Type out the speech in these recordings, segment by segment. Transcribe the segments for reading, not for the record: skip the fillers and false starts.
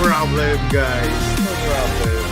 problem, guys. No problem.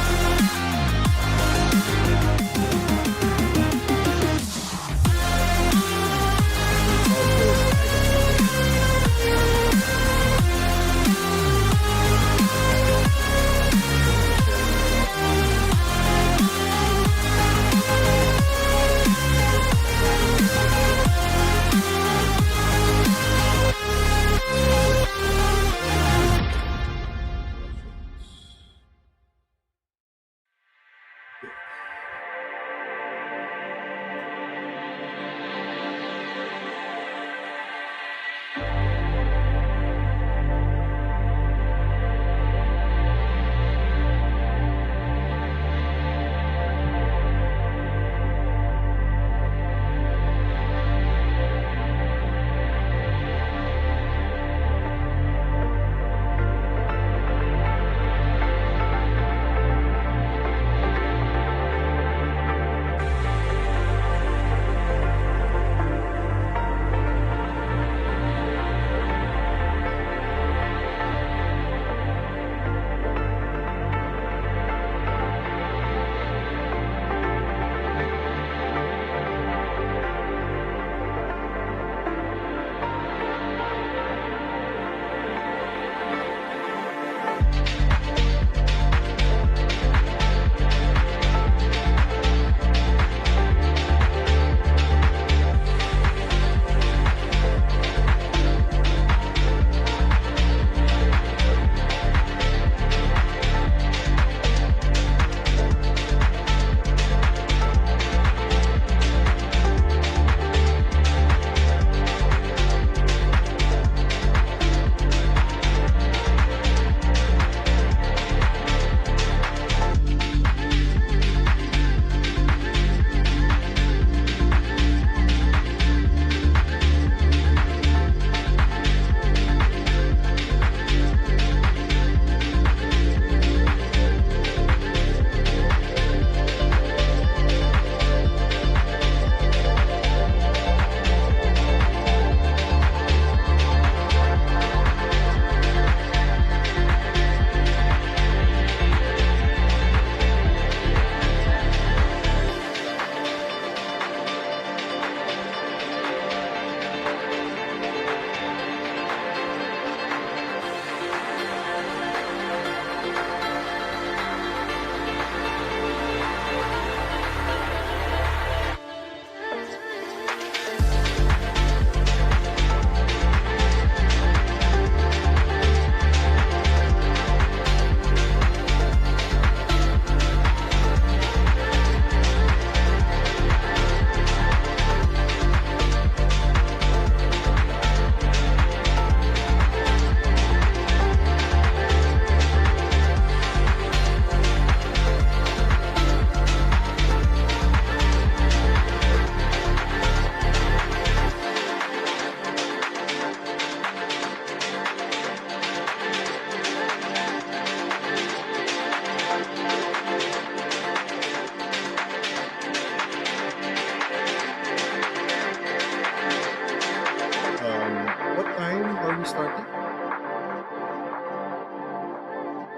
Starting?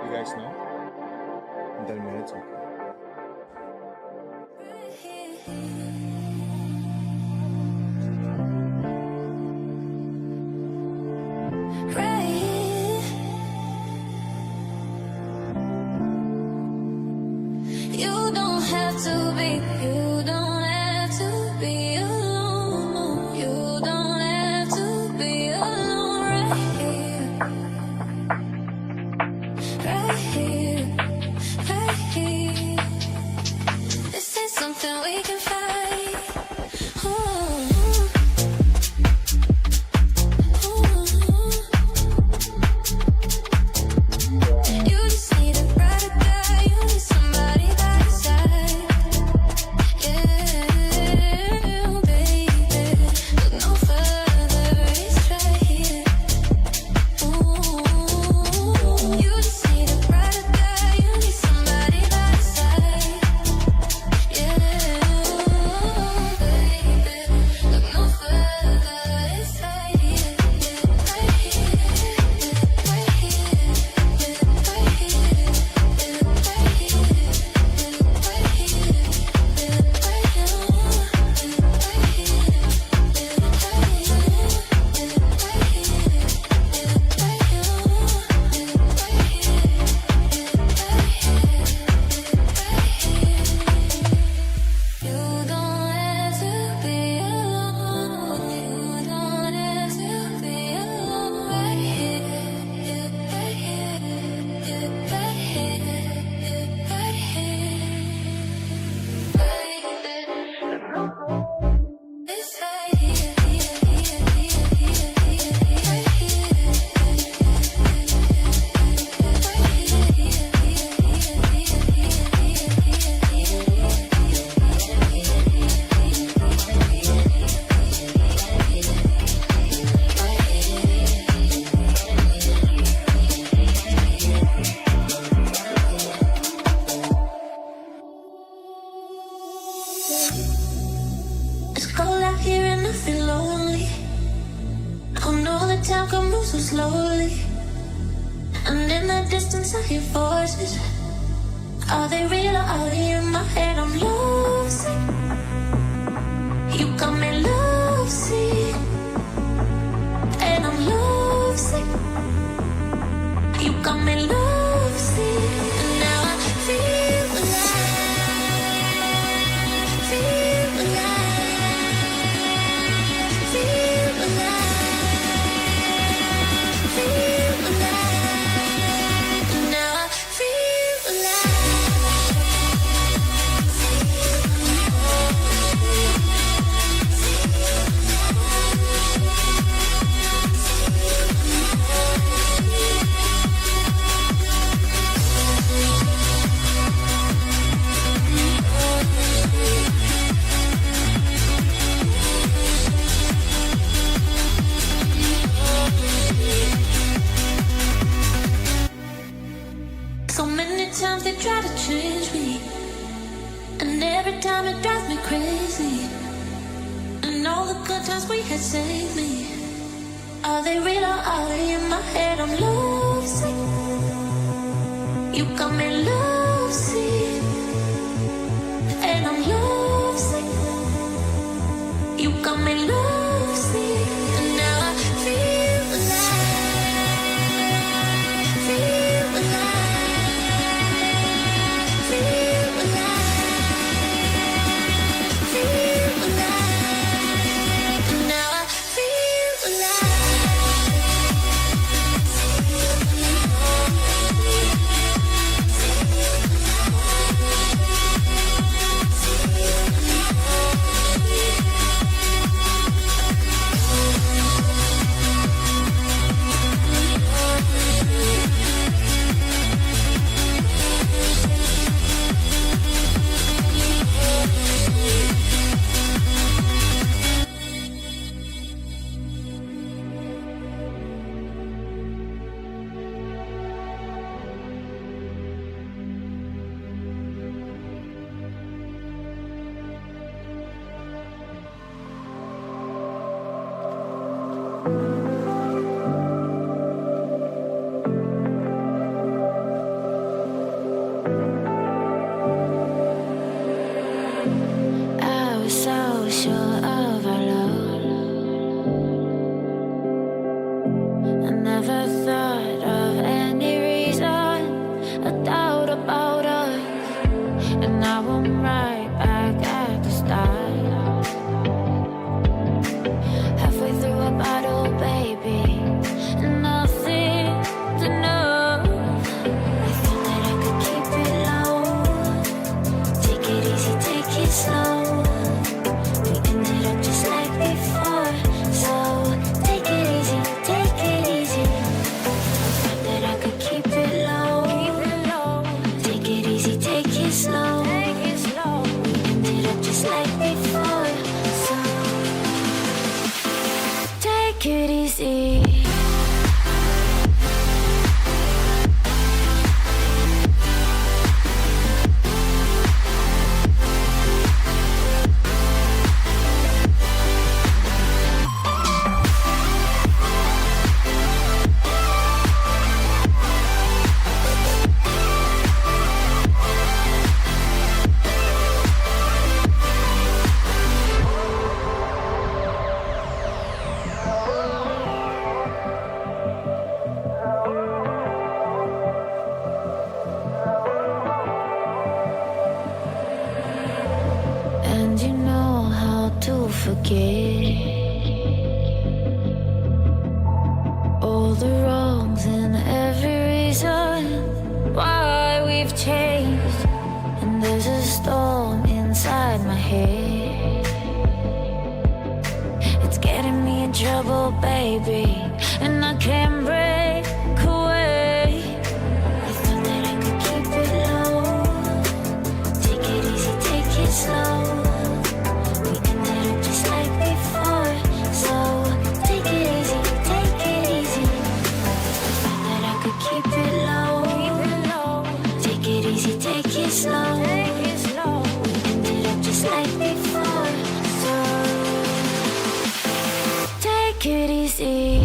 You guys know? In 10 minutes, okay. You don't have to be, you don't have to be alone. You don't have to be alone right here. Right here, right here. This is something we can fight. Ooh. You just need a brighter guy, you need somebody by your side. slowly, and in the distance I hear voices. Are they real or are they in my head? I'm lovesick. You got me lovesick, and I'm lovesick. You got me lovesick, and now I feel alive, feel alive, feel alive, feel alive, and now I feel alive. So many times they try to change me, and every time it drives me crazy. And all the good times we had saved me. Are they real or are they in my head? I'm lovesick. You got me lovesick, and I'm lovesick. You got me lovesick, and now I feel alive, feel alive, feel alive, feel alive, and now I feel alive. I was so sure of our love. I never thought of any reason, a doubt about us. And now I'm right back at the start. Halfway through a bottle, baby, and nothing to know. I thought that I could keep it low. Take it easy, take it slow. We ended up just like before. So take it easy, take it easy. Thought that I could keep it low. Take it easy, take it slow. We ended up just like before. So take it easy. And you know how to forget all the wrongs and every reason why we've changed. And there's a storm inside my head. It's getting me in trouble, baby, and I can't break away. I thought that I could keep it low. Take it easy, take it slow. We ended up just like before. So take it easy, take it easy. I thought that I could keep it low. Take it easy, take it slow. We ended up just like before. So take it easy.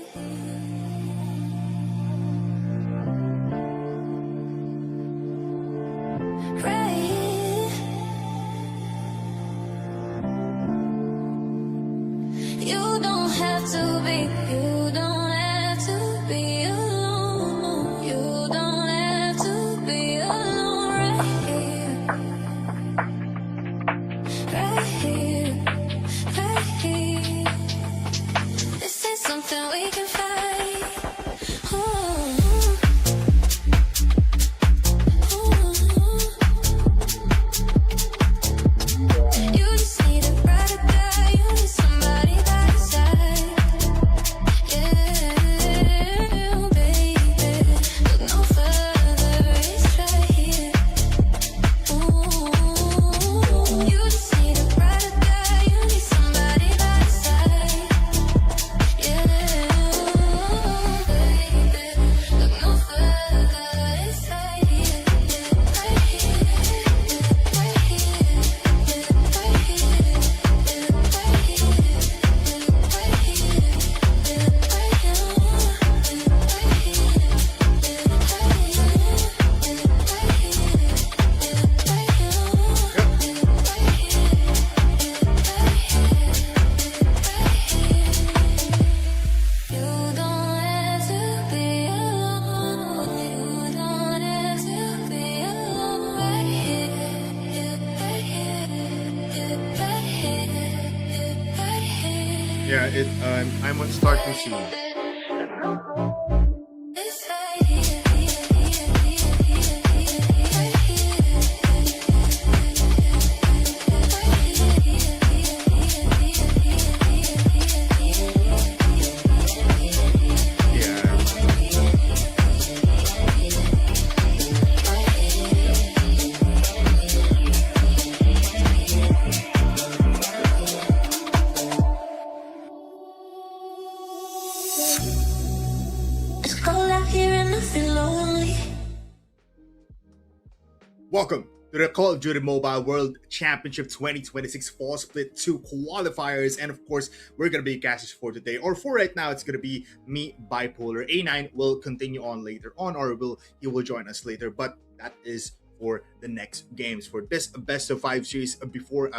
You don't have to be, you don't have to be alone. You don't have to be alone right here. Right here, right here. This is something we can fight. Ooh. You just need a ride or die. You need somebody by your side. Yeah, baby. Look no further, it's right here. Ooh, you just need a ride or die. You need somebody by your side. Yeah, baby. Look no further, it's right here. Right here, right here. Yeah, I'm on starting scene. It's cold out here and I feel lonely. Welcome to the Call of Duty Mobile World Championship 2026 Fall Split 2 qualifiers. And of course, we're going to be cashes for today. Or for right now, it's going to be me, Bipoler. A9 will continue on later on, or he will join us later. But that is for the next games. For this best of 5 series for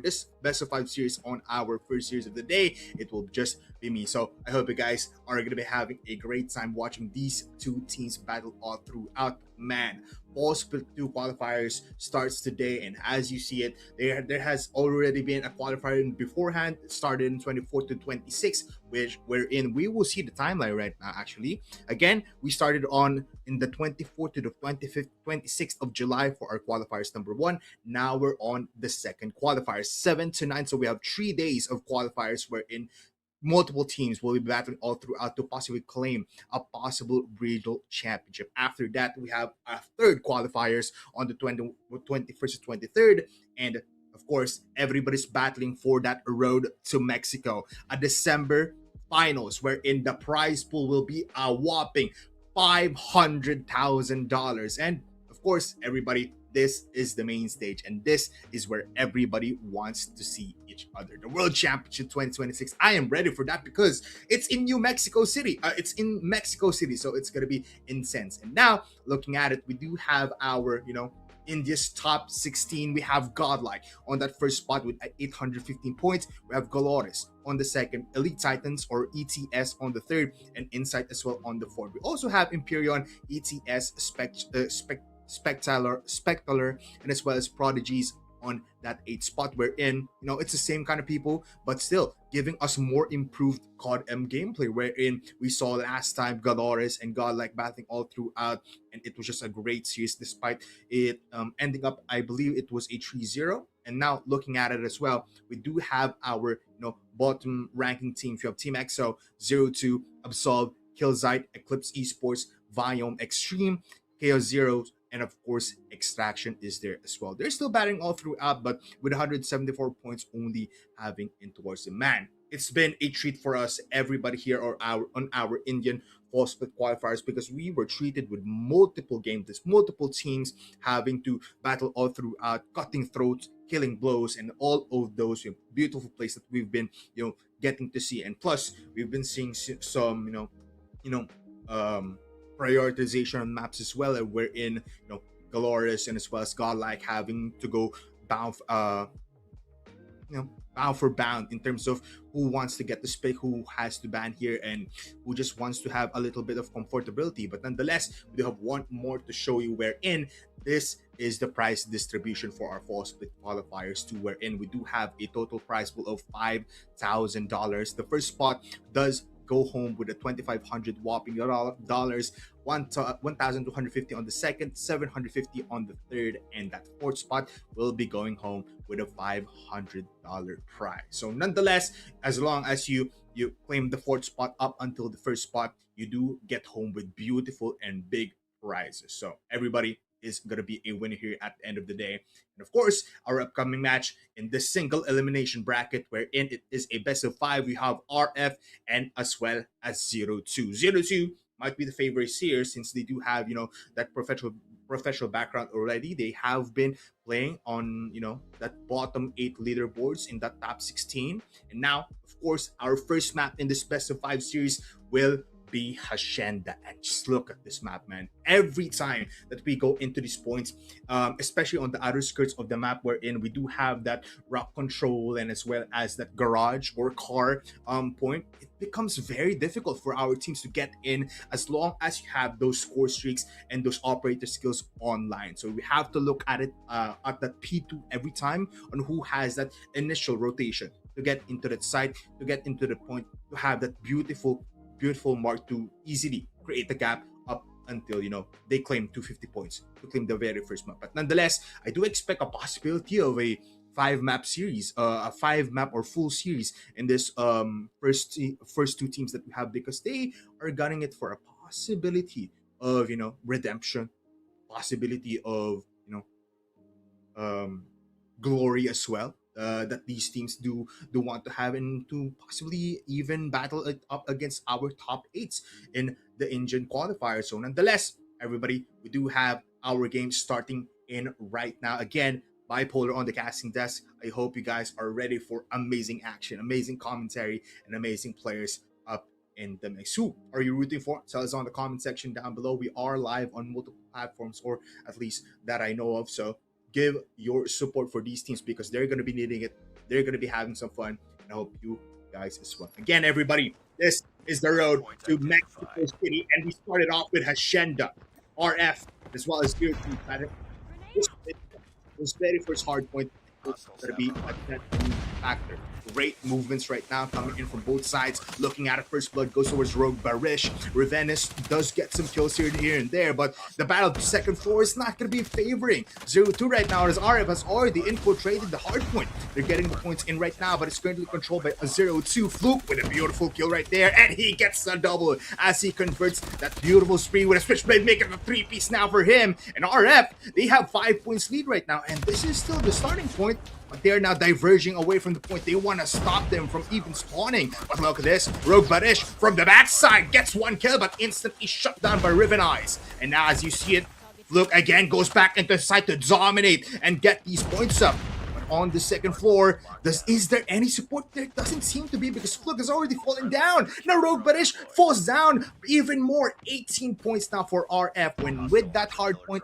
this best of 5 series on our first series of the day, it will just be me. So I hope you guys are going to be having a great time watching these two teams battle all throughout. Man, Fall Split 2 qualifiers starts today, and as you see it, there has already been a qualifier beforehand. It started in 24 to 26, wherein we will see the timeline right now. Actually, again, we started in the 24th to the 25th, 26th of July for our qualifiers number 1. Now we're on the second qualifier, 7 to 9. So we have 3 days of qualifiers wherein multiple teams will be battling all throughout to possibly claim a possible regional championship. After that, we have our third qualifiers on the 21st to 23rd. And of course, everybody's battling for that road to Mexico. A December finals wherein the prize pool will be a whopping $500,000. And of course, everybody, this is the main stage, and this is where everybody wants to see each other. The World Championship 2026. I am ready for that because it's in Mexico City, so it's gonna be intense. And now, looking at it, we do have our, India's top 16. We have Godlike on that first spot with 815 points. We have Galores on the second, Elite Titans or ETS on the third, and Insight as well on the fourth. We also have Imperion, ETS, Spectacular, and as well as Prodigies on that 8th spot. We're in, it's the same kind of people, but still giving us more improved CODM gameplay, wherein we saw last time Galores and Godlike battling all throughout, and it was just a great series despite it ending up, I believe it was a 3-0. And now looking at it as well, we do have our bottom ranking teams. We have Team EXO, 0-2, Absolve, Killzite, Eclipse Esports, Viome Extreme, Chaos Zero, and of course, Extraction is there as well. They're still batting all throughout, but with 174 points only having in towards the man. It's been a treat for us, everybody here on our Indian fall split qualifiers because we were treated with multiple games, multiple teams having to battle all throughout, cutting throats, killing blows, and all of those beautiful plays that we've been getting to see. And plus, we've been seeing some prioritization on maps as well, and we're in Glorious and as well as Godlike having to go bound bound for bound in terms of who wants to get the pick, who has to ban here, and who just wants to have a little bit of comfortability. But nonetheless, we do have one more to show you, wherein this is the prize distribution for our fall split qualifiers too, wherein we do have a total prize pool of $5,000. The first spot does go home with a 2,500 whopping dollars, 1,250 on the second, 750 on the third, and that fourth spot will be going home with a $500 prize. So nonetheless, as long as you claim the fourth spot up until the first spot, you do get home with beautiful and big prizes. So everybody is going to be a winner here at the end of the day. And of course, our upcoming match in this single elimination bracket, wherein it is a best of 5, we have RF and as well as 0-2. 0-2 might be the favorite here since they do have that professional background already. They have been playing on that bottom 8 leaderboards in that top 16. And now, of course, our first map in this best of 5 series will be Hacienda. And just look at this map, man. Every time that we go into these points, especially on the outer skirts of the map, wherein we do have that rock control and as well as that garage or car point, it becomes very difficult for our teams to get in as long as you have those score streaks and those operator skills online. So we have to look at it at that P2 every time on who has that initial rotation to get into that site, to get into the point, to have that beautiful mark to easily create the gap up until they claim 250 points to claim the very first map. But nonetheless, I do expect a possibility of a 5-map series, a 5-map or full series in this first 2 teams that we have, because they are gunning it for a possibility of redemption, possibility of glory as well. That these teams do want to have, and to possibly even battle it up against our top 8s in the Indian qualifier. So nonetheless, everybody, we do have our game starting in right now. Again, Bipoler on the casting desk. I hope you guys are ready for amazing action, amazing commentary, and amazing players up in the mix. Who are you rooting for? Tell us on the comment section down below. We are live on multiple platforms, or at least that I know of. So give your support for these teams because they're going to be needing it. They're going to be having some fun, and I hope you guys as well. Again, everybody, this is the road to Mexico City, and we started off with Hacienda, RF, as well as 0-2. This very first hard point is going to be a factor. Great movements right now coming in from both sides. Looking at it, first blood goes towards Rogue Barish. Revenis does get some kills here and there, but the battle of the second floor is not going to be favoring 0-2 right now, as RF has already infiltrated the hard point. They're getting the points in right now, but it's currently controlled by a 0-2. Fluke with a beautiful kill right there, and he gets a double as he converts that beautiful spree with a switchblade, making a 3-piece now for him. And RF, they have 5 points lead right now, and this is still the starting point. But they're now diverging away from the point. They want to stop them from even spawning. But look at this. Rogue Barish from the backside gets 1 kill, but instantly shut down by Riven Eyes. And now as you see it, Fluke again goes back into the site to dominate and get these points up. But on the second floor, is there any support? There doesn't seem to be, because Fluke has already fallen down. Now Rogue Barish falls down even more. 18 points now for RF. When with that hard point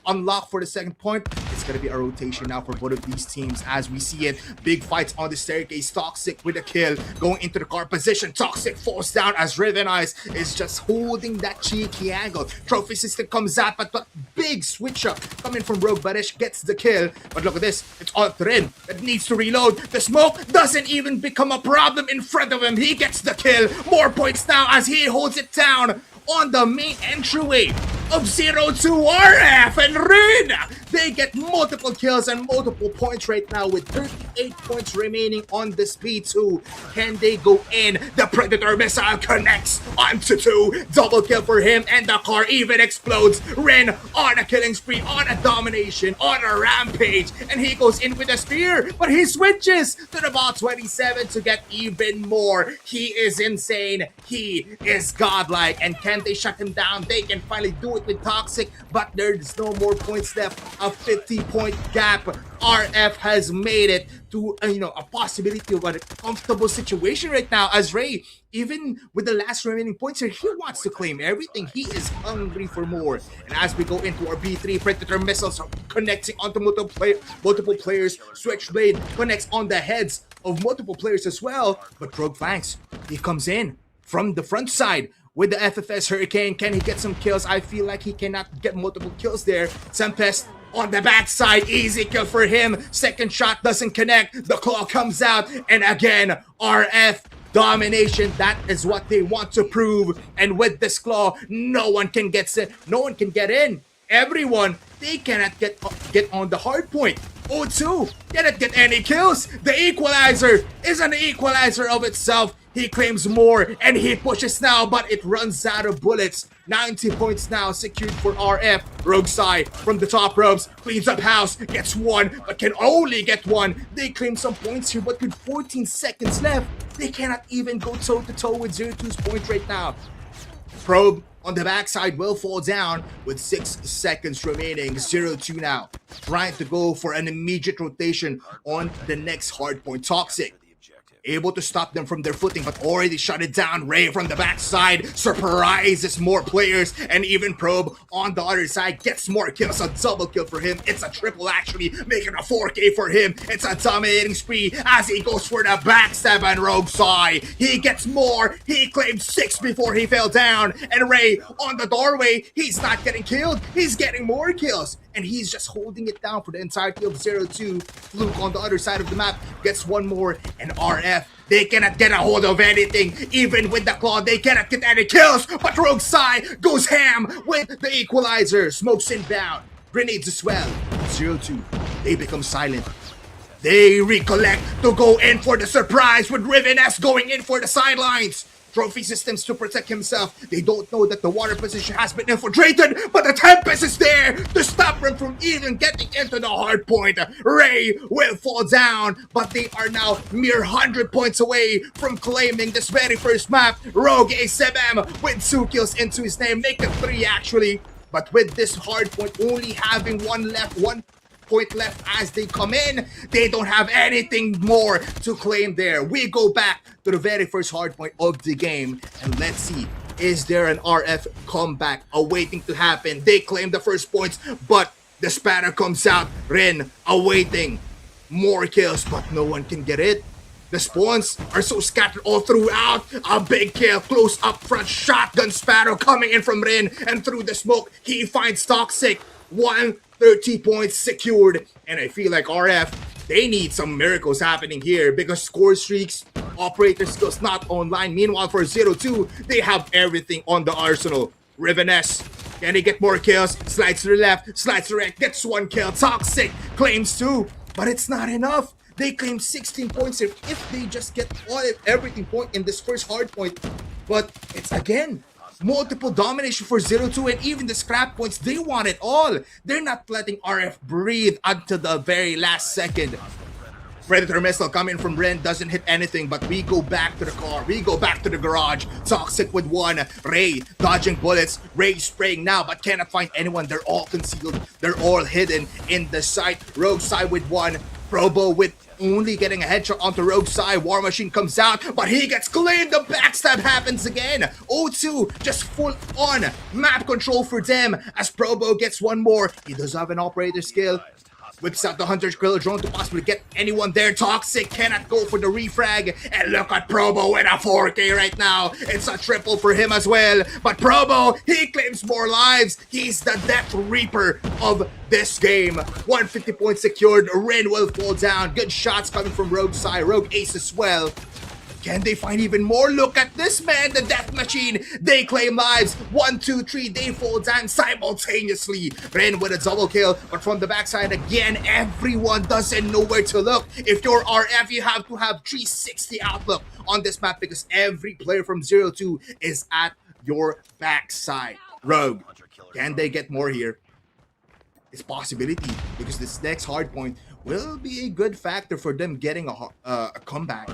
unlocked for the second point, it's going to be a rotation now for both of these teams as we see it. Big fights on the staircase. Toxic with a kill going into the car position. Toxic falls down as Riven Eyes is just holding that cheeky angle. Trophy system comes out, but big switch up coming from Rogue Barish gets the kill. But look at this, it's Altrin that needs to reload. The smoke doesn't even become a problem in front of him. He gets the kill. More points now as he holds it down on the main entryway of 0-2 RF, and Rin They get multiple kills and multiple points right now with 38 points remaining on this B2. Can they go in? The Predator missile connects onto 2. Double kill for him, and the car even explodes. Ren on a killing spree, on a domination, on a rampage, and he goes in with a spear, but he switches to the ball 27 to get even more. He is insane. He is godlike, and can they shut him down? They can finally do it with Toxic, but there's no more points left. A 50-point gap. RF has made it to a possibility of a comfortable situation right now, as Ray, even with the last remaining points here, he wants to claim everything. He is hungry for more. And as we go into our B3, Predator missiles are connecting onto multiple players. Switchblade connects on the heads of multiple players as well. But Rogue flanks, he comes in from the front side with the FFS Hurricane. Can he get some kills? I feel like he cannot get multiple kills there. Tempest on the backside, easy kill for him. Second shot doesn't connect. The claw comes out, and again, RF domination. That is what they want to prove. And with this claw, no one can get in. Everyone, they cannot get on the hard point. O2 cannot get any kills. The equalizer is an equalizer of itself. He claims more and he pushes now, but it runs out of bullets. 90 points now secured for RF. Rogue side from the top ropes, cleans up house, gets one, but can only get one. They claim some points here, but with 14 seconds left, they cannot even go toe-to-toe with 0-2's point right now. Probe on the backside will fall down with 6 seconds remaining. 0-2 now, trying to go for an immediate rotation on the next hardpoint. Toxic able to stop them from their footing, but already shut it down. Ray from the backside surprises more players, and even Probe on the other side gets more kills. A double kill for him. It's a triple actually, making a 4K for him. It's a dominating spree as he goes for the backstab and Rogue side. He gets more. He claimed 6 before he fell down, and Ray on the doorway, he's not getting killed. He's getting more kills, and he's just holding it down for the entirety of 0-2. Fluke on the other side of the map gets one more, and RF, they cannot get a hold of anything. Even with the claw, they cannot get any kills, but Rogue Sai goes ham with the equalizer. Smokes inbound, grenades as well. 0-2, they become silent. They recollect to go in for the surprise with Riven S going in for the sidelines. Trophy systems to protect himself. They don't know that the water position has been infiltrated, but the Tempest is there to stop them from even getting into the hard point. Ray will fall down, but they are now mere 100 points away from claiming this very first map. Rogue A7 with 2 kills into his name, make it 3 actually. But with this hard point only having one point left as they come in, they don't have anything more to claim there. We go back to the very first hard point of the game, and let's see, is there an RF comeback awaiting to happen? They claim the first points, but the spatter comes out. Ren awaiting more kills, but no one can get it. The spawns are so scattered all throughout. A big kill, close up front, shotgun spatter coming in from Ren, and through the smoke, he finds Toxic. 130 points secured, and I feel like RF, they need some miracles happening here because score streaks, operator skills not online. Meanwhile, for 0-2, they have everything on the arsenal. Riven S, can he get more kills? Slides to the left, slides to the right, gets 1 kill. Toxic claims 2, but it's not enough. They claim 16 points if they just get everything point in this first hard point. But it's again multiple domination for 0-2, and even the scrap points, they want it all. They're not letting RF breathe until the very last second. Predator missile coming from Ren doesn't hit anything, but we go back to the car. We go back to the garage. Toxic with 1. Ray dodging bullets. Ray spraying now, but cannot find anyone. They're all concealed. They're all hidden in the site. Rogue side with 1. Probo with only getting a headshot onto Rogue side. War Machine comes out, but he gets claimed. The backstab happens again. O2 just full on map control for them as Probo gets 1 more. He does have an operator skill. Whips out the Hunter's Killer Drone to possibly get anyone there. Toxic cannot go for the refrag. And look at Probo with a 4K right now. It's a triple for him as well. But Probo, he claims more lives. He's the Death Reaper of this game. 150 points secured. Rin will fall down. Good shots coming from Rogue side. Rogue Ace as well. Can they find even more? Look at this, man, the death machine. They claim lives. 1, 2, 3, they fall down simultaneously. Ren with a double kill, but from the backside again, everyone doesn't know where to look. If you're RF, you have to have 360 outlook on this map because every player from 0-2 is at your backside. Rogue, can they get more here? It's possibility because this next hard point will be a good factor for them getting a comeback.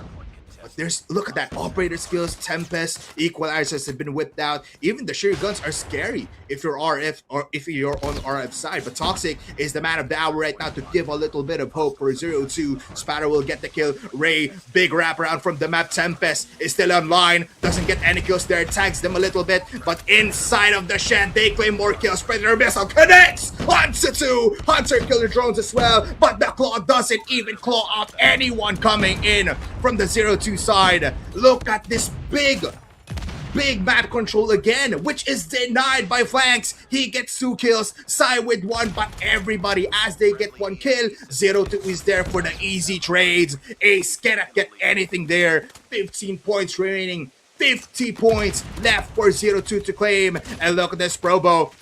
But look at that, operator skills, Tempest, equalizers have been whipped out. Even the sheer guns are scary if you're RF or if you're on RF side. But Toxic is the man of the hour right now to give a little bit of hope for 0-2. Spatter will get the kill. Ray, big wraparound from the map. Tempest is still online, doesn't get any kills there, tags them a little bit. But inside of the shed, they claim more kills. Predator missile connects onto 2. Hunter killer drones as well, but the claw doesn't even claw out anyone coming in from the 0-2 side. Look at this big map control again, which is denied by Flanks. He gets 2 kills, Sai with 1, but everybody as they get 1 kill. 0-2 is there for the easy trades. Ace cannot get anything there. 15 points remaining, 50 points left for 0-2 to claim. And look at this Probo.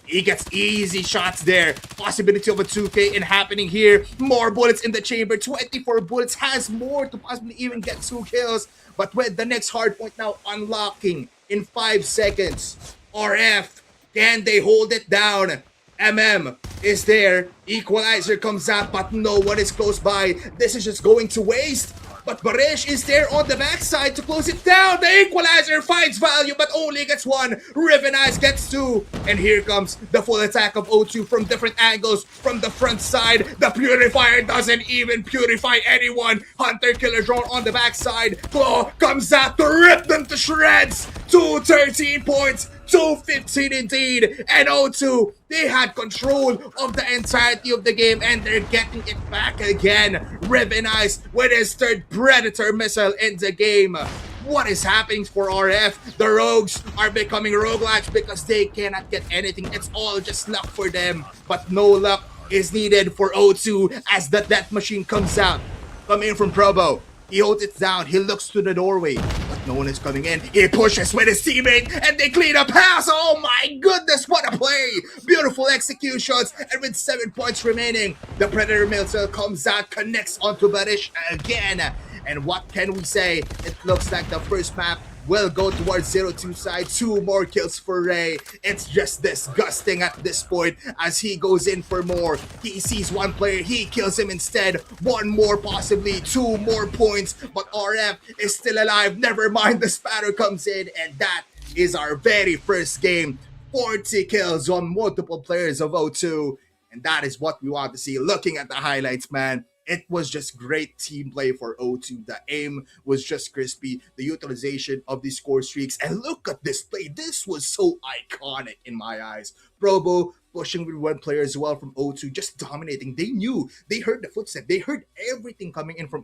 He gets easy shots there. Possibility of a 2K in happening here. More bullets in the chamber. 24 bullets has more to possibly even get 2 kills. But with the next hard point now unlocking in 5 seconds. RF, can they hold it down? MM is there. Equalizer comes out, but no one is close by. This is just going to waste. But Barish is there on the backside to close it down. The equalizer finds value, but only gets 1. Riven Eyes gets 2. And here comes the full attack of O2 from different angles. From the front side, the Purifier doesn't even purify anyone. Hunter Killer Drone on the backside. Claw comes out to rip them to shreds. 213 points. 215 indeed, and O2, they had control of the entirety of the game and they're getting it back again. Riven Eyes with his 3rd Predator missile in the game. What is happening for RF? The Rogues are becoming roguelites because they cannot get anything. It's all just luck for them, but no luck is needed for O2 as the death machine comes out. Coming from Probo. He holds it down, he looks to the doorway, but no one is coming in. He pushes with his teammate, and they clean up house. Oh my goodness, what a play! Beautiful executions, and with 7 points remaining, the Predator missile comes out, connects onto Barish again. And what can we say? It looks like the first map will go towards 0-2 side. 2 more kills for Ray. It's just disgusting at this point as he goes in for more. He sees 1 player, he kills him instead. 1 more, possibly 2 more points, but RF is still alive. Never mind, the spatter comes in, and that is our very first game. 40 kills on multiple players of O2, and that is what we want to see. Looking at the highlights, man, it was just great team play for O2. The aim was just crispy. The utilization of the score streaks. And look at this play. This was so iconic in my eyes. Probo pushing with 1 player as well from O2. Just dominating. They knew. They heard the footstep. They heard everything coming in from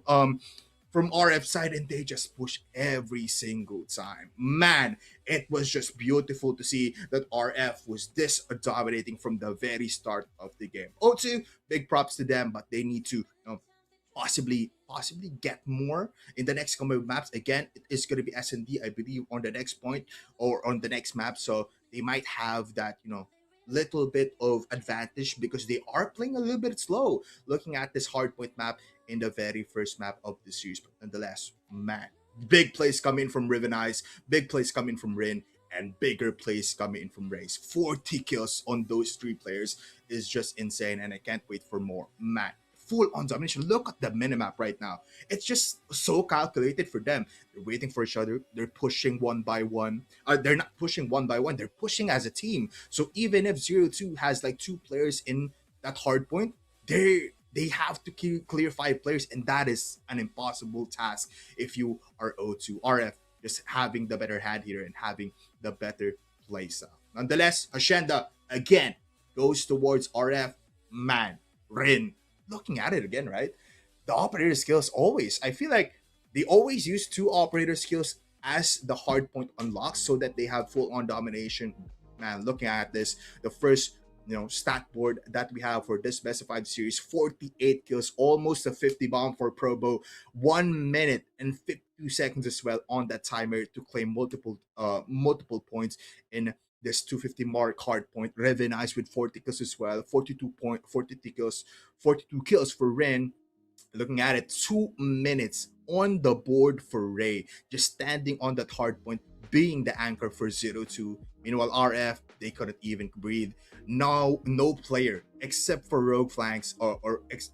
RF side, and they just push every single time. Man, it was just beautiful to see that RF was this dominating from the very start of the game. O2, big props to them, but they need to possibly get more in the next coming maps. Again, it is going to be S&D, I believe, on the next point or on the next map, so they might have that little bit of advantage because they are playing a little bit slow. Looking at this hardpoint map in the very first map of the series, but nonetheless, man, big plays coming from Riven Eyes, big plays coming from Rin, and bigger plays coming in from Raze. 40 kills on those 3 players is just insane, and I can't wait for more. Man, full on domination. Look at the minimap right now. It's just so calculated for them. They're waiting for each other. They're pushing 1 by 1. They're not pushing 1 by 1. They're pushing as a team. So even if 0-2 has like 2 players in that hard point, they have to clear 5 players, and that is an impossible task if you are O2. RF just having the better hand here and having the better play style. Nonetheless, Hacienda again goes towards RF. Man, Rin, looking at it again, right? The operator skills always, I feel like they always use 2 operator skills as the hard point unlocks so that they have full on domination. Man, looking at this, the first stat board that we have for this specified series. 48 kills, almost a 50 bomb for Probo. 1 minute and 52 seconds as well on that timer to claim multiple points in this 250 mark hard point. Revenice with 40 kills as well. 42 kills for Ren. Looking at it, 2 minutes on the board for Ray, just standing on that hard point, being the anchor for 0-2. Meanwhile, RF, they couldn't even breathe. No player except for Rogue Flanks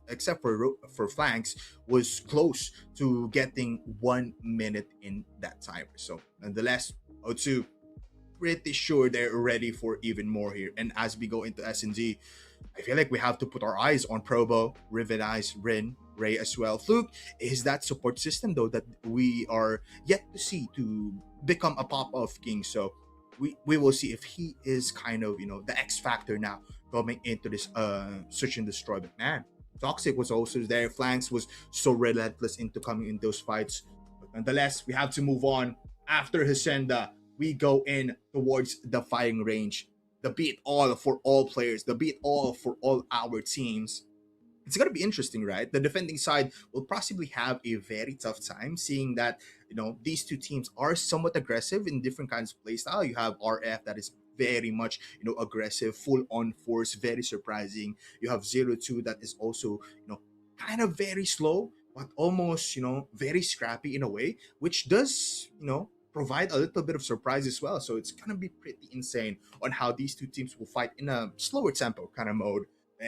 except for Flanks was close to getting 1 minute in that timer. So nonetheless, O2 pretty sure they're ready for even more here. And as we go into S&G, I feel like we have to put our eyes on Probo, Rivenize, Rin, Ray as well. Fluke is that support system though that we are yet to see to become a pop-off king. So we will see if he is kind of the X factor now coming into this search and destroy. But man, Toxic was also there. Flanks was so relentless into coming in those fights. But nonetheless, we have to move on. After Hacienda, we go in towards the firing range. The beat all for all players, the beat all for all our teams. It's going to be interesting, right? The defending side will possibly have a very tough time, seeing that these two teams are somewhat aggressive in different kinds of playstyle. You have RF that is very much aggressive, full on force, very surprising. You have 0-2 that is also kind of very slow, but almost very scrappy in a way, which does provide a little bit of surprise as well. So it's gonna be pretty insane on how these two teams will fight in a slower tempo kind of mode,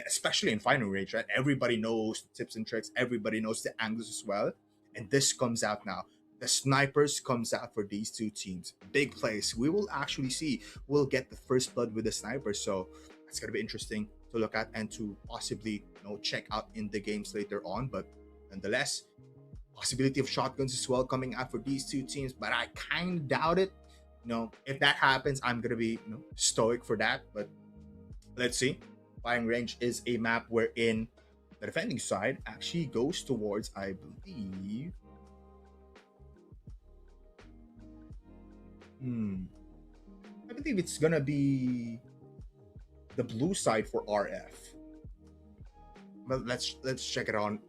especially in final range, right? Everybody knows the tips and tricks, everybody knows the angles as well. And this comes out now. The snipers comes out for these two teams. Big plays. We will actually see. We'll get the first blood with the snipers. So it's gonna be interesting to look at and to possibly check out in the games later on. But nonetheless, possibility of shotguns as well coming out for these two teams, but I kind of doubt it. If that happens, I'm gonna be stoic for that. But let's see. Firing range is a map wherein the defending side actually goes towards, I believe. I believe it's gonna be the blue side for RF. But let's check it on.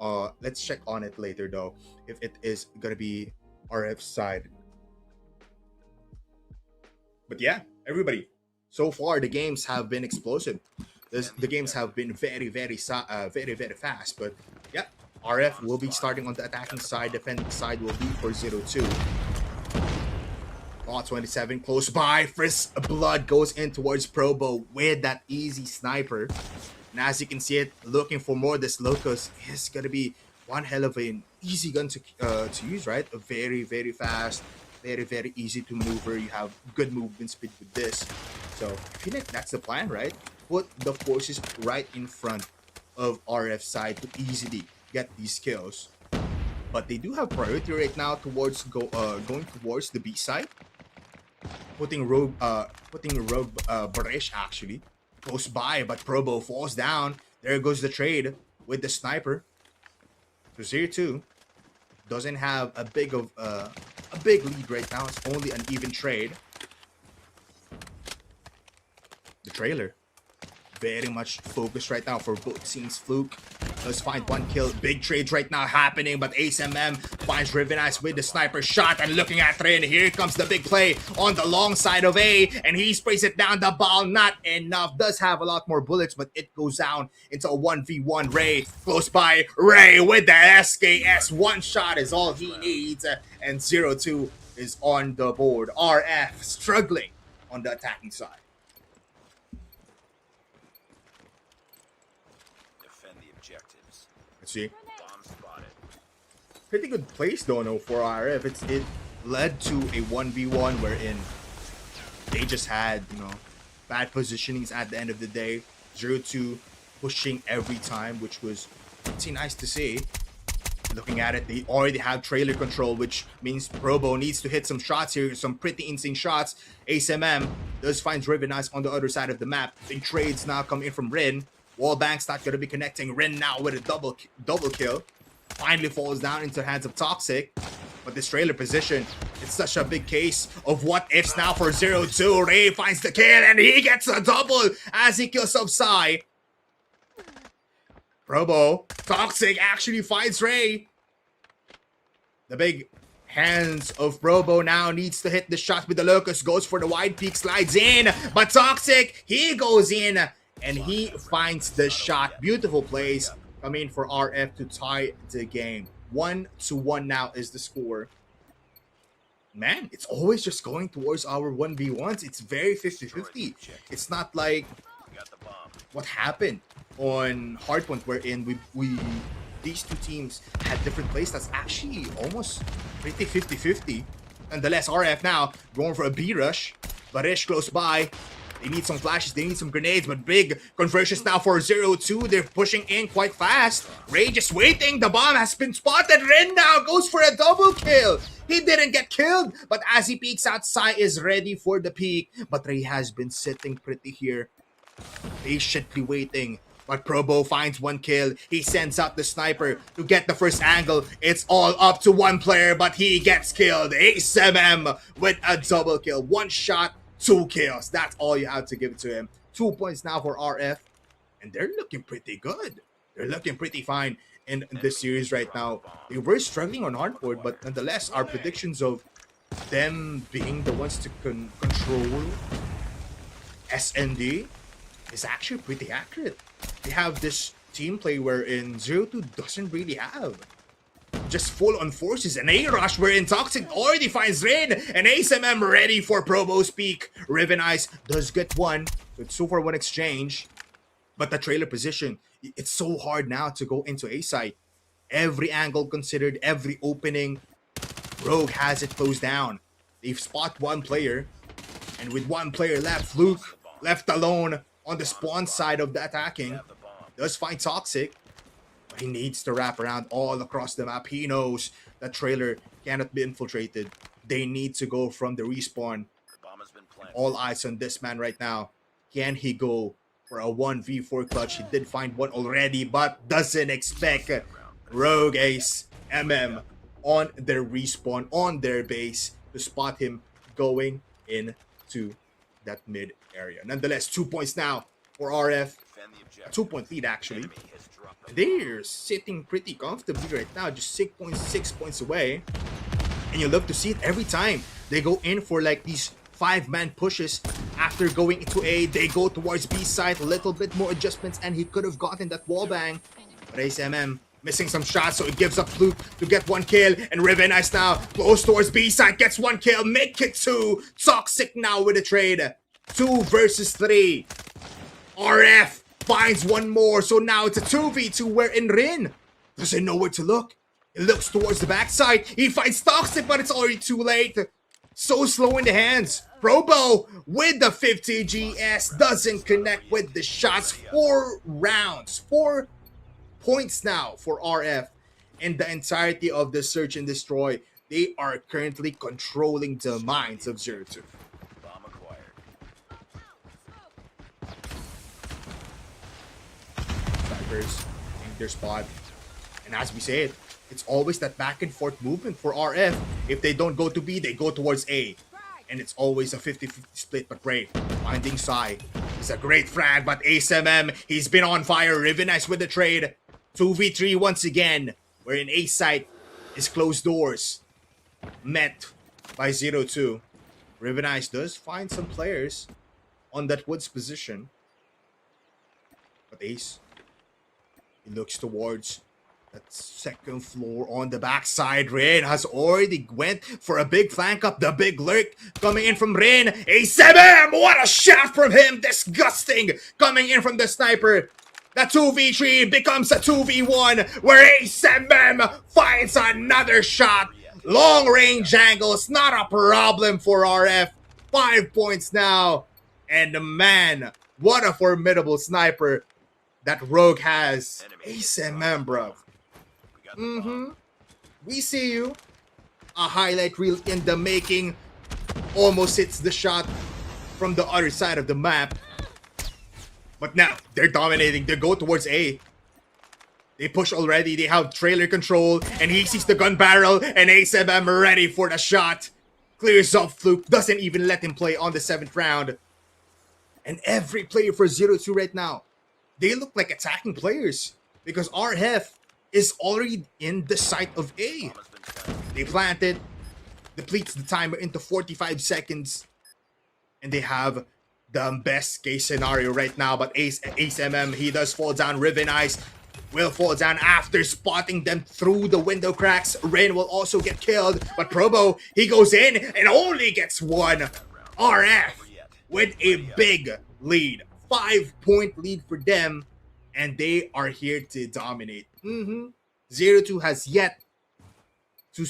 Let's check on it later though, if it is gonna be RF's side. But yeah, everybody. So far, the games have been explosive. The games have been very fast. But yeah, RF will be starting on the attacking side. Defending side will be for 0-2. 27 close by. First blood goes in towards Probo with that easy sniper. And as you can see it, looking for more, this Locust is going to be one hell of an easy gun to use, right? A very fast, very easy to maneuver. You have good movement speed with this. So I feel like that's the plan, right? Put the forces right in front of RF's side to easily get these kills. But they do have priority right now towards going towards the B side. Putting Rogue Barish actually goes by, but Probo falls down. There goes the trade with the sniper. So 0-2 doesn't have a big lead right now. It's only an even trade. The trailer very much focused right now for both teams. Fluke does find one kill. Big trades right now happening, but ASMM finds Rivenice with the sniper shot, and looking at Rin. Here comes the big play on the long side of A, and he sprays it down the ball. Not enough. Does have a lot more bullets, but it goes down into a 1v1. Ray close by. Ray with the SKS. One shot is all he needs, and 0-2 is on the board. RF struggling on the attacking side. Let's see. Pretty good place though, no, for RF. It led to a 1v1 wherein they just had, bad positionings at the end of the day. 0-2 pushing every time, which was pretty nice to see. Looking at it, they already have trailer control, which means Probo needs to hit some shots here, some pretty insane shots. ASMM does find Rivenice on the other side of the map. Big trades now come in from Rin. Wallbank's not going to be connecting. Rin now with a double kill. Finally falls down into the hands of Toxic. But this trailer position, it's such a big case of what ifs now for 0-2. Ray finds the kill and he gets a double as he kills off Sai. Probo, Toxic actually finds Ray. The big hands of Probo now needs to hit the shot with the Locust. Goes for the wide peak, slides in. But Toxic, he goes in and he finds the shot. Beautiful plays coming for RF to tie the game. 1-1 now is the score. Man, it's always just going towards our 1v1s. It's very 50-50. It's not like what happened on Hardpoint, wherein we these two teams had different plays. That's actually almost pretty 50-50. Nonetheless, RF now going for a B rush. Barish close by. They need some flashes, they need some grenades, but big conversions now for 0-2. They're pushing in quite fast. Ray just waiting. The bomb has been spotted. Ren now goes for a double kill. He didn't get killed, but as he peeks out, Sai is ready for the peek. But Ray has been sitting pretty here, patiently waiting. But Probo finds one kill. He sends out the sniper to get the first angle. It's all up to one player, but he gets killed. ASMM with a double kill. One shot, 2 kills. That's all you have to give it to him. 2 points now for RF. And they're looking pretty good. They're looking pretty fine in this series right now. They were struggling on hardboard, but nonetheless, our predictions of them being the ones to control SND is actually pretty accurate. They have this team play wherein 0-2 doesn't really have. Just full on forces. An A-Rush wherein Toxic already finds Rain. And ASMM ready for Probo's peak. Riven Ice does get one. So it's 2-for-1 exchange. But the trailer position, it's so hard now to go into A site. Every angle considered, every opening, Rogue has it closed down. They've spot one player. And with one player left, Fluke left alone on the spawn side of the attacking. Does find Toxic. But he needs to wrap around all across the map. He knows that trailer cannot be infiltrated. They need to go from the respawn. All eyes on this man right now. Can he go for a 1v4 clutch? He did find one already, but doesn't expect Rogue Ace MM on their respawn, on their base, to spot him going into that mid area. Nonetheless, 2 points now for RF. A 2-point lead actually. They're sitting pretty comfortably right now, just 6 points away. And you love to see it every time they go in for like these 5-man pushes. After going into A, they go towards B side, a little bit more adjustments, and he could have gotten that wallbang. But ASMM missing some shots, so it gives up Fluke to get one kill. And Riven Ice now close towards B side, gets one kill, make it 2. Toxic now with a trade. 2 versus 3. RF finds one more, so now it's a 2v2 wherein Rin doesn't know where to look. He looks towards the backside. He finds Toxic, but it's already too late. So slow in the hands. Probo with the 50 GS doesn't connect with the shots. 4 rounds. 4 points now for RF in the entirety of the search and destroy. They are currently controlling the minds of 0-2. Snipers in their spot. And as we said, it's always that back and forth movement for RF. If they don't go to B, they go towards A. And it's always a 50-50 split, but Ray finding Sai. It's a great frag, but ASMM, he's been on fire. Riven Ice with the trade. 2v3 once again. We're in A site is closed doors. Met by 0-2. Riven Ice does find some players on that Woods position. But Ace, he looks towards that second floor on the backside. Rain has already went for a big flank up. The big lurk coming in from Rain. A7! What a shot from him! Disgusting! Coming in from the sniper. The 2v3 becomes a 2v1 where A7 finds another shot. Long range angles, not a problem for RF. 5 points now. And man, what a formidable sniper that Rogue has. A7, bro. We see you. A highlight reel in the making. Almost hits the shot from the other side of the map. But now, they're dominating. They go towards A. They push already. They have trailer control. And he sees the gun barrel. And ASMM ready for the shot. Clears off Fluke. Doesn't even let him play on the 7th round. And every player for 0-2 right now, they look like attacking players. Because RF is already in the site of A. They plant it. Depletes the timer into 45 seconds. And they have the best case scenario right now. But ASMM, he does fall down. Riven Ice will fall down after spotting them through the window cracks. Rain will also get killed. But Probo, he goes in and only gets one. RF with a big lead. 5-point lead for them. And they are here to dominate. 0-2 has yet to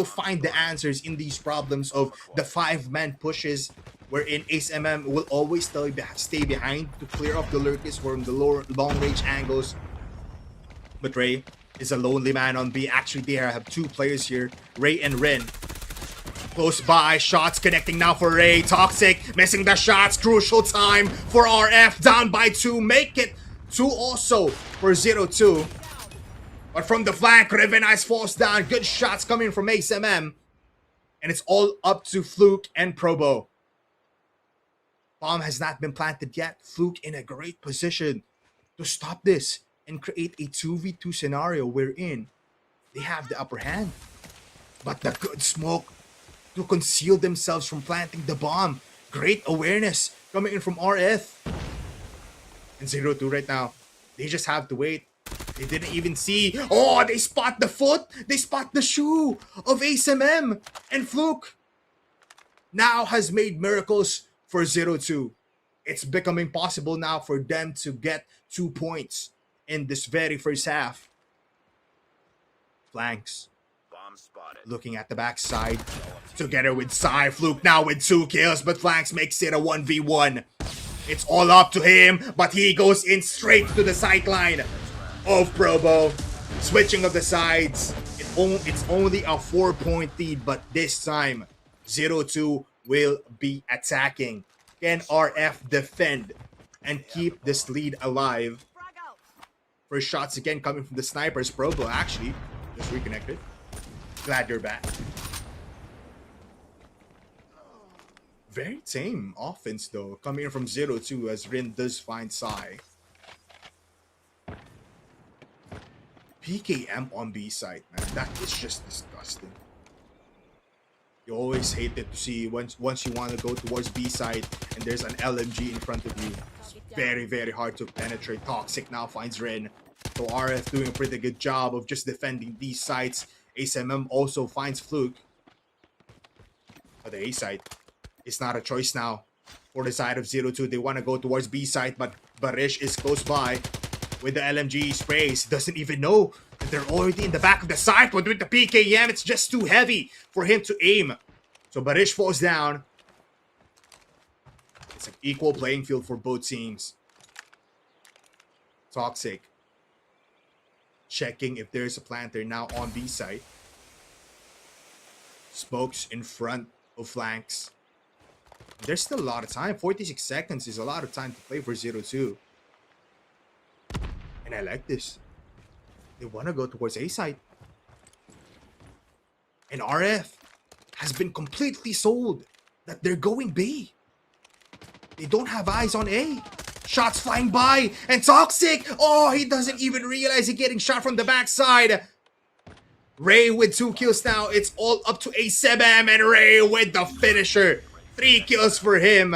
find the answers in these problems of the 5-man pushes, wherein ASMM will always stay behind to clear up the lurkers from the long-range angles. But Ray is a lonely man on B. Actually, they have 2 players here, Ray and Ren. Close by, shots connecting now for Ray. Toxic, missing the shots. Crucial time for RF, down by 2. Make it 2 also for 0-2. But from the flank, Riven Ice falls down. Good shots coming from ASMM. And it's all up to Fluke and Probo. Bomb has not been planted yet. Fluke in a great position to stop this and create a 2v2 scenario wherein they have the upper hand. But the good smoke to conceal themselves from planting the bomb. Great awareness coming in from RF. And 0-2 right now. They just have to wait. They didn't even see. Oh, they spot the foot. They spot the shoe of ASMM. And Fluke now has made miracles for 0-2. It's becoming possible now for them to get 2 points in this very first half. Flanks. Looking at the backside. Together with Psy. Fluke now with 2 kills. But Flanks makes it a 1v1. It's all up to him. But he goes in straight to the sideline of Probo. Switching of the sides. It's only a 4-point lead. But this time, 0-2 will be attacking. Can RF defend and keep this lead alive? First shots again coming from the snipers. Probo actually just reconnected. Glad you're back. Very tame offense though, coming in from 0-2 as Rin does find Psy. PKM on B side, man. That is just disgusting. You always hate it to see once you want to go towards B side and there's an LMG in front of you. It's very, very hard to penetrate. Toxic now finds Rin. So RF doing a pretty good job of just defending these sites. ASMM also finds Fluke. But the A side is not a choice now for the side of 0-2. They want to go towards B side, but Barish is close by with the LMG sprays. Doesn't even know that they're already in the back of the site, but with the PKM, it's just too heavy for him to aim. So Barish falls down. It's an equal playing field for both teams. Toxic. Checking if there's a planter now on B side. Smokes in front of flanks. There's still a lot of time. 46 seconds is a lot of time to play for 0-2. And I like this. They want to go towards A side. And RF has been completely sold that they're going B. They don't have eyes on A. Shots flying by. And Toxic. Oh, he doesn't even realize he's getting shot from the backside. Ray with 2 kills now. It's all up to ASMM. And Ray with the finisher. 3 kills for him.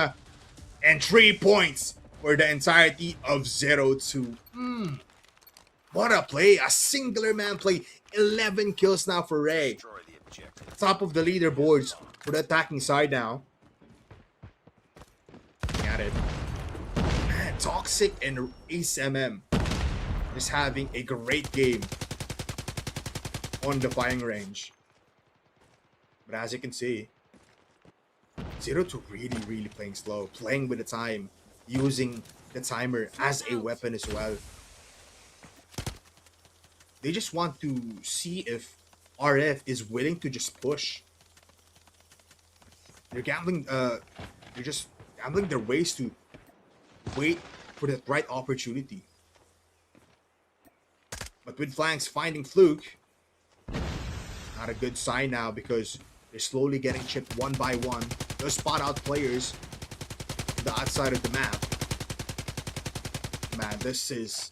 And 3 points for the entirety of 0-2. What a play. A singular man play. 11 kills now for Ray. Top of the leaderboards for the attacking side now. Got it. Man, Toxic and ASMM is having a great game on the firing range. But as you can see, 0-2 really playing slow. Playing with the time. Using the timer as a weapon as well. They just want to see if RF is willing to just push. They're gambling. They're just gambling their ways to wait for the right opportunity. But with flanks finding Fluke, not a good sign now because they're slowly getting chipped one by one. They'll spot out players on the outside of the map. Man, this is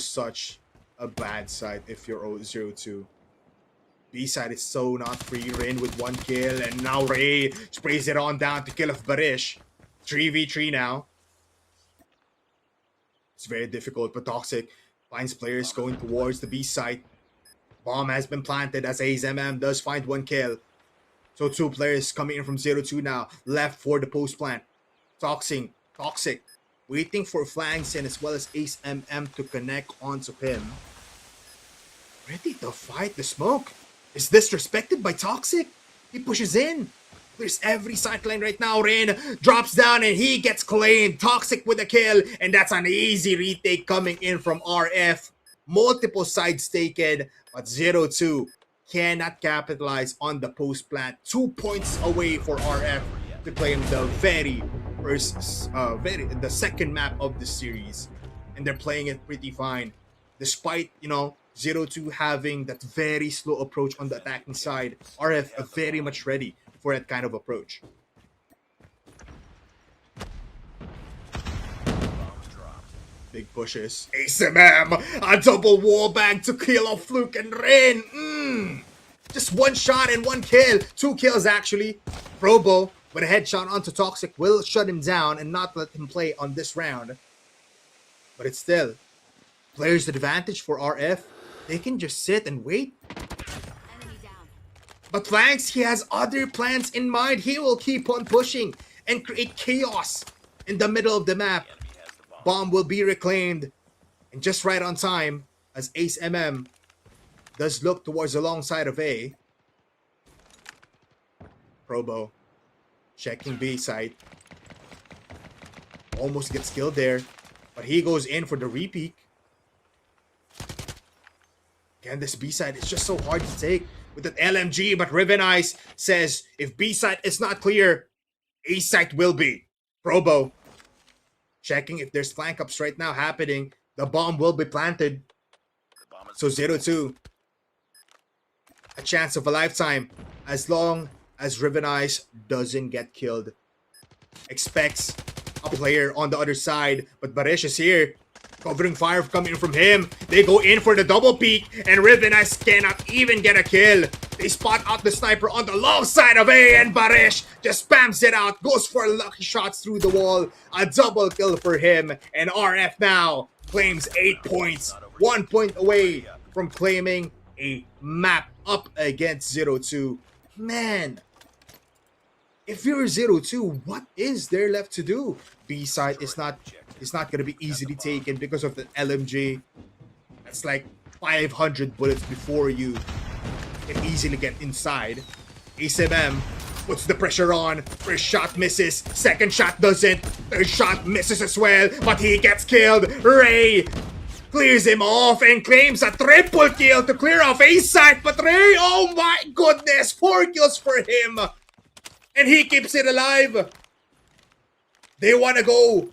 such a bad side if you're 0-2. B side is so not free. Rin with 1 kill, and now Ray sprays it on down to kill off Barish. 3v3 now. It's very difficult, but Toxic finds players going towards the B side. Bomb has been planted as AZMM does find 1 kill. So 2 players coming in from 0-2 now, left for the post plant. Toxic waiting for flanks and as well as AZMM to connect onto him. Ready to fight the smoke. Is disrespected by Toxic. He pushes in. There's every sideline right now. Rain drops down and he gets claimed. Toxic with a kill, and that's an easy retake coming in from RF. Multiple sides taken, but 0-2 cannot capitalize on the post plant. 2 points away for RF to claim the the second map of the series, and they're playing it pretty fine, despite 0-2 having that very slow approach on the attacking side. RF are very much ready for that kind of approach. Big pushes. AZMM, a double wallbang to kill off Fluke and Rain. Just 1 shot and 1 kill. 2 kills actually. Probo with a headshot onto Toxic will shut him down and not let him play on this round. But it's still players' advantage for RF. They can just sit and wait. But Flanks, he has other plans in mind. He will keep on pushing and create chaos in the middle of the map. Bomb will be reclaimed. And just right on time, as AZMM does look towards the long side of A. Probo checking B side. Almost gets killed there. But he goes in for the repeat. Again, this B side is just so hard to take with that LMG, but Riven Eyes says if B side is not clear, A side will be. Probo checking if there's flank ups right now happening. The bomb will be planted. So 0-2. A chance of a lifetime as long as Riven Eyes doesn't get killed. Expects a player on the other side, but Barish is here. Covering fire coming from him. They go in for the double peek, and Riven Eyes cannot even get a kill. They spot out the sniper on the long side of A, and Barish just spams it out. Goes for lucky shots through the wall. A double kill for him, and RF now claims 8 points. 1 point away from claiming a map up against 0-2. Man, if you're 0-2, what is there left to do? B side is not going to be easily taken because of the LMG. That's like 500 bullets before you can easily get inside. AZMM puts the pressure on. First shot misses. Second shot doesn't. Third shot misses as well, but he gets killed. Ray clears him off and claims a triple kill to clear off A side. But Ray, oh my goodness, 4 kills for him. And he keeps it alive. They want to go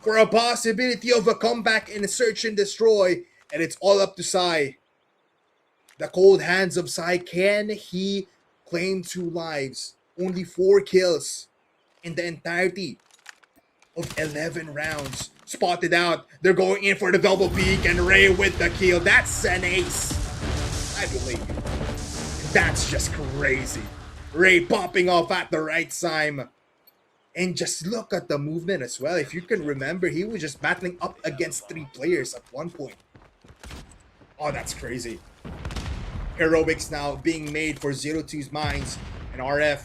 for a possibility of a comeback in a search and destroy. And it's all up to Sai. The cold hands of Sai. Can he claim 2 lives? Only 4 kills in the entirety of 11 rounds. Spotted out. They're going in for the double peek, and Ray with the kill. That's an ace. I believe. That's just crazy. Ray popping off at the right time. And just look at the movement as well. If you can remember, he was just battling up against 3 players at one point. Oh, that's crazy. Heroics now being made for 0-2's minds. And RF,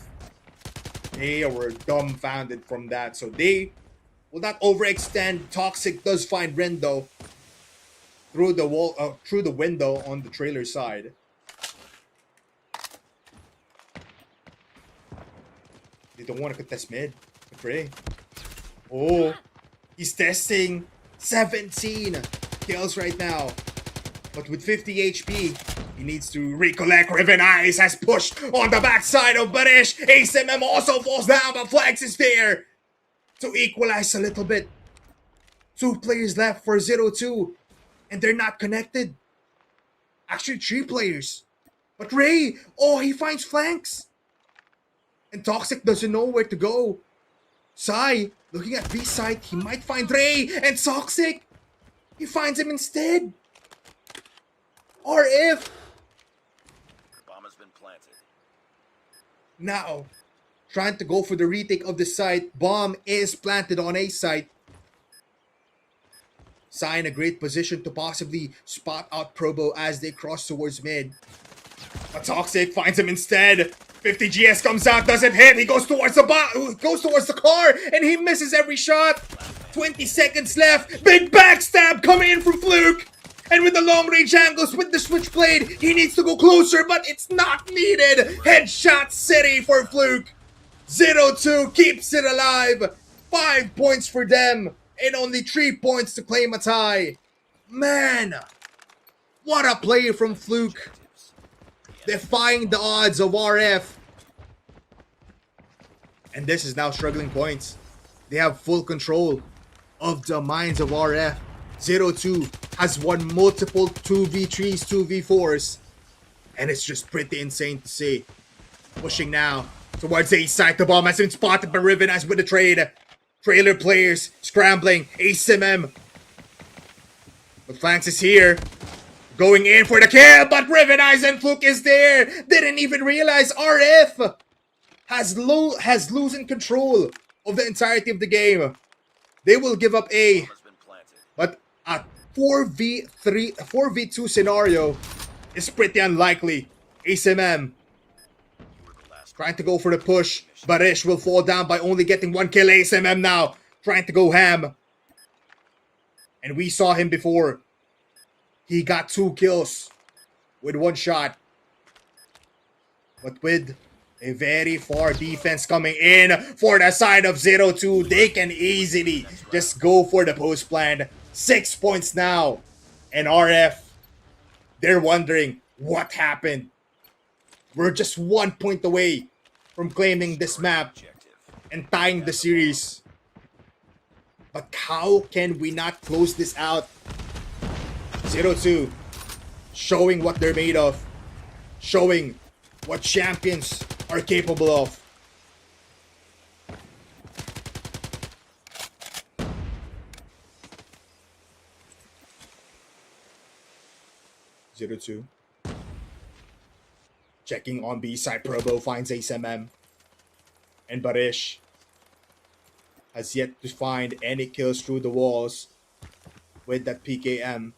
they were dumbfounded from that. So they will not overextend. Toxic does find Rendo through the wall, through the window on the trailer side. They don't want to contest mid. Ray. Oh, he's testing 17 kills right now. But with 50 HP, he needs to recollect. Riven Eyes has pushed on the backside of Barish. AZMM also falls down, but Flags is there to equalize a little bit. 2 players left for 0-2. and they're not connected. Actually, 3 players. But Ray, oh, he finds flanks. And Toxic doesn't know where to go. Sai, looking at B side, he might find Ray. And Toxic, he finds him instead. RF. Bomb has been planted. Now, trying to go for the retake of the site. Bomb is planted on A site. Sai in a great position to possibly spot out Probo as they cross towards mid. But Toxic finds him instead. 50 GS comes out, doesn't hit. He goes towards the car, and he misses every shot. 20 seconds left. Big backstab coming in from Fluke. And with the long range angles with the switchblade, he needs to go closer, but it's not needed. Headshot city for Fluke. 0-2 keeps it alive. 5 points for them, and only 3 points to claim a tie. Man, what a play from Fluke. Defying the odds of RF. And this is now struggling points. They have full control of the minds of RF. 0-2 has won multiple 2v3s, 2v4s. And it's just pretty insane to see. Pushing now towards A side. The bomb has been spotted by Riven as with the trade. Trailer players scrambling. ASMM. The flanks is here. Going in for the kill, but Riven Eyes and Fluke is there. Didn't even realize RF has losing control of the entirety of the game. They will give up A, but a 4v2 scenario is pretty unlikely. ASMM trying to go for the push. Barish will fall down by only getting 1 kill. ASMM now trying to go ham. And we saw him before. He got 2 kills with 1 shot. But with a very far defense coming in for the side of 0-2, they can easily just go for the post plan. 6 points now. And RF, they're wondering what happened. We're just 1 point away from claiming this map and tying the series. But how can we not close this out? 0-2, showing what they're made of, showing what champions are capable of. (0-2) checking on B side. Probo finds ASMM, and Barish has yet to find any kills through the walls with that PKM.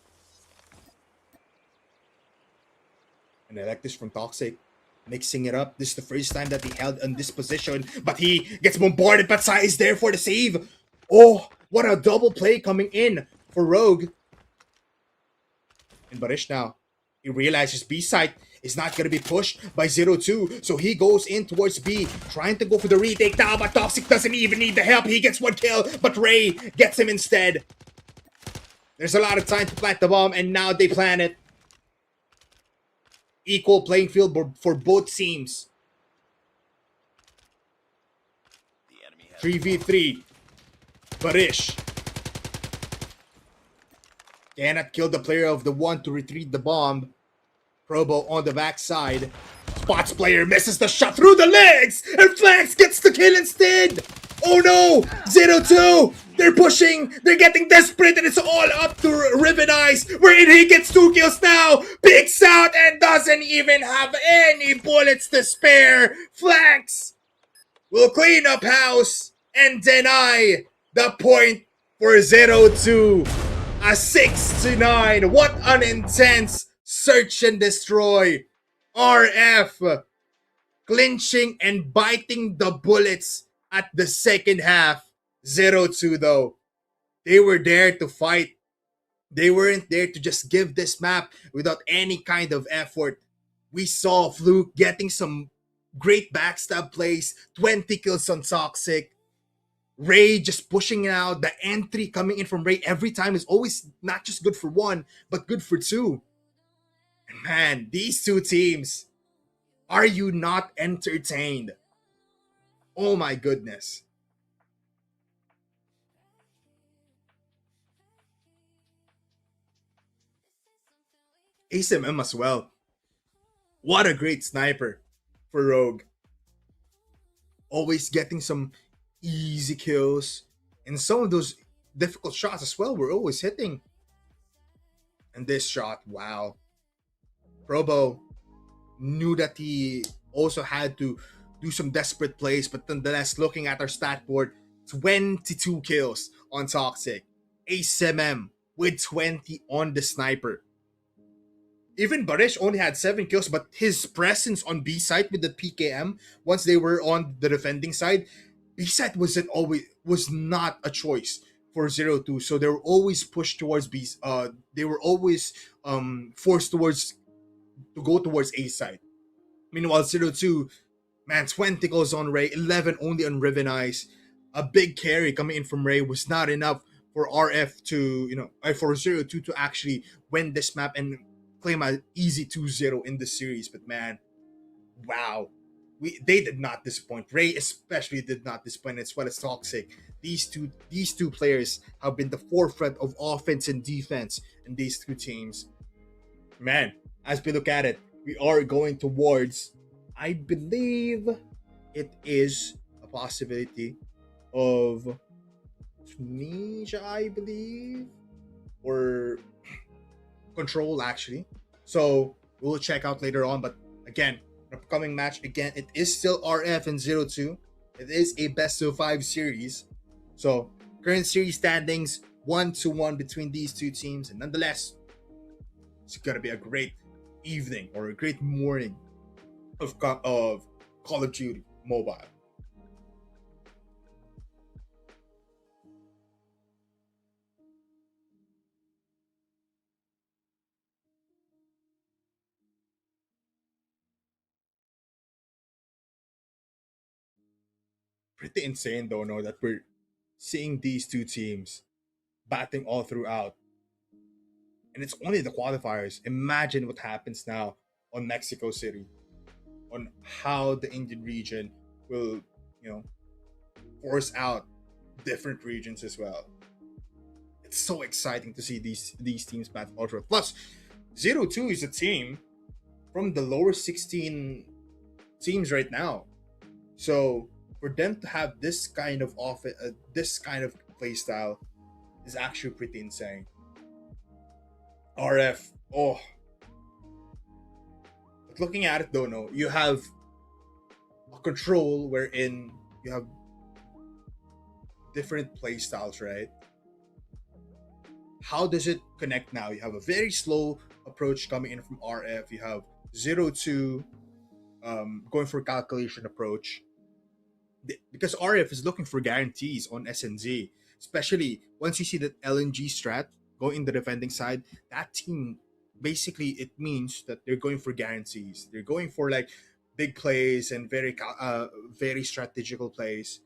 And I like this from Toxic. Mixing it up. This is the first time that he held on this position. But he gets bombarded. But Sai is there for the save. Oh, what a double play coming in for Rogue. And Barish now, he realizes B side is not going to be pushed by 0-2. So he goes in towards B, trying to go for the retake now. But Toxic doesn't even need the help. He gets 1 kill. But Ray gets him instead. There's a lot of time to plant the bomb. And now they plant it. Equal playing field for both teams. 3v3. Barish cannot kill the player of the 1 to retrieve the bomb. Probo on the backside. Spots player, misses the shot through the legs, and Flax gets the kill instead. Oh no! 0-2! They're pushing, they're getting desperate, and it's all up to Riven Eyes, wherein he gets 2 kills now, peeks out, and doesn't even have any bullets to spare. Flax will clean up house and deny the point for 0-2. A 6-9. What an intense search and destroy. RF clinching and biting the bullets at the second half. 0-2 though. They were there to fight. They weren't there to just give this map without any kind of effort. We saw Fluke getting some great backstab plays, 20 kills on Toxic. Ray just pushing out, the entry coming in from Ray every time is always not just good for 1, but good for 2. And man, these 2 teams, are you not entertained? Oh my goodness. ASMM as well. What a great sniper for Rogue. Always getting some easy kills. And some of those difficult shots as well were always hitting. And this shot, wow. Probo knew that he also had to do some desperate plays, but nonetheless, looking at our stat board, 22 kills on Toxic. ASMM with 20 on the sniper. Even Barish only had 7 kills, but his presence on B side with the PKM, once they were on the defending side, B side was not a choice for 0-2. So they were always pushed towards B. They were always forced to go towards A side. Meanwhile, 0-2, man, 20 goals on Ray, 11 only on Riven Eyes. A big carry coming in from Ray was not enough for RF to, for 0-2 to actually win this map and claim an easy 2-0 in the series. But man, wow. They did not disappoint. Ray especially did not disappoint, as well as Toxic. These two players have been the forefront of offense and defense in these two teams. Man, as we look at it, we are going towards, I believe it is a possibility of Tunisia, I believe, or Control actually. So we'll check out later on. But again, upcoming match, again, it is still RF and 0-2. It is a best of 5 series. So current series standings 1-1 between these two teams, and nonetheless, it's gonna be a great evening or a great morning of Call of Duty Mobile. Pretty insane though, no, that we're seeing these two teams batting all throughout. And it's only the qualifiers. Imagine what happens now on Mexico City, on how the Indian region will, force out different regions as well. It's so exciting to see these teams battle all throughout. Plus, 0-2 is a team from the lower 16 teams right now. So for them to have this kind of this kind of play style is actually pretty insane. RF, but looking at it though, no, you have a Control wherein you have different play styles, right? How does it connect now? You have a very slow approach coming in from RF. You have 0-2 going for calculation approach. Because RF is looking for guarantees on SNZ, especially once you see that LNG strat go in the defending side, that team, basically it means that they're going for guarantees. They're going for like big plays and very strategical plays.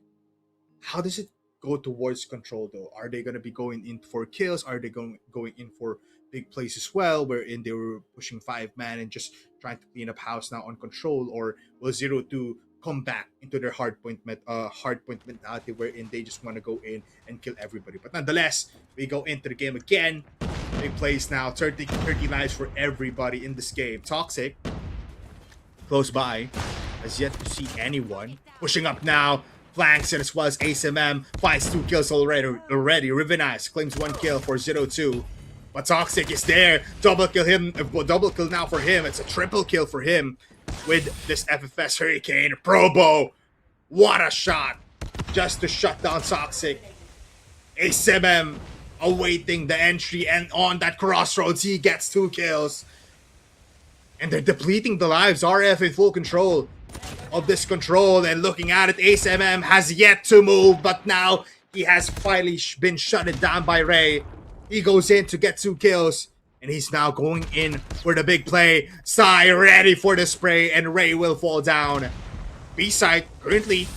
How does it go towards Control though? Are they going to be going in for kills? Are they going in for big plays as well, wherein they were pushing 5-man and just trying to clean up house now on Control? Or will 0-2 come back into their hardpoint mentality, wherein they just want to go in and kill everybody? But nonetheless, we go into the game again. Big plays now, 30 lives for everybody in this game. Toxic, close by, has yet to see anyone. Pushing up now, flanks it, as well as ASMM finds 2 kills already. Riven Eyes claims 1 kill for 0-2. But Toxic is there. Double kill now for him. It's a triple kill for him with this FFS Hurricane. Probo, what a shot, just to shut down Toxic. ASMM awaiting the entry, and on that crossroads he gets 2 kills. And they're depleting the lives. RF in full control of this Control, and looking at it, ASMM has yet to move, but now he has finally been shut down by Ray. He goes in to get 2 kills, and he's now going in for the big play. Sai ready for the spray, and Ray will fall down. B-side currently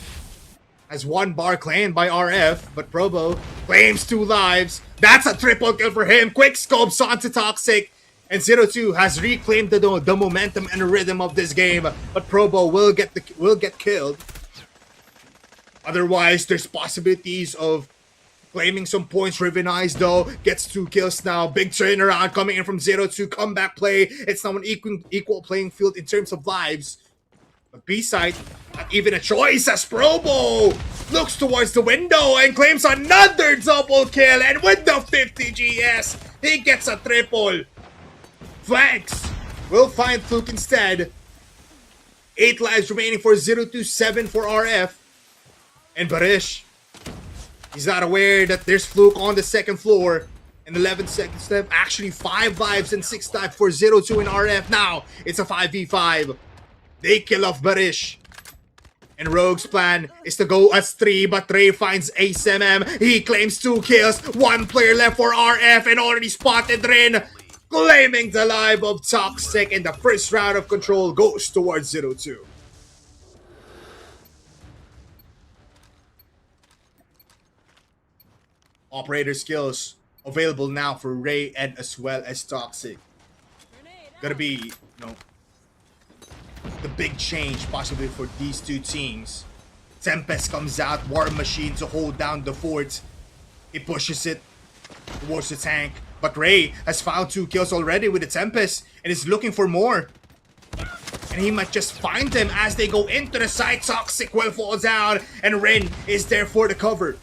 has 1 bar claimed by RF, but Probo claims 2 lives. That's a triple kill for him. Quick scopes onto Toxic, and 0-2 has reclaimed the momentum and rhythm of this game, but Probo will get killed. Otherwise, there's possibilities of Claiming some points, Ragnite though gets 2 kills now. Big turnaround coming in from 0-2. Comeback play. It's now an equal playing field in terms of lives. But B-side, not even a choice as Probo looks towards the window and claims another double kill. And with the 50 GS, he gets a triple. Flanks will find Fluke instead. 8 lives remaining for 0-2, 7 for RF. And Barish, he's not aware that there's Fluke on the second floor. And 11 seconds left. Actually, 5 lives and 6 lives for 0-2 in RF. Now, it's a 5v5. They kill off Barish. And Rogue's plan is to go as 3, but Ray finds Ace MM. He claims 2 kills. 1 player left for RF and already spotted Rin. Claiming the life of Toxic, and the first round of control goes towards 0-2. Operator skills available now for Ray and as well as Toxic. Gonna be, the big change possibly for these two teams. Tempest comes out, War Machine to hold down the fort. He pushes it towards the tank. But Ray has found 2 kills already with the Tempest and is looking for more. And he might just find them as they go into the site. Toxic will fall down and Rin is there for the cover.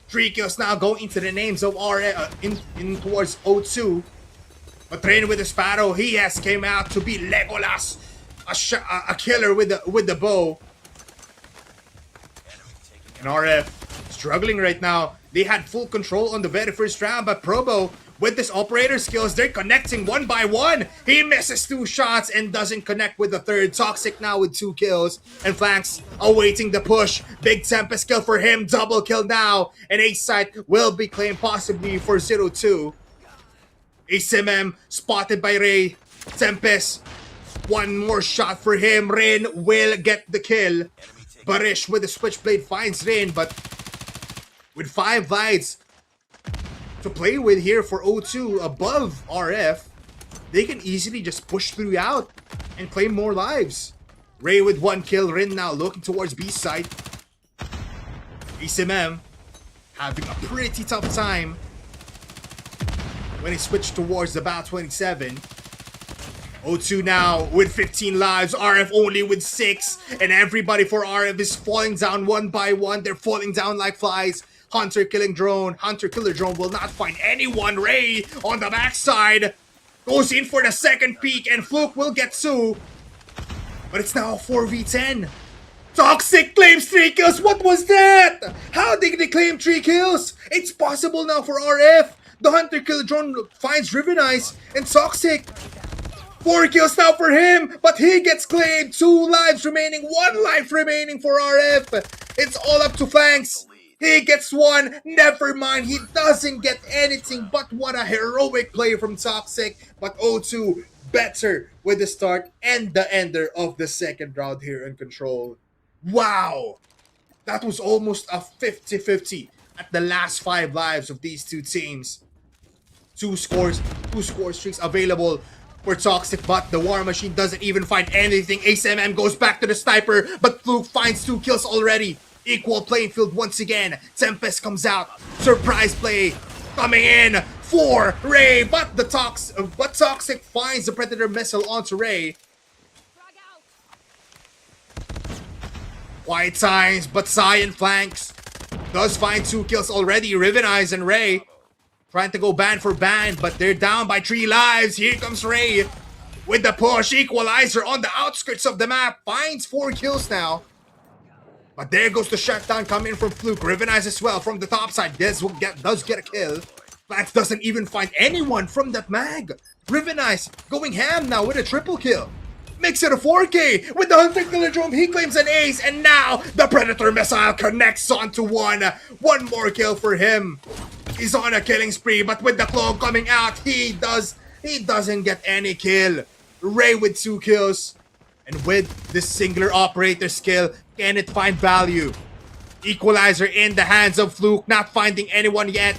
3 kills now going into the names of in towards 0-2. But Rin with the Sparrow, he has came out to be Legolas, a killer with the bow. And RF struggling right now. They had full control on the very first round, but Probo, with this operator skills, they're connecting 1 by 1. He misses 2 shots and doesn't connect with the third. Toxic now with 2 kills. And Flanks awaiting the push. Big Tempest kill for him. Double kill now. And Ace site will be claimed possibly for 0-2. Ace MM spotted by Ray. Tempest. 1 more shot for him. Rin will get the kill. Barish with the Switchblade finds Rin, but with 5 lives to play with here for 0-2 above RF, they can easily just push through out and claim more lives. Ray with 1 kill, Rin now looking towards B side. ACMM having a pretty tough time when he switched towards the Bat 27. 0-2 now with 15 lives, RF only with 6, and everybody for RF is falling down 1 by 1. They're falling down like flies. Hunter killing drone. Hunter killer drone will not find anyone. Ray on the backside goes in for the second peek and Fluke will get 2. But it's now a 4v10. Toxic claims 3 kills. What was that? How did they claim 3 kills? It's possible now for RF. The Hunter killer drone finds Ragnite and Toxic. 4 kills now for him, but he gets claimed. 2 lives remaining, 1 life remaining for RF. It's all up to Flanks. He gets 1, never mind, he doesn't get anything, but what a heroic play from Toxic. But 0-2 better with the start and the ender of the second round here in control. Wow! That was almost a 50-50 at the last 5 lives of these two teams. 2 score streaks available for Toxic, but the War Machine doesn't even find anything. Ace MM goes back to the sniper, but Fluke finds 2 kills already. Equal playing field once again. Tempest comes out. Surprise play coming in for Ray, but Toxic finds the Predator missile onto Ray. Quiet times, but Cyan Flanks does find 2 kills already. Ragnite and Ray trying to go band for band, but they're down by 3 lives. Here comes Ray with the push. Equalizer on the outskirts of the map. Finds 4 kills now. But there goes the shutdown coming from Fluke. Ragnite as well from the top side. Does get a kill. Flax doesn't even find anyone from that mag. Ragnite going ham now with a triple kill. Makes it a 4K with the Hunter Killer Drone. He claims an ace, and now the Predator missile connects onto 1. 1 more kill for him. He's on a killing spree, but with the claw coming out, he doesn't get any kill. Ray with 2 kills. And with this singular operator skill, can it find value? Equalizer in the hands of Fluke, not finding anyone yet.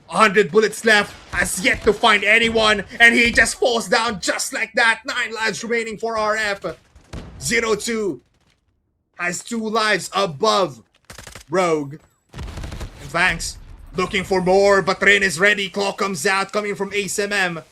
100 bullets left, has yet to find anyone, and he just falls down just like that. 9 lives remaining for RF. 0-2 has 2 lives above Rogue. Thanks. Looking for more, but Rin is ready. Claw comes out, coming from ASMM.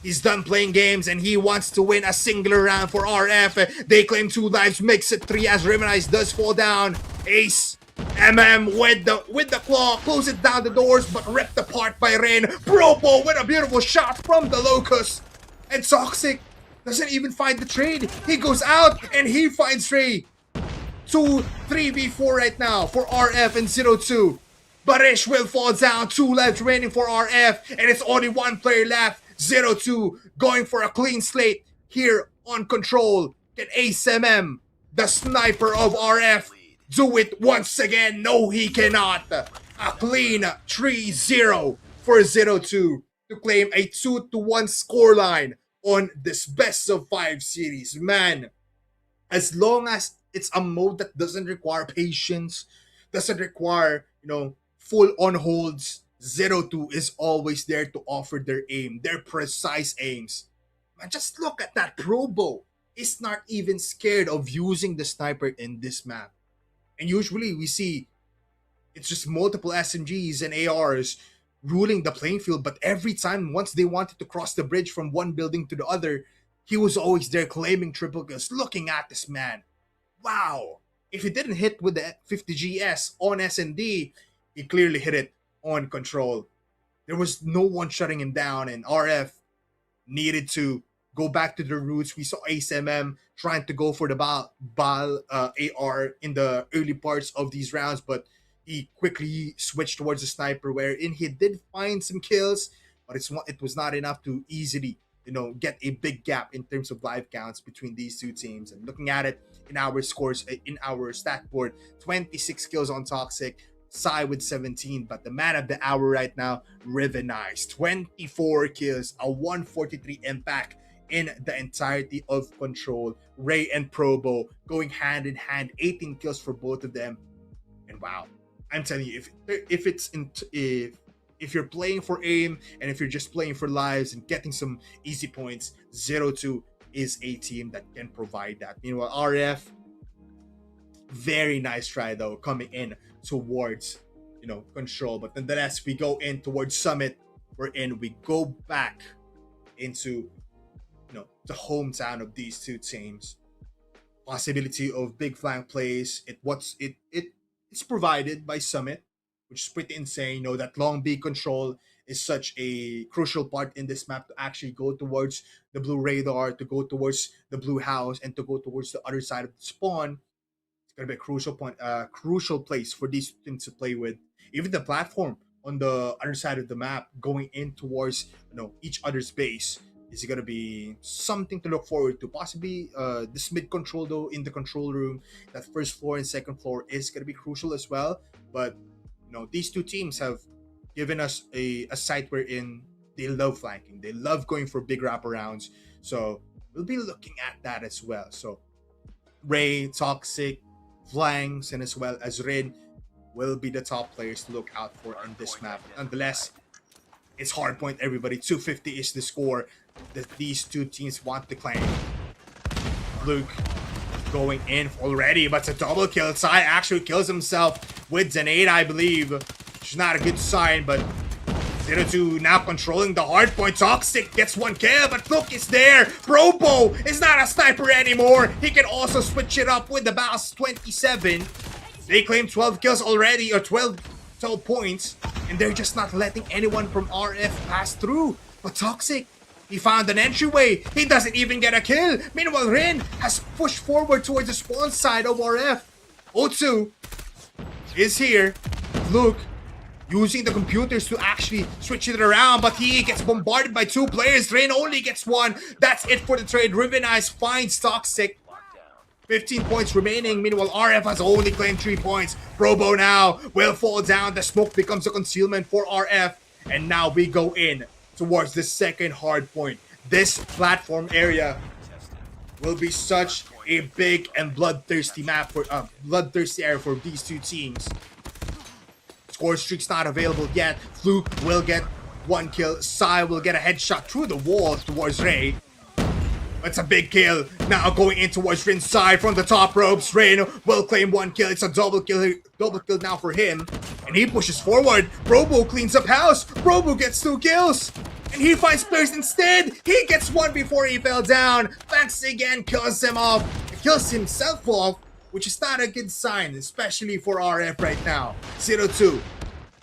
He's done playing games and he wants to win a singular round for RF. They claim 2 lives, makes it 3 as Rivenize does fall down. Ace, MM with the claw, closes down the doors but ripped apart by Rin. Probo with a beautiful shot from the Locust. And Toxic doesn't even find the trade. He goes out and he finds Ray. 3v4 right now for RF and 0-2. Barish will fall down, 2 lives remaining for RF, and it's only 1 player left. 0-2 going for a clean slate here on control. Can ASMM, the sniper of RF, do it once again? No, he cannot. A clean 3-0 for 0-2 to claim a 2-1 scoreline on this best of 5 series. Man, as long as it's a mode that doesn't require patience, doesn't require, full on holds, 0-2 is always there to offer their aim, their precise aims. Man, just look at that. Probo is not even scared of using the sniper in this map. And usually we see it's just multiple SMGs and ARs ruling the playing field, but every time once they wanted to cross the bridge from one building to the other, he was always there claiming triple kills. Looking at this man. Wow. If he didn't hit with the 50 GS on S&D, he clearly hit it on control. There was no one shutting him down, and RF needed to go back to the roots. We saw ASMM trying to go for the Bal AR in the early parts of these rounds, but he quickly switched towards the sniper, wherein he did find some kills, but it was not enough to easily, get a big gap in terms of live counts between these 2 teams. And looking at it in our scores, in our stat board, 26 kills on Toxic, Psy with 17, but the man of the hour right now, Rivenize, 24 kills, a 143 impact in the entirety of control. Ray and Probo going hand in hand, 18 kills for both of them. And wow, I'm telling you, if you're playing for aim and if you're just playing for lives and getting some easy points, 0-2 is a team that can provide that. Meanwhile, RF, very nice try though, coming in towards control, but nonetheless we go in towards Summit. We go back into the hometown of these 2 teams. Possibility of big flank plays. It's provided by Summit, which is pretty insane. That long B control is such a crucial part in this map to actually go towards the blue radar, to go towards the blue house, and to go towards the other side of the spawn. It's gonna be a crucial place for these teams to play with. Even the platform on the other side of the map, going in towards each other's base, is gonna be something to look forward to. Possibly this mid control though in the control room, that first floor and second floor is gonna be crucial as well. But these 2 teams have given us a site wherein they love flanking, they love going for big wraparounds. So we'll be looking at that as well. So Ray, Toxic, Flanks, and as well as Rin will be the top players to look out for on this map. Nonetheless, it's hardpoint, everybody. 250 is the score that these 2 teams want to claim. Luke going in already, but it's a double kill. Sai actually kills himself with an 8, I believe, which is not a good sign, but 0-2 now controlling the hardpoint. Toxic gets 1 kill, but Luke is there. Probo is not a sniper anymore. He can also switch it up with the Bass 27. They claim 12 kills already, or 12 points, and they're just not letting anyone from RF pass through. But Toxic, he found an entryway. He doesn't even get a kill. Meanwhile, Rin has pushed forward towards the spawn side of RF. 0-2 is here. Luke using the computers to actually switch it around, but he gets bombarded by 2 players. Rin only gets 1. That's it for the trade. Rivenize finds Toxic. 15 points remaining. Meanwhile, RF has only claimed 3 points. Probo now will fall down. The smoke becomes a concealment for RF. And now we go in towards the second hard point. This platform area will be such a big and bloodthirsty map for bloodthirsty area for these 2 teams. Score streak's not available yet. Fluke will get 1 kill. Sai will get a headshot through the wall towards Ray. It's a big kill. Now going in towards Rin's side from the top ropes. Rin will claim 1 kill. It's a double kill now for him. And he pushes forward. Robo cleans up house. Robo gets 2 kills. And he finds players instead. He gets 1 before he fell down. Flanks again kills him off. Kills himself off, which is not a good sign, especially for RF right now. 0-2.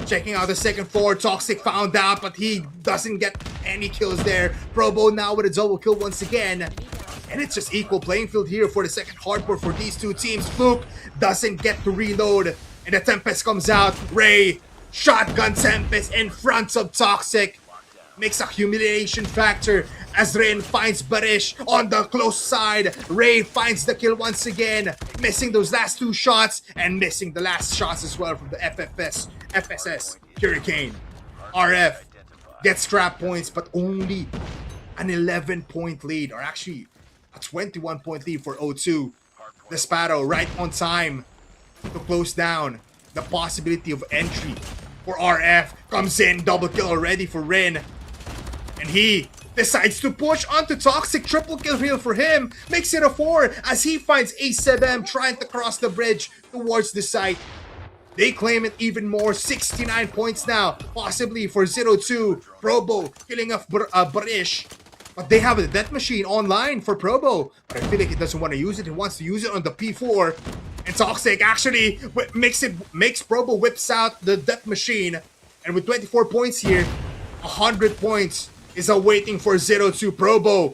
Checking out the second floor, Toxic found out, but he doesn't get any kills there. Probo now with a double kill once again. And it's just equal playing field here for the second hardcore for these two teams. Fluke doesn't get to reload, and the Tempest comes out. Ray, shotgun Tempest in front of Toxic. Makes a humiliation factor as Rin finds Barish on the close side. Ray finds the kill once again, missing those last 2 shots and missing the last shots as well from the FSS Hurricane. RF gets trap points, but only an 11-point lead, or actually a 21-point lead for O2. The Sparrow right on time to close down the possibility of entry for RF. Comes in, double kill already for Rin. And he decides to push onto Toxic. Triple kill here for him. Makes it a 4 as he finds A7 trying to cross the bridge towards the site. They claim it even more. 69 points now. Possibly for 0-2. Probo killing off Barish. But they have a death machine online for Probo. But I feel like he doesn't want to use it. He wants to use it on the P4. And Toxic actually makes Probo whips out the death machine. And with 24 points here, 100 points is awaiting for 0-2. Probo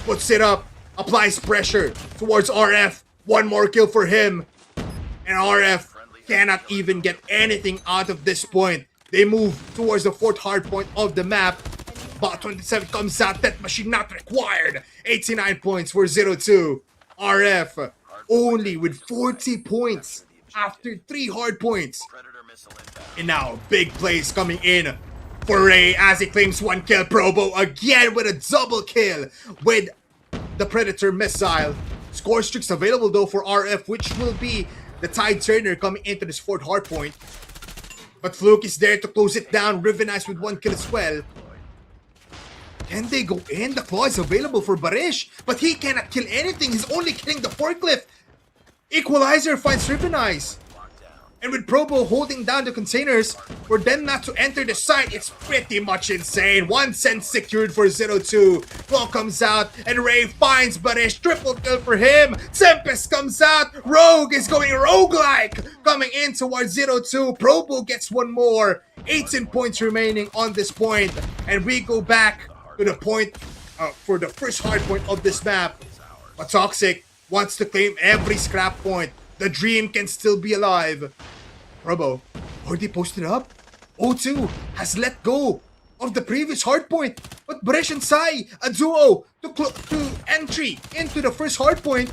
puts it up, applies pressure towards RF. 1 more kill for him. And RF cannot even get anything out of this point. They move towards the 4th hard point of the map. Bot 27 comes out. That machine not required. 89 points for 0-2. RF only with 40 points after 3 hard points. And now big plays coming in for Ray as he claims 1 kill. Probo again with a double kill with the Predator missile. Score streaks available though for RF, which will be the tide turner coming into this 4th hardpoint. But Fluke is there to close it down. Rivenize with 1 kill as well. Can they go in? The claw is available for Barish, but he cannot kill anything. He's only killing the forklift. Equalizer finds Rivenize. And with Probo holding down the containers for them not to enter the site, it's pretty much insane. 1 cent secured for 0-2. Claw comes out and Ray finds Barish. Triple kill for him. Tempest comes out. Rogue is going roguelike. Coming in towards 0-2. Probo gets 1 more. 18 points remaining on this point. And we go back to the point for the first hard point of this map. But Toxic wants to claim every scrap point. The dream can still be alive. Probo already posted up. O2 has let go of the previous hardpoint. But Barish and Sai, a duo to entry into the first hardpoint.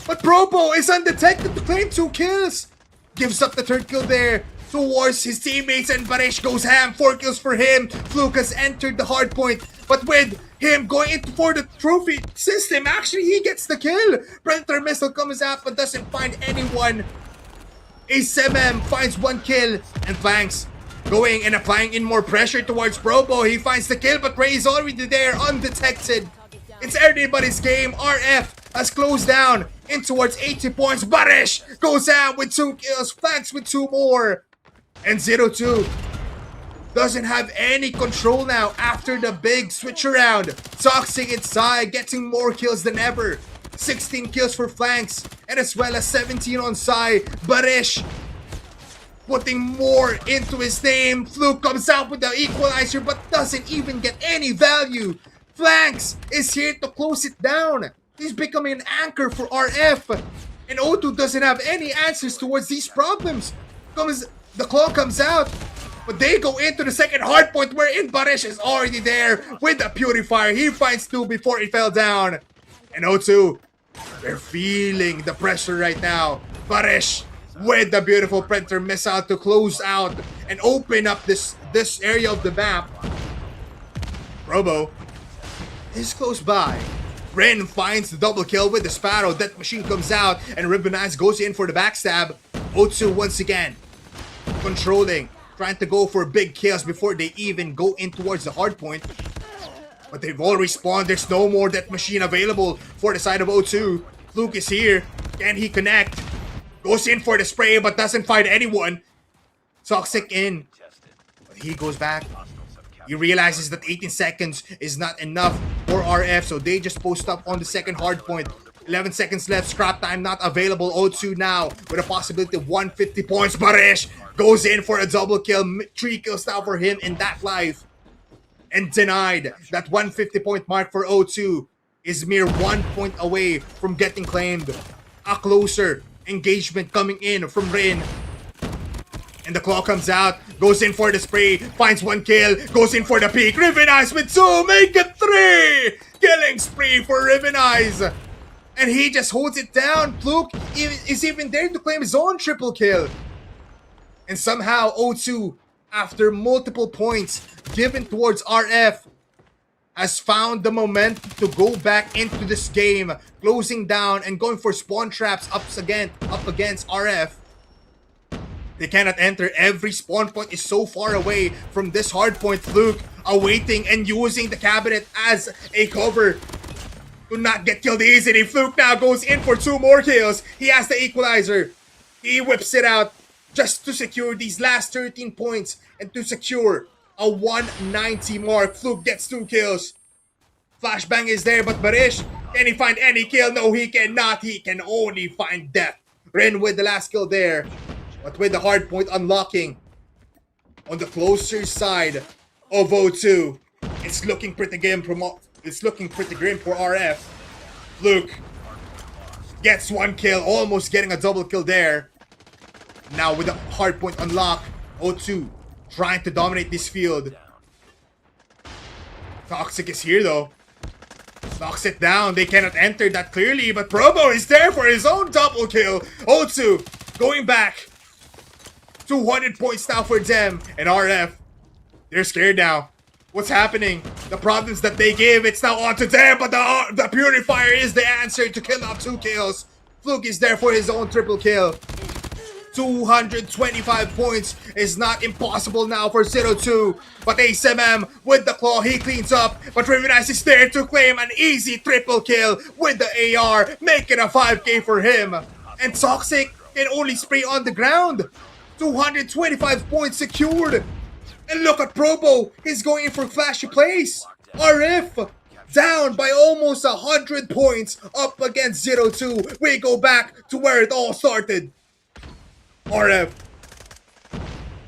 But Probo is undetected to claim 2 kills. Gives up the 3rd kill there towards his teammates, and Barish goes ham. 4 kills for him. Fluke has entered the hardpoint. But with him going into for the trophy system, actually he gets the kill. Predator missile comes out but doesn't find anyone. A7 finds 1 kill and Flanks going and applying in more pressure towards Probo. He finds the kill, but Ray is already there undetected. It's everybody's game. RF has closed down in towards 80 points. Barish goes out with 2 kills. Flanks with 2 more. And 0-2 doesn't have any control now after the big switch around. Toxic inside, getting more kills than ever. 16 kills for Flanks, and as well as 17 on Sai. Barish putting more into his name. Fluke comes out with the equalizer, but doesn't even get any value. Flanks is here to close it down. He's becoming an anchor for RF. And O2 doesn't have any answers towards these problems. The claw comes out. But they go into the second hardpoint wherein Barish is already there with the Purifier. He finds 2 before he fell down. And O2, they're feeling the pressure right now. Barish with the beautiful Predator missile to close out and open up this area of the map. Probo is close by. Ren finds the double kill with the Sparrow. Death Machine comes out and Ribbonize goes in for the backstab. O2 once again controlling, trying to go for big kills before they even go in towards the hard point. But they've all respawned. There's no more Death Machine available for the side of O2. Fluke is here. Can he connect? Goes in for the spray but doesn't find anyone. Toxic in. But he goes back. He realizes that 18 seconds is not enough for RF, so they just post up on the second hard point. 11 seconds left, scrap time not available. O2 now with a possibility of 150 points. Barish goes in for a double kill. 3 kills now for him in that life. And denied. That 150 point mark for O2 is mere 1 point away from getting claimed. A closer engagement coming in from Rin. And the claw comes out, goes in for the spray, finds 1 kill, goes in for the peek. Riven Eyes with 2, make it 3! Killing spree for Riven Eyes. And he just holds it down. Fluke is even there to claim his own triple kill. And somehow O2, after multiple points given towards RF, has found the momentum to go back into this game, closing down and going for spawn traps up against RF. They cannot enter. Every spawn point is so far away from this hard point. Fluke awaiting and using the cabinet as a cover to not get killed easily. Fluke now goes in for 2 more kills. He has the equalizer. He whips it out just to secure these last 13 points and to secure a 190 mark. Fluke gets 2 kills. Flashbang is there, but Barish, can he find any kill? No, he cannot. He can only find death. Ren with the last kill there. But with the hard point unlocking on the closer side of O2, it's looking pretty grim for RF. Fluke gets 1 kill, almost getting a double kill there. Now with the hard point unlocked, O2 trying to dominate this field. Toxic is here though. Knocks it down. They cannot enter that clearly, but Probo is there for his own double kill. O2 going back. 200 points now for them. And RF, they're scared now. What's happening? The problems that they give, it's now on to them, but the Purifier is the answer to kill out 2 kills. Fluke is there for his own triple kill. 225 points is not impossible now for 0-2. But ASMM with the claw, he cleans up. But Riven Eyes is there to claim an easy triple kill with the AR, making a 5k for him. And Toxic can only spray on the ground. 225 points secured. And look at Probo, he's going in for flashy plays. RF down by almost 100 points up against 0-2. We go back to where it all started. RF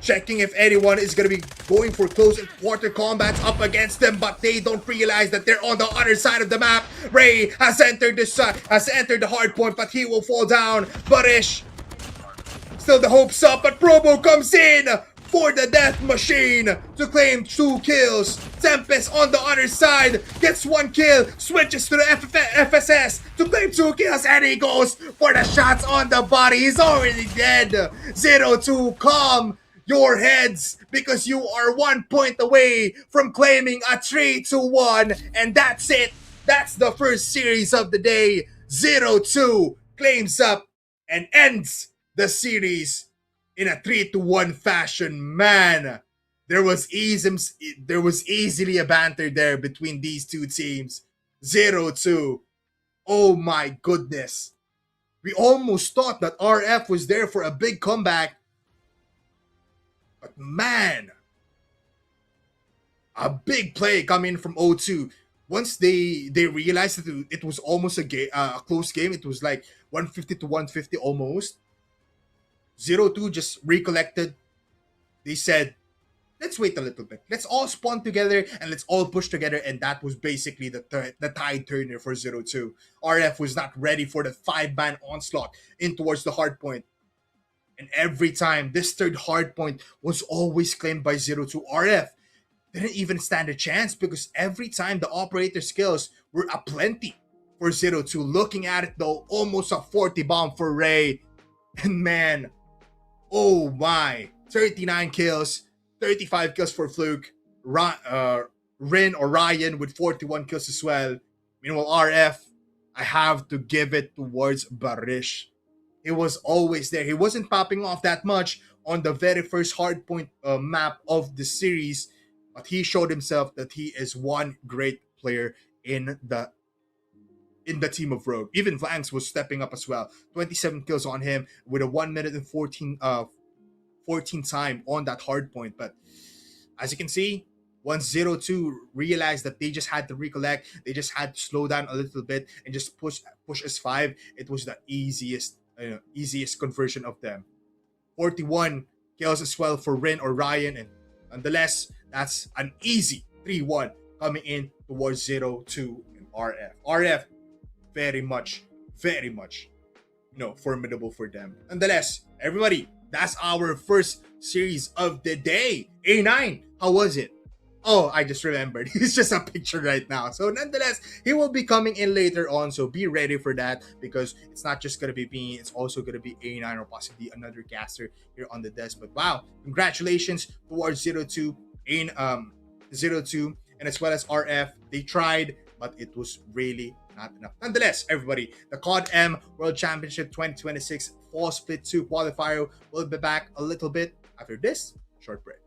checking if anyone is going to be going for close quarter combats up against them, but they don't realize that they're on the other side of the map. Ray has entered the hard point, but he will fall down. Barish, still the hopes up, but Probo comes in for the Death Machine to claim 2 kills. Tempest on the other side gets 1 kill, switches to the FSS to claim 2 kills, and he goes for the shots on the body. He's already dead. 0-2, calm your heads because you are 1 point away from claiming a 3-1, and that's it. That's the first series of the day. 0-2 claims up and ends the series in a 3-1 fashion. Man, there was easily a banter there between these two teams. 0-2. Oh my goodness. We almost thought that RF was there for a big comeback. But man, a big play coming from O2. Once they realized that it was almost a close game, it was like 150-150 almost. 0-2 just recollected. They said, let's wait a little bit. Let's all spawn together and let's all push together. And that was basically the tide turner for 0-2. RF was not ready for the 5-man onslaught in towards the hard point. And every time, this third hard point was always claimed by 0-2. RF didn't even stand a chance because every time the operator skills were aplenty for 0-2. Looking at it though, almost a 40 bomb for Ray. And man, oh my, 39 kills, 35 kills for Fluke. Rin or Ryan with 41 kills as well. Meanwhile, RF, I have to give it towards Barish. He was always there. He wasn't popping off that much on the very first hardpoint map of the series, but he showed himself that he is one great player in the team of Rogue. Even Vlanks was stepping up as well. 27 kills on him with a 1 minute and 14 time on that hard point. But as you can see, once 0-2 realized that they just had to recollect, they just had to slow down a little bit and just push S5, it was the easiest conversion of them. 41 kills as well for Rin or Ryan, and nonetheless, that's an easy 3-1 coming in towards 0-2 in RF. RF, very much, formidable for them. Nonetheless, everybody, that's our first series of the day. A9, how was it? Oh, I just remembered. It's just a picture right now. So nonetheless, he will be coming in later on. So be ready for that, because it's not just going to be me. It's also going to be A9 or possibly another caster here on the desk. But wow, congratulations towards 0-2 in 0-2, and as well as RF. They tried, but it was really not enough. Nonetheless, everybody, the CODM World Championship 2026 Fall Split 2 Qualifier will be back a little bit after this short break.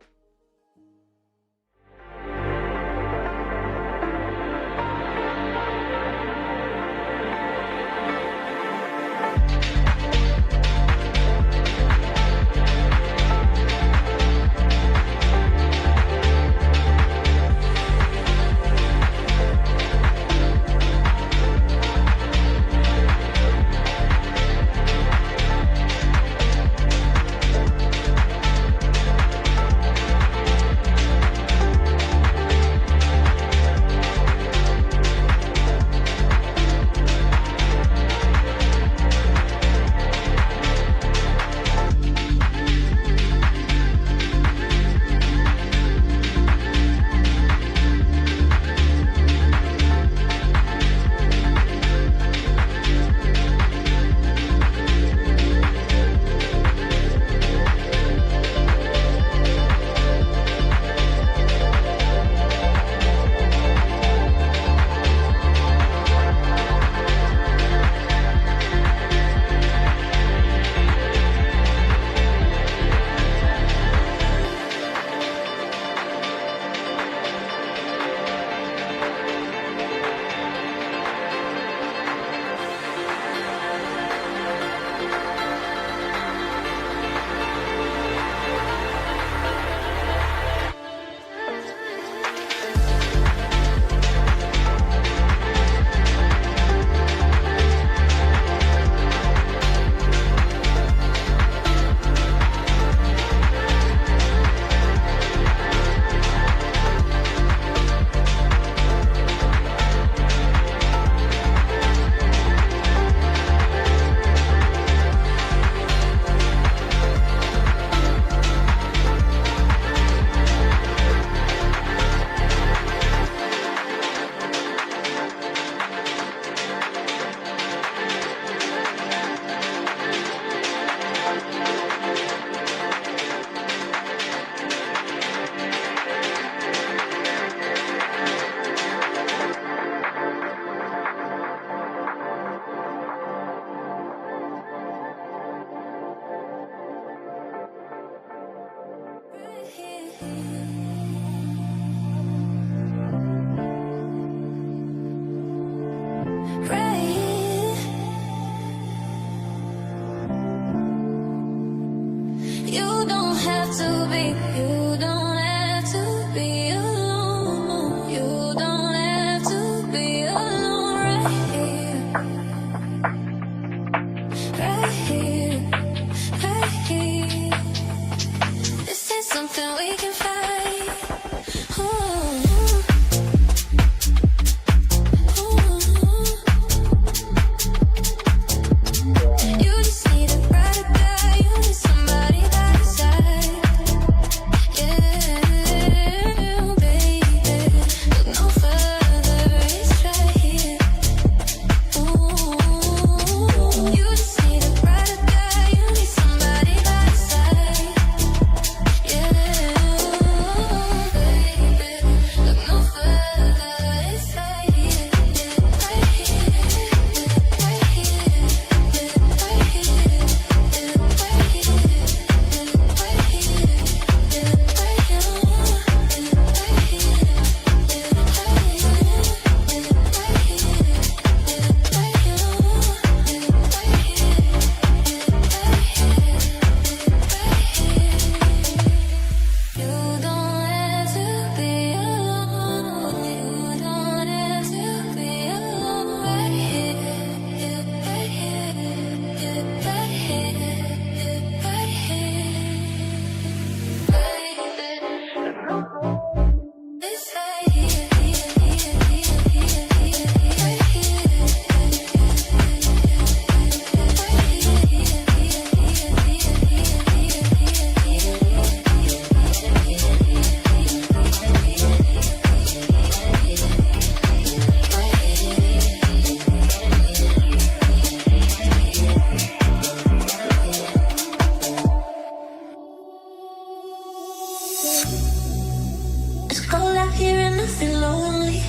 feel lonely.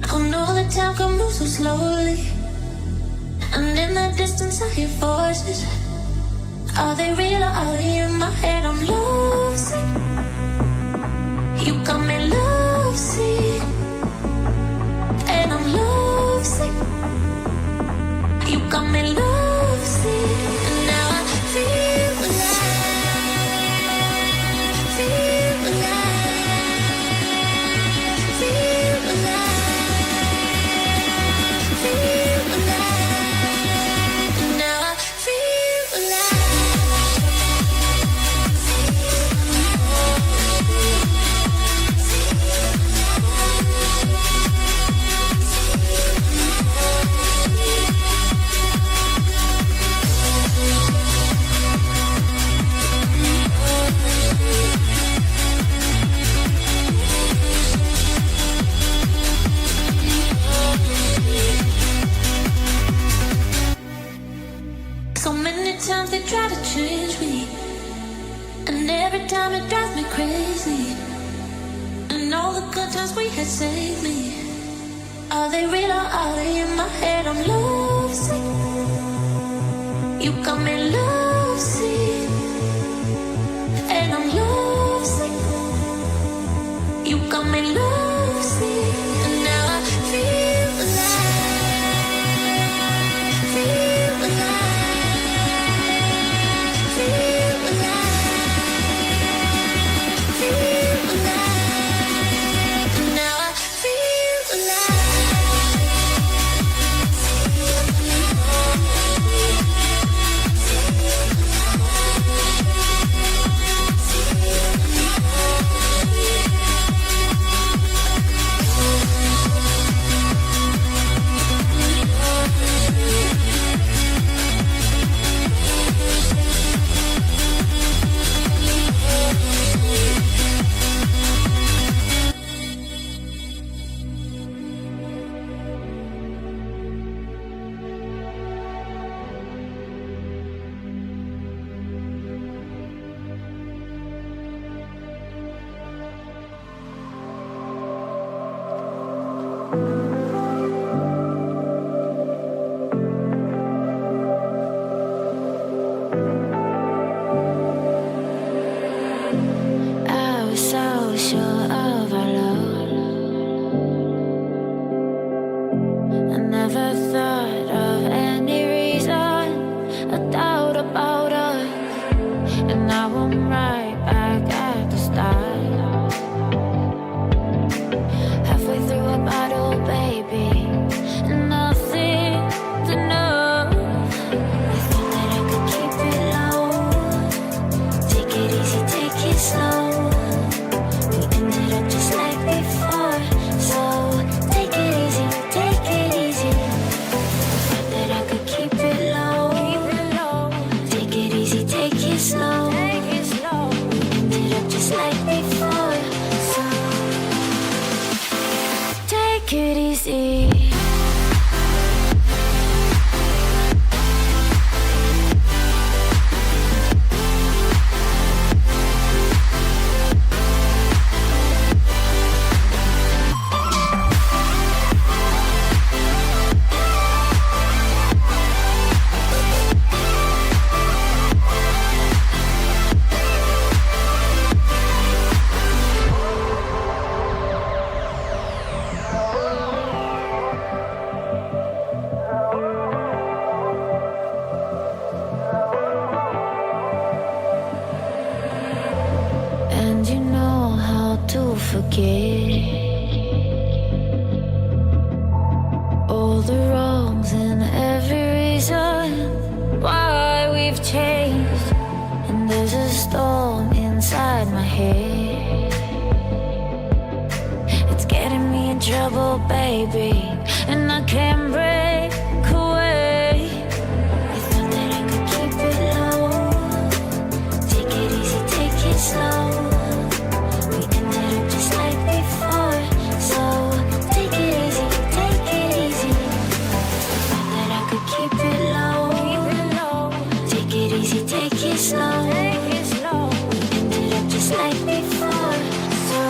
I know the time can move so slowly, and in the distance I hear voices. Are they real or are they in my head? I'm lovesick. You got me lovesick, and I'm lovesick. You got me lovesick, and now I feel alive, feel alive, feel alive, feel alive, and now I feel alive. So many times they try to change me, and every time it drives me crazy. And all the good times we had saved me. Are they real or are they in my head? I'm lovesick. You got me lovesick, and I'm lovesick. You got me lovesick, and now I feel alive, feel alive, feel alive, feel alive, and now I feel alive. I was so sure of our love. I never thought of any reason, a doubt about us. And now I'm right back at the start. Halfway through a bottle, baby, and nothing to know. I thought that I could keep it low. Take it easy, take it slow. We ended up just like before. So take it easy, take it easy. Thought that I could keep it low. Take it easy, take it slow. We ended up just like before. So take it easy. And you know how to forget all the wrongs and every reason why we've changed. And there's a storm inside my head. It's getting me in trouble, baby, and I can't break away. I thought that I could keep it low. Take it easy, take it slow. We ended up just like before. So take it easy, take it easy. Thought that I could keep it low. Take it easy, take it slow. We ended up just like before. So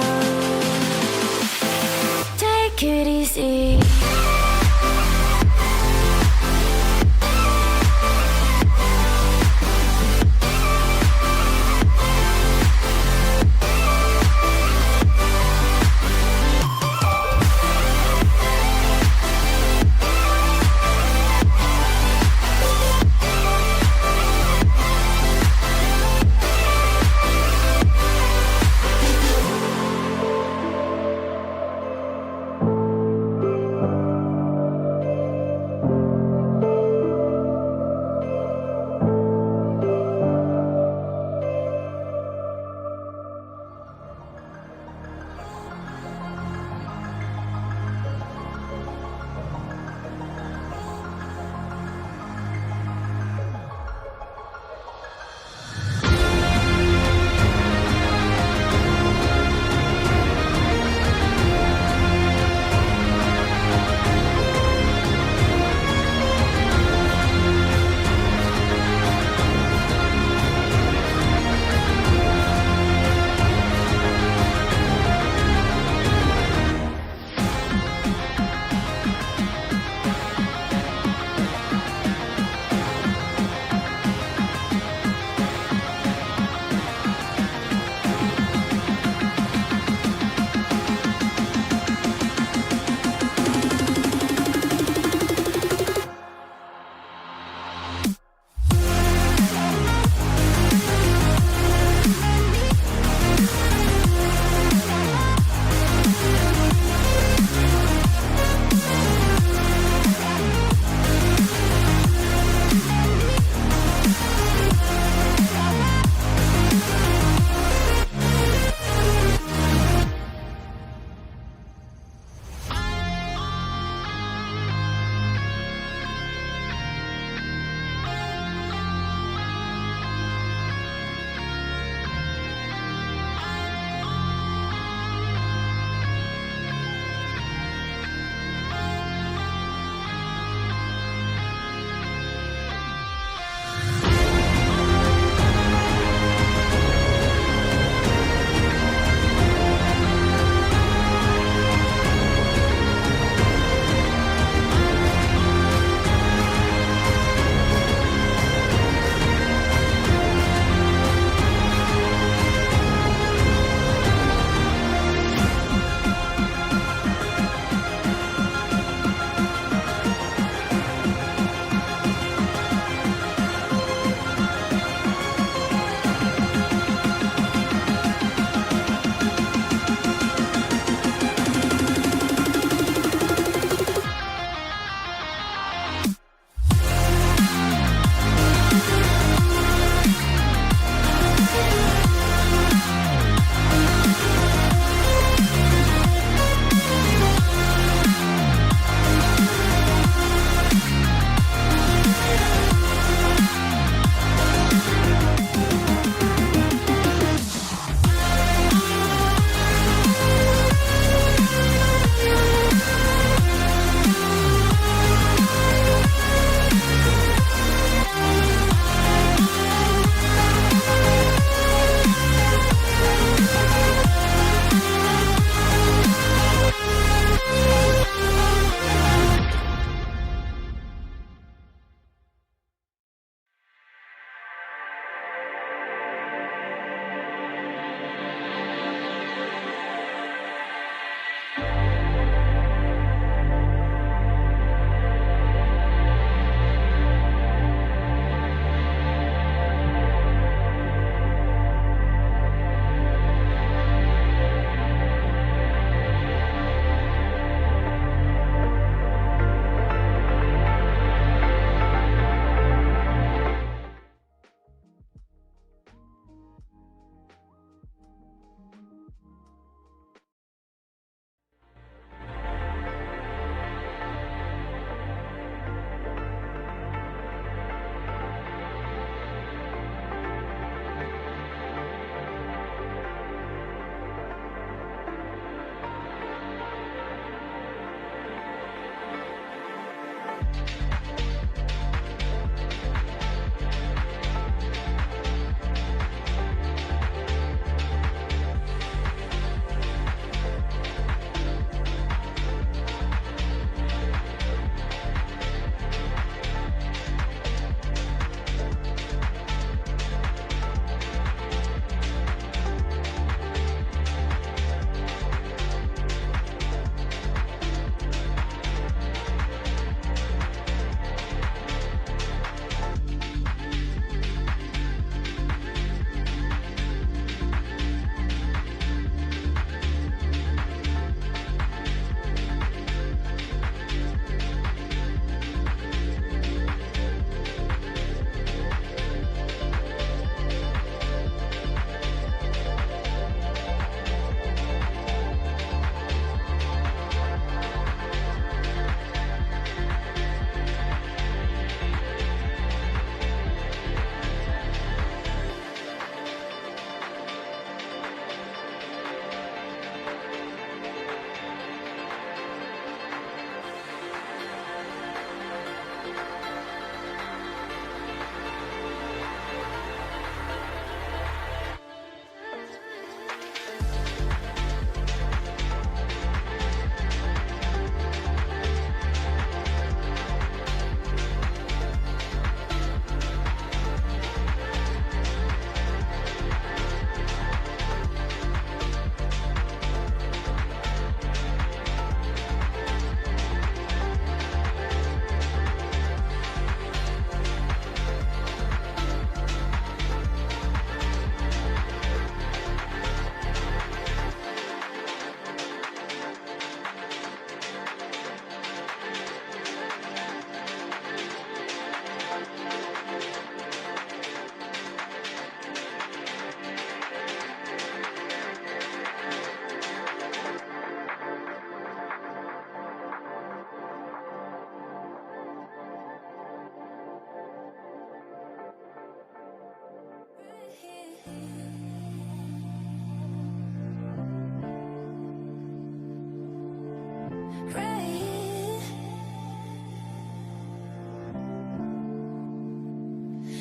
right here.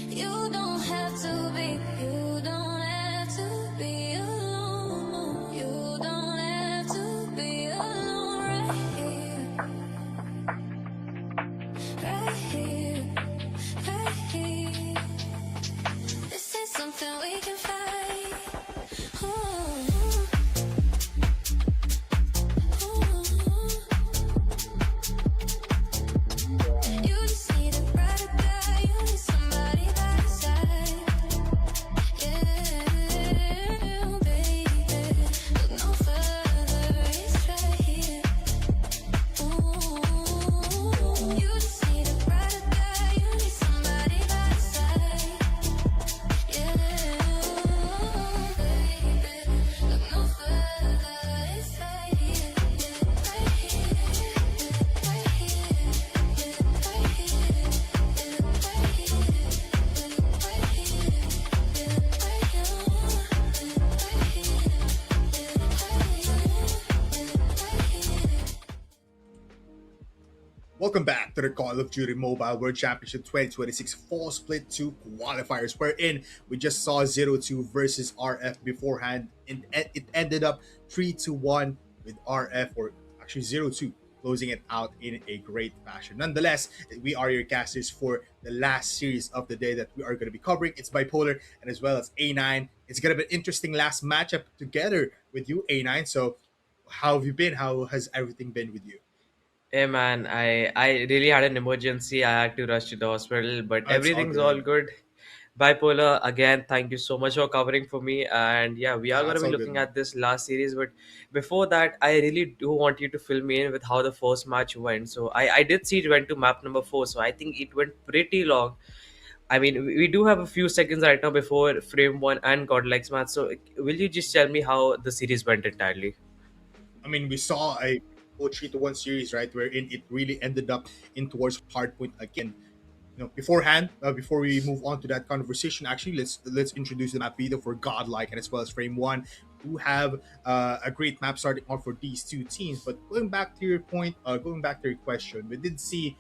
You don't have to be, you don't have to be alone. You don't have to be alone. Right here, right here. This is something we can fight. Ooh. You just need a brighter guy, you need somebody by your side. Yeah, baby, look no further, it's right here. Ooh, you just need a brighter guy, you need somebody by your side. Yeah, baby, look no further, it's right here. Right here, right here, right Welcome back to the Call of Duty Mobile World Championship 2026 Fall Split 2 qualifiers, wherein we just saw 0-2 versus RF beforehand, and it ended up 3-1 with RF, or actually 0-2, closing it out in a great fashion. Nonetheless, we are your casters for the last series of the day that we are going to be covering. It's Bipolar and as well as A9. It's going to be an interesting last matchup together with you, A9. So, how have you been? How has everything been with you? Hey man, I really had an emergency. I had to rush to the hospital, but It's all everything's all good. good. Bipolar, again, thank you so much for covering for me. And yeah, we are Yeah, going to it's be all good, looking man. at this last series. But before that, I really do want you to fill me in with how the first match went. So I did see it went to map number 4. So I think it went pretty long. I mean, we do have a few seconds right now before frame 1 and Godlike's match. So will you just tell me how the series went entirely? I mean, we saw a 3-1 series, right, wherein it really ended up in towards hardpoint again. Beforehand, before we move on to that conversation, actually, let's introduce the map video for Godlike and as well as Frame One. We do have a great map starting off for these two teams. But going back to your point, going back to your question, we did see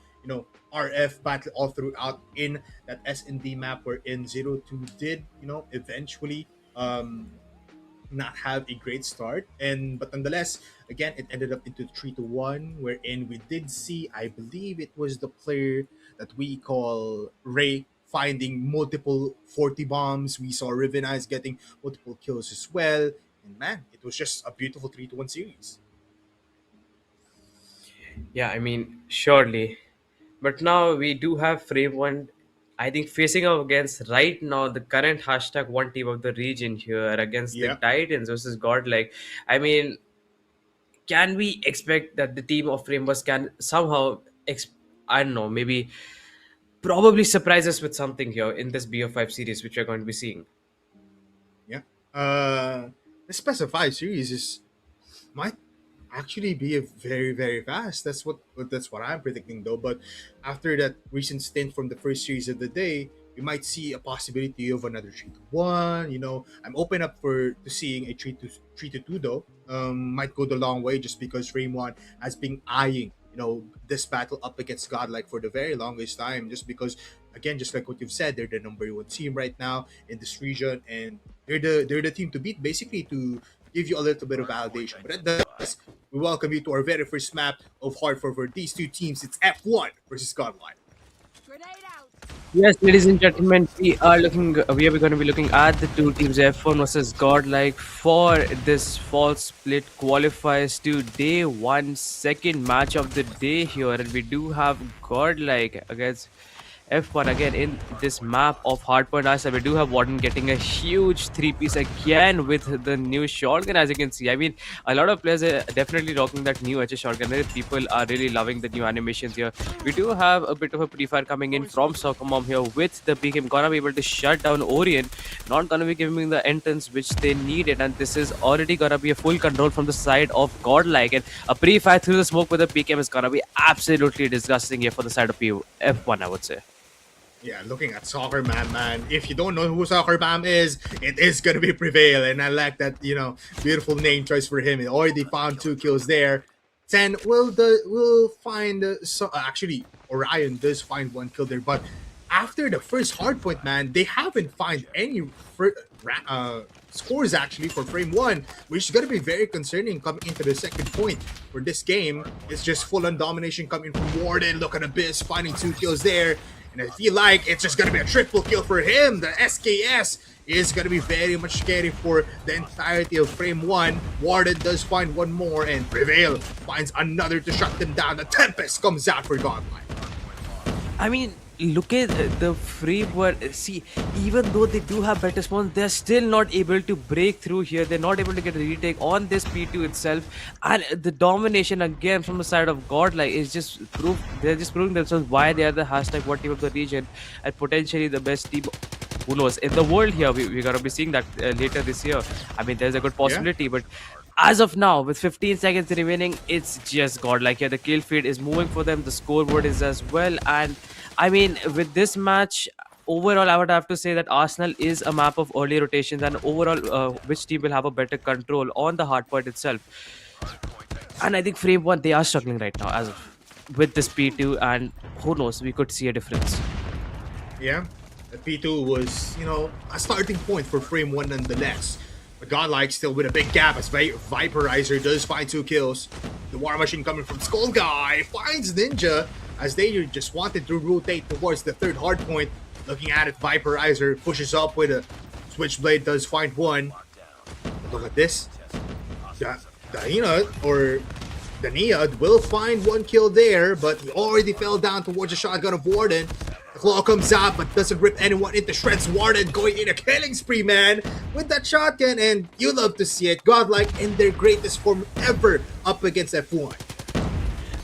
RF battle all throughout in that S&D map, wherein 0-2 did eventually not have a great start, and but nonetheless, again, it ended up into 3-1, wherein we did see, I believe it was the player that we call Ray, finding multiple 40 bombs. We saw Riven Eyes getting multiple kills as well, and man, it was just a beautiful 3-1 series. Yeah, I mean, surely. But now we do have frame one, I think, facing up against right now the current hashtag one team of the region here against the Yeah. Titans versus Godlike. I mean, can we expect that the team of Framebus can somehow, I don't know, maybe probably surprise us with something here in this BO5 series, which we're going to be seeing? Yeah. The specified series is might actually be a very fast. That's what I'm predicting though. But after that recent stint from the first series of the day, we might see a possibility of another 3-1. I'm open up for to seeing a 3-2 though. Might go the long way just because Frame One has been eyeing this battle up against Godlike for the very longest time. Just because, again, just like what you've said, they're the number one team right now in this region, and they're the team to beat, basically, to give you a little bit of Hard point validation. But identified. we welcome you to our very first map of Hardcore for these two teams. It's F1 versus Godlike. Yes, ladies and gentlemen, we are going to be looking at the two teams, F1 versus Godlike, for this fall split qualifiers to day one, second match of the day here. And we do have Godlike against F1 again in this map of Hardpoint Ice. We do have Warden getting a huge three-piece again with the new shotgun, as you can see. I mean, a lot of players are definitely rocking that new HS shotgun. People are really loving the new animations here. We do have a bit of a pre-fire coming in from Sokomom here with the PKM. Gonna be able to shut down Orion. Not gonna be giving the entrance which they needed. And this is already gonna be a full control from the side of Godlike. And a pre-fire through the smoke with the PKM is gonna be absolutely disgusting here for the side of F1, I would say. Yeah, looking at Soccer Man, if you don't know who Soccer Man is, it is gonna be Prevail, and I like that, beautiful name choice for him. He already found 2 kills there. 10 will find actually Orion does find 1 kill there, but after the first hard point, man, they haven't find any scores actually for frame one, which is gonna be very concerning coming into the second point for this game. It's just full on domination coming from Warden. Look at Abyss finding 2 kills there. And I feel like it's just gonna be a triple kill for him. The SKS is gonna be very much scary for the entirety of frame one. Warden does find 1 more, and Prevail finds another to shut them down. The Tempest comes out for Godlike. I mean, look at the framework. See, even though they do have better spawns, they're still not able to break through here. They're not able to get a retake on this P2 itself. And the domination again from the side of Godlike is just proof. They're just proving themselves why they are the hashtag what team of the region and potentially the best team. Who knows in the world here? We're gonna be seeing that later this year. I mean, there's a good possibility, but as of now, with 15 seconds remaining, it's just Godlike here. The kill feed is moving for them. The scoreboard is as well. And I mean, with this match, overall, I would have to say that Arsenal is a map of early rotations, and overall, which team will have a better control on the hardpoint itself. And I think frame one, they are struggling right now as of with this P2, and who knows, we could see a difference. Yeah, the P2 was, a starting point for frame one nonetheless. But Godlike still with a big gap as Viperizer does find 2 kills. The War Machine coming from Skull Guy finds Ninja as they just wanted to rotate towards the third hard point. Looking at it, Viperizer pushes up with a Switchblade, does find 1. Look at this. The Nia will find 1 kill there, but he already fell down towards the shotgun of Warden. The claw comes out, but doesn't rip anyone into shreds. Warden going in a killing spree, man, with that shotgun, and you love to see it. Godlike in their greatest form ever up against F1.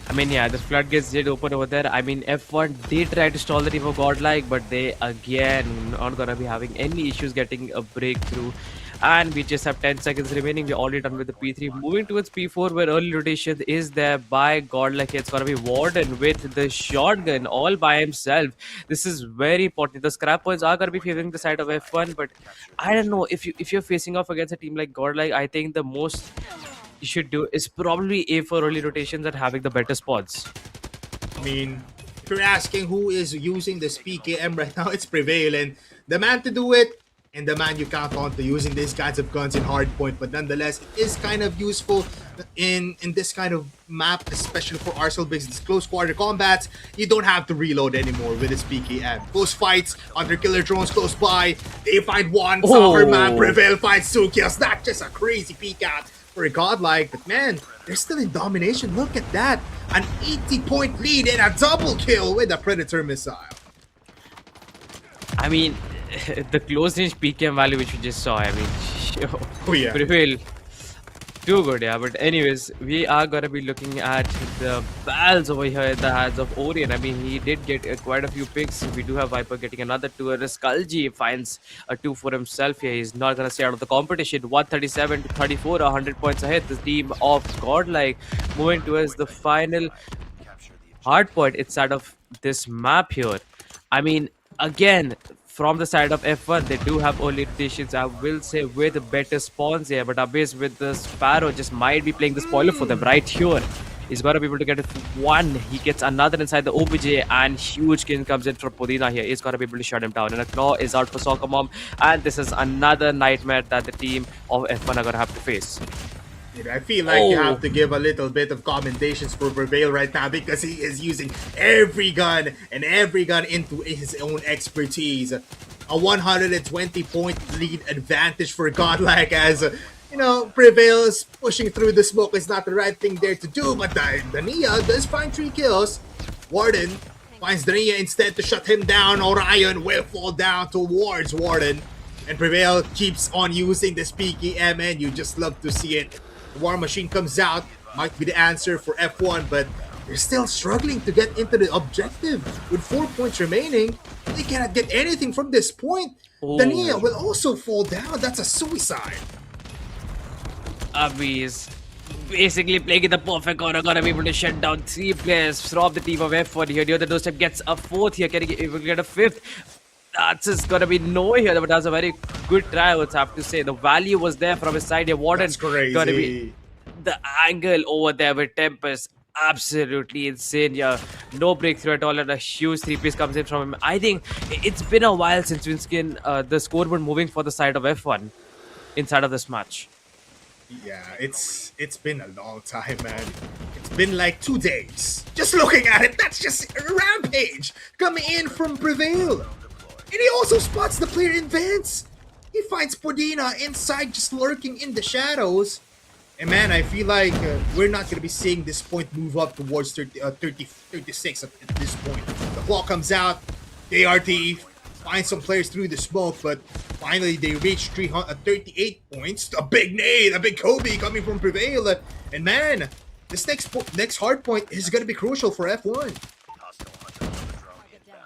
I mean, yeah, the floodgates did open over there. I mean, F1 did try to stall the team of Godlike, but they again not gonna be having any issues getting a breakthrough. And we just have 10 seconds remaining. We're already done with the P3. Moving towards P4, where early rotation is there by Godlike. It's gonna be Warden with the shotgun all by himself. This is very important. The scrap points are gonna be favoring the side of F1, but I don't know if you're facing off against a team like Godlike. I think the most you should do is probably A for early rotations and having the better spots. I mean, if you're asking who is using this PKM right now, it's Prevail, and the man to do it, and the man you count on to using these kinds of guns in hardpoint. But nonetheless, it is kind of useful in this kind of map, especially for Arsenal, because it's close quarter combats. You don't have to reload anymore with this PKM. Close fights, under killer drones close by. They find 1, Soccer Man, Prevail finds 2 kills. Not just a crazy peek at for a Godlike, but man, they're still in domination. Look at that. An 80-point lead and a double kill with a Predator missile. I mean, the close range PKM value which we just saw, I mean, Oh yeah. Prevail, too good, yeah. But anyways, we are gonna be looking at the balls over here in the hands of Orion. I mean, he did get quite a few picks. We do have Viper getting another 2, and Skulji finds a 2 for himself here. He's not gonna stay out of the competition. 137 to 34, 100 points ahead. The team of Godlike moving towards the final hard point inside of this map here. I mean, again, from the side of F1, they do have early rotations, I will say, with better spawns here. But Abyss with the Sparrow just might be playing the spoiler for them right here. He's got to be able to get it 1. He gets another inside the OBJ, and huge kill comes in from Podina here. He's got to be able to shut him down. And a claw is out for Soccer Mom. And this is another nightmare that the team of F1 are going to have to face. I feel like you have to give a little bit of commendations for Prevail right now, because he is using every gun into his own expertise. A 120-point lead advantage for Godlike, as Prevail is pushing through the smoke. Is not the right thing there to do, but the Nia does find 3 kills. Warden finds the Nia instead to shut him down. Orion will fall down towards Warden, and Prevail keeps on using this PKM, and you just love to see it. The War Machine comes out, might be the answer for F1, but they're still struggling to get into the objective. With 4 points remaining, they cannot get anything from this point. The Nia will also fall down. That's a suicide. Abyss basically playing in the perfect corner, gonna be able to shut down 3 players from the team of F1 here. Near the doorstep gets a fourth here, can he even get a fifth? That's just gonna be no here, but that's a very good try, I would have to say. The value was there from his side here. Warden That's gonna be crazy. the angle over there with Tempest. Absolutely insane, yeah. No breakthrough at all, and a huge three-piece comes in from him. I think it's been a while since we've seen the scoreboard moving for the side of F1 inside of this match. Yeah, it's been a long time, man. It's been like 2 days. Just looking at it, that's just a rampage coming in from Prevail. And he also spots the player in Vance. He finds Podina inside, just lurking in the shadows. And man, I feel like we're not going to be seeing this point move up towards 36 at this point. The clock comes out, ART finds some players through the smoke, but finally they reach 38 points. A big nade, a big Kobe coming from Prevail. And man, this next hard point is going to be crucial for F1. Hostile hunter on the drone inbound.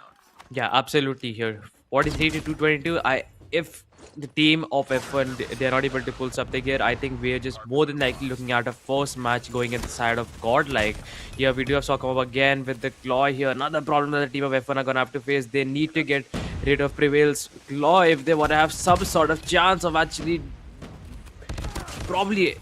Yeah, absolutely here. 43 to 222. If the team of F1 they're not able to pull something here, I think we're just more than likely looking at a first match going at the side of Godlike. Here we do have Sokomov again with the claw here. Another problem that the team of F1 are gonna have to face. They need to get rid of Prevail's claw if they want to have some sort of chance of actually probably,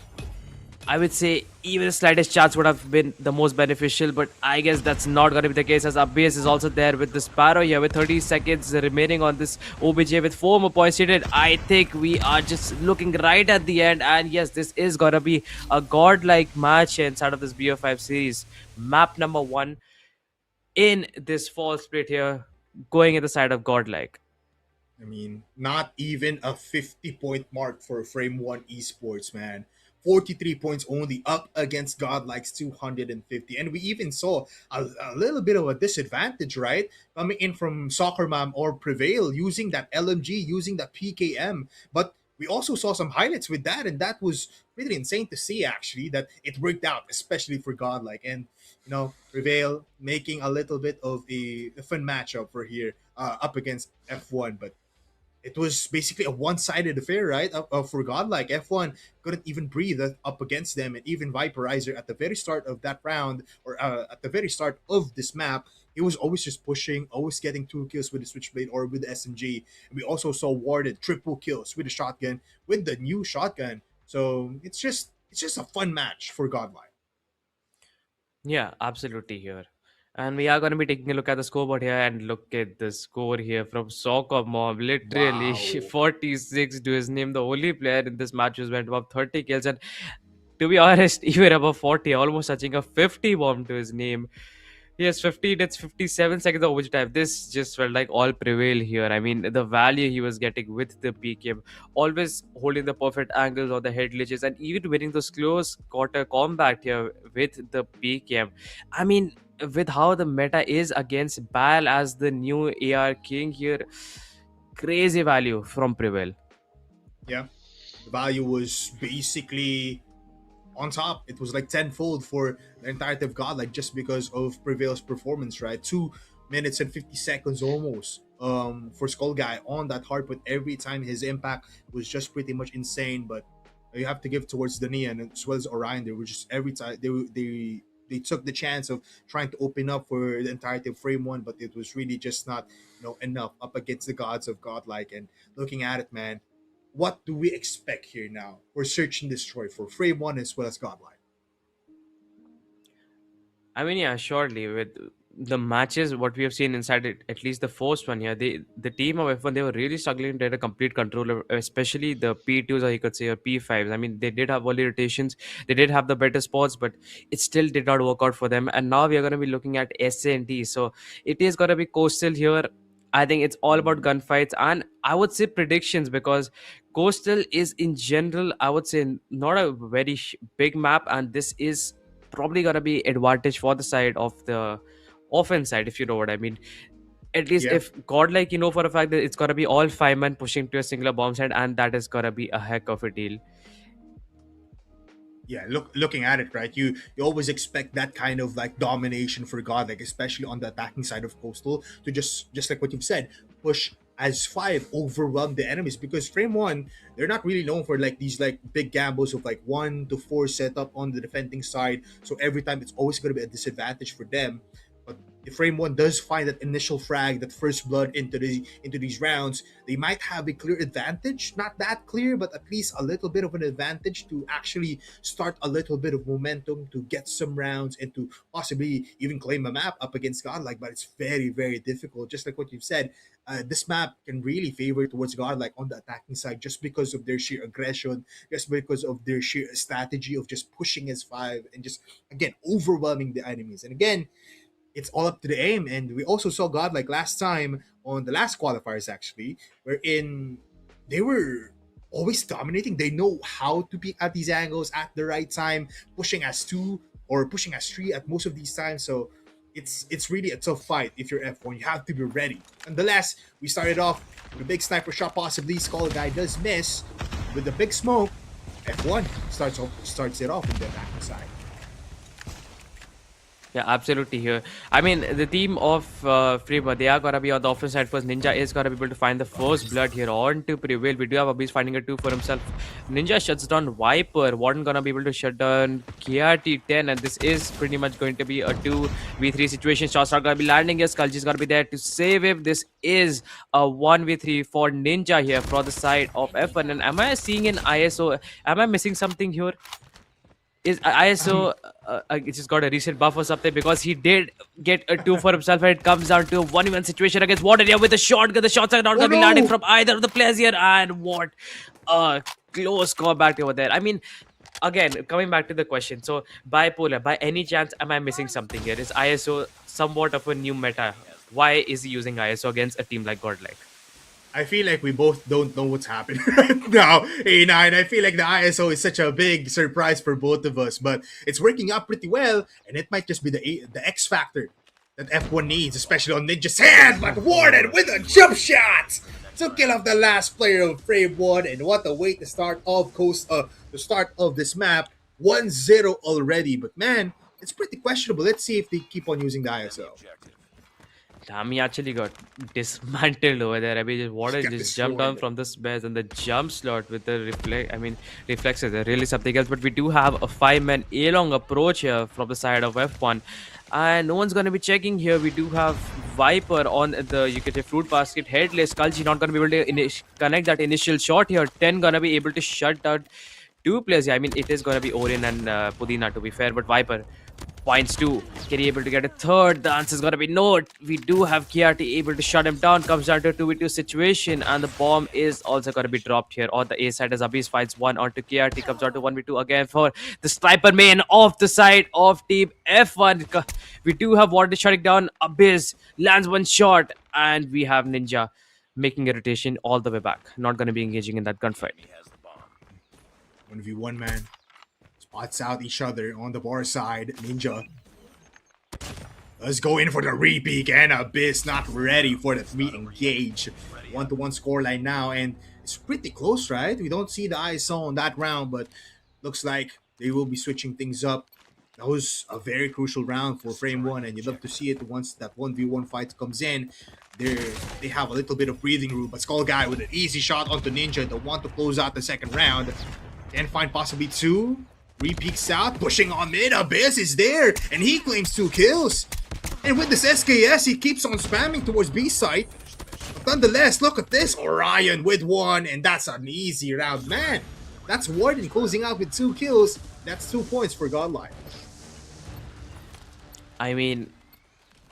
I would say, even the slightest chance would have been the most beneficial, but I guess that's not going to be the case as Abyss is also there with the Sparrow here with 30 seconds remaining on this OBJ with 4 more points needed. I think we are just looking right at the end, and yes, this is going to be a godlike match inside of this BO5 series. Map number 1 in this fall split here, going in the side of godlike. I mean, not even a 50-point mark for Frame 1 Esports, man. 43 points only up against Godlike's 250. And we even saw a little bit of a disadvantage, right? Coming in from Soccer Mom or Prevail using that LMG, using that PKM. But we also saw some highlights with that, and that was really insane to see, actually, that it worked out, especially for Godlike. And, Prevail making a little bit of a fun matchup for here up against F1. But it was basically a one-sided affair, right? For Godlike, F1 couldn't even breathe up against them, and even Viperizer at the very start of that round, or at the very start of this map, he was always just pushing, always getting 2 kills with the Switchblade or with the SMG. And we also saw Warden triple kills with the shotgun, with the new shotgun. So it's just a fun match for Godlike. Yeah, absolutely here. And we are going to be taking a look at the scoreboard here and look at the score here from Soccer Mob. Literally Wow. 46 to his name. The only player in this match who's went above 30 kills. And to be honest, even above 40, almost touching a 50 bomb to his name. Yes, 50, that's 57 seconds of overage time. This just felt like all prevail here. I mean, the value he was getting with the PKM, always holding the perfect angles or the head glitches, and even winning those close quarter combat here with the PKM. I mean, with how the meta is against Bal as the new AR King here, crazy value from Prevail. Yeah. The value was basically on top. It was like tenfold for the entirety of God, like just because of Prevail's performance, right? 2 minutes and 50 seconds almost for Skull Guy on that hard point. Every time his impact was just pretty much insane. But you have to give towards the Neon as well as Orion. They were just every time they took the chance of trying to open up for the entirety of frame one, but it was really just not enough up against the gods of Godlike. And looking at it, man, what do we expect here now? We're searching destroy for frame one as well as Godlike. I mean, yeah, surely with the matches, what we have seen inside it, at least the first one here, the team of F1 they were really struggling to get a complete control, of, especially the P2s or you could say or P5s. I mean, they did have early rotations, they did have the better spots, but it still did not work out for them. And now we are going to be looking at S&D, so it is going to be Coastal here. I think it's all about gunfights and I would say predictions because Coastal is in general, I would say, not a very big map, and this is probably gonna be advantage for the side of the offense side, if you know what I mean. At least Yeah, if godlike, you know for a fact that it's gonna be all 5 men pushing to a singular bomb side, and that is gonna be a heck of a deal. yeah. Looking at it, right? You always expect that kind of like domination for God, like especially on the attacking side of Coastal, to just like what you've said, push as five overwhelmed the enemies, because frame one, they're not really known for like these like big gambles of like 1 to 4 setup on the defending side. So every time it's always going to be a disadvantage for them. But if frame one does find that initial frag, that first blood into these rounds, they might have a clear advantage. Not that clear, but at least a little bit of an advantage to actually start a little bit of momentum to get some rounds and to possibly even claim a map up against Godlike. But it's very, very difficult. Just like what you've said, this map can really favor towards Godlike on the attacking side just because of their sheer aggression, just because of their sheer strategy of just pushing as five and just again overwhelming the enemies. And again, it's all up to the aim. And we also saw Godlike last time on the last qualifiers actually, wherein they were always dominating. They know how to be at these angles at the right time, pushing as two or pushing as three at most of these times. So it's really a tough fight if you're F1. You have to be ready. Nonetheless, we started off with a big sniper shot, possibly. Skull guy does miss with the big smoke. F1 starts it off in the attacking side. Yeah, absolutely here. I mean, the team of Freema, they are going to be on the offense side first. Ninja is going to be able to find the first blood here on to prevail. We do have Abyss finding a 2 for himself. Ninja shuts down Viper. Warden going to be able to shut down KRT10. And this is pretty much going to be a 2v3 situation. Shots are going to be landing here. Skulji is going to be there to save him. This is a 1v3 for Ninja here for the side of F1. And am I seeing an ISO? Am I missing something here? Is ISO just got a recent buff or something, because he did get a 2 for himself, and it comes down to a 1v1 situation against Warden here with a shotgun. The shots are not going to be landing from either of the players here, and what a close combat over there. I mean, again, coming back to the question, so Bipolar, by any chance am I missing something here? Is ISO somewhat of a new meta? Why is he using ISO against a team like Godlike? I feel like we both don't know what's happening right now, A9. I feel like the ISO is such a big surprise for both of us, but it's working out pretty well, and it might just be the X factor that F1 needs, especially on Ninja's hand. But Warden with a jump shot to kill off the last player of Frame 1, and what a way to start off the start of this map. 1-0 already, but man, it's pretty questionable. Let's see if they keep on using the ISO. He actually got dismantled over there. I mean, Warden just jumped down from the spares, and the jump slot with the reflexes are really something else. But we do have a 5-man A-long approach here from the side of F1. And no one's going to be checking here. We do have Viper on the, you can say, fruit basket headless. Skulji not going to be able to connect that initial shot here. 10 going to be able to shut down 2 players here. I mean, it is going to be Orin and Pudina, to be fair. But Viper finds 2. Can he able to get a third? The answer is going to be no. We do have KRT able to shut him down. Comes down to a 2v2 situation. And the bomb is also going to be dropped here on the A side as Abyss finds 1 onto KRT. Comes down to 1v2 again for the sniper main off the side of team F1. We do have Warden shutting down. Abyss lands 1 shot. And we have Ninja making a rotation all the way back. Not going to be engaging in that gunfight. 1v1, man. Spots out each other on the bar side. Ninja. Let's go in for the repeat, and Abyss not ready for the 3 engage. 1-1 scoreline now, and it's pretty close, right? We don't see the ISO on that round, but looks like they will be switching things up. That was a very crucial round for Frame 1, and you'd love to see it once that 1v1 fight comes in. They have a little bit of breathing room, but Skull Guy with an easy shot onto Ninja, the one to close out the second round. Can find possibly 2. Re-peeks out, pushing on mid. Abyss is there, and he claims 2 kills. And with this SKS, he keeps on spamming towards B site. But nonetheless, look at this. Orion with 1, and that's an easy round. Man, that's Warden closing out with 2 kills. That's 2 points for Godlike. I mean,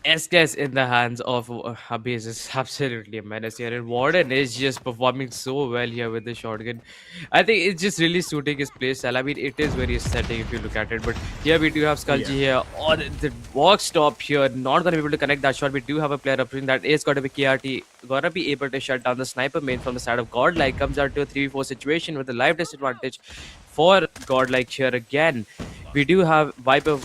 SKS in the hands of Abyss is absolutely a menace here, and Warden is just performing so well here with the shotgun. I think it's just really suiting his playstyle. I mean, it is very aesthetic if you look at it, but here we do have Skulji here on the box top here, not going to be able to connect that shot. We do have a player approaching that is going to be KRT, going to be able to shut down the sniper main from the side of Godlike. Comes out to a 3v4 situation with a live disadvantage for Godlike here again. We do have Viper